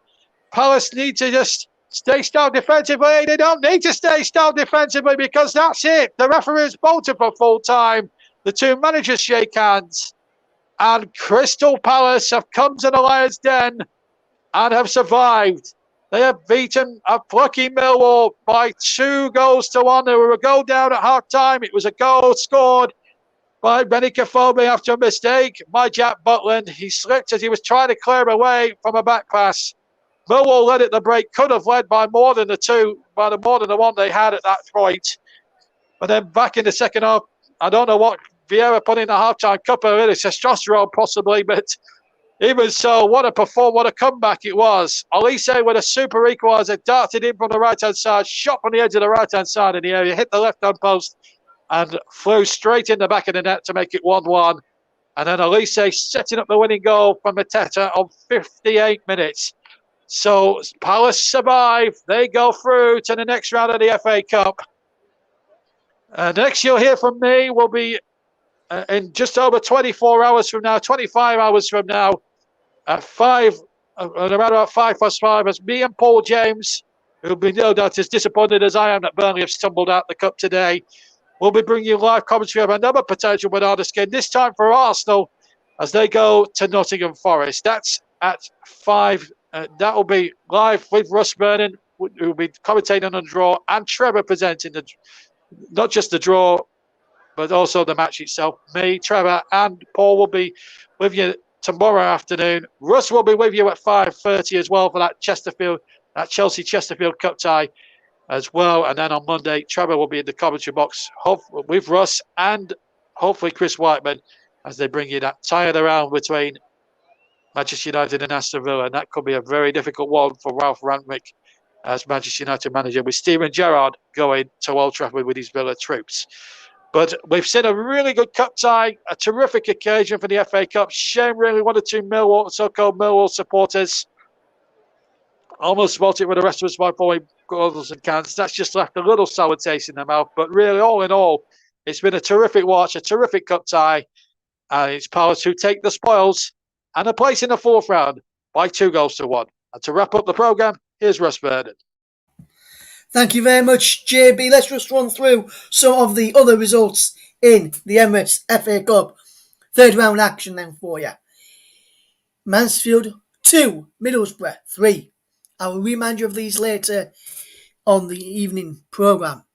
Palace need to just stay stout defensively. They don't need to stay stout defensively because that's it. The referee has bolted for full time. The two managers shake hands. And Crystal Palace have come to the Lions' Den and have survived. They have beaten a plucky Millwall by 2-1. They were a goal down at half-time. It was a goal scored by Benny Kafobe after a mistake by Jack Butland. He slipped as he was trying to clear away from a back pass. Millwall led at the break, could have led by more than the one they had at that point. But then back in the second half, I don't know what Vieira put in the half-time cuppa, really testosterone possibly, but even so, what a comeback it was. Elise with a super equaliser, darted in from the right-hand side, shot from the edge of the right-hand side in the area, hit the left-hand post and flew straight in the back of the net to make it 1-1. And then Elise setting up the winning goal from Mateta on 58 minutes. So Palace survive. They go through to the next round of the FA Cup. Next you'll hear from me will be in just over 24 hours from now, 25 hours from now, at around about 5:05, as me and Paul James, who'll be no doubt as disappointed as I am that Burnley have stumbled out the cup today, we'll be bringing you live commentary of another potential Bernardo game, this time for Arsenal, as they go to Nottingham Forest. That's at 5. That will be live with Russ Vernon, who will be commentating on the draw, and Trevor presenting not just the draw, but also the match itself. Me, Trevor, and Paul will be with you tomorrow afternoon. Russ will be with you at 5:30 as well for that Chelsea-Chesterfield Cup tie as well. And then on Monday, Trevor will be in the commentary box with Russ and hopefully Chris Whiteman as they bring you that tie of the round between Manchester United and Aston Villa. And that could be a very difficult one for Ralph Rangnick as Manchester United manager, with Steven Gerrard going to Old Trafford with his Villa troops. But we've seen a really good cup tie, a terrific occasion for the FA Cup. Shame really one or two so-called Millwall supporters almost spoilt it with the rest of us by pouring goals and cans. That's just left a little sour taste in their mouth. But really, all in all, it's been a terrific watch, a terrific cup tie. And it's Palace who take the spoils and a place in the fourth round by 2-1. And to wrap up the programme, here's Russ Vernon. Thank you very much, JB. Let's just run through some of the other results in the Emirates FA Cup. Third round action then for you. Mansfield 2, Middlesbrough 3. I will remind you of these later on the evening programme.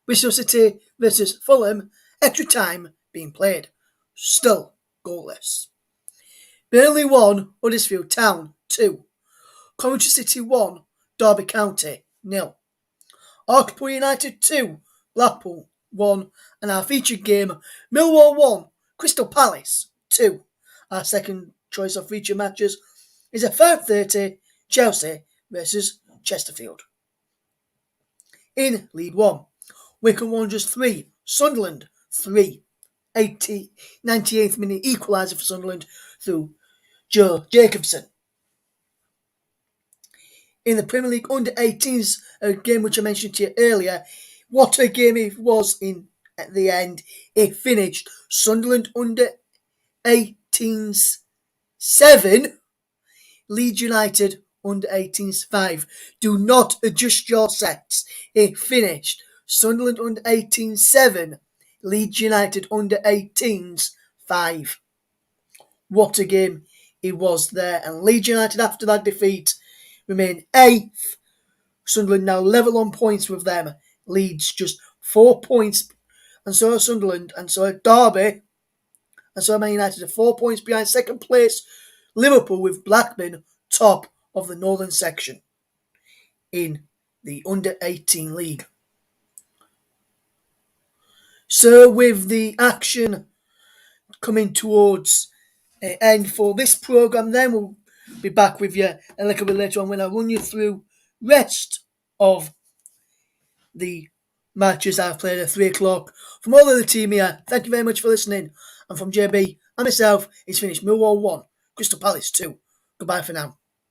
Bristol City versus Fulham, extra time being played. Still goalless. Burnley 1, Huddersfield Town 2. Coventry City 1, Derby County 0. Hartlepool United 2, Blackpool 1, and our featured game, Millwall 1, Crystal Palace 2. Our second choice of feature matches is at 5:30, Chelsea versus Chesterfield. In League 1, Wycombe Wanderers 3, Sunderland 3. 98th minute equaliser for Sunderland through Joe Jacobson. In the Premier League Under-18s, a game which I mentioned to you earlier, what a game it was at the end. It finished Sunderland Under-18s 7, Leeds United Under-18s 5. Do not adjust your sets. It finished Sunderland Under-18s 7, Leeds United Under-18s 5. What a game it was there. And Leeds United, after that defeat, remain 8th. Sunderland now level on points with them. Leeds just 4 points, and so are Sunderland, and so are Derby, and so are Man United are 4 points behind second place Liverpool, with Blackburn top of the northern section in the Under-18 League. So with the action coming towards an end for this programme, then we'll be back with you a little bit later on when I run you through rest of the matches I've played at 3 o'clock. From all of the team here, thank you very much for listening. And from JB and myself, it's finished Millwall 1, Crystal Palace 2. Goodbye for now.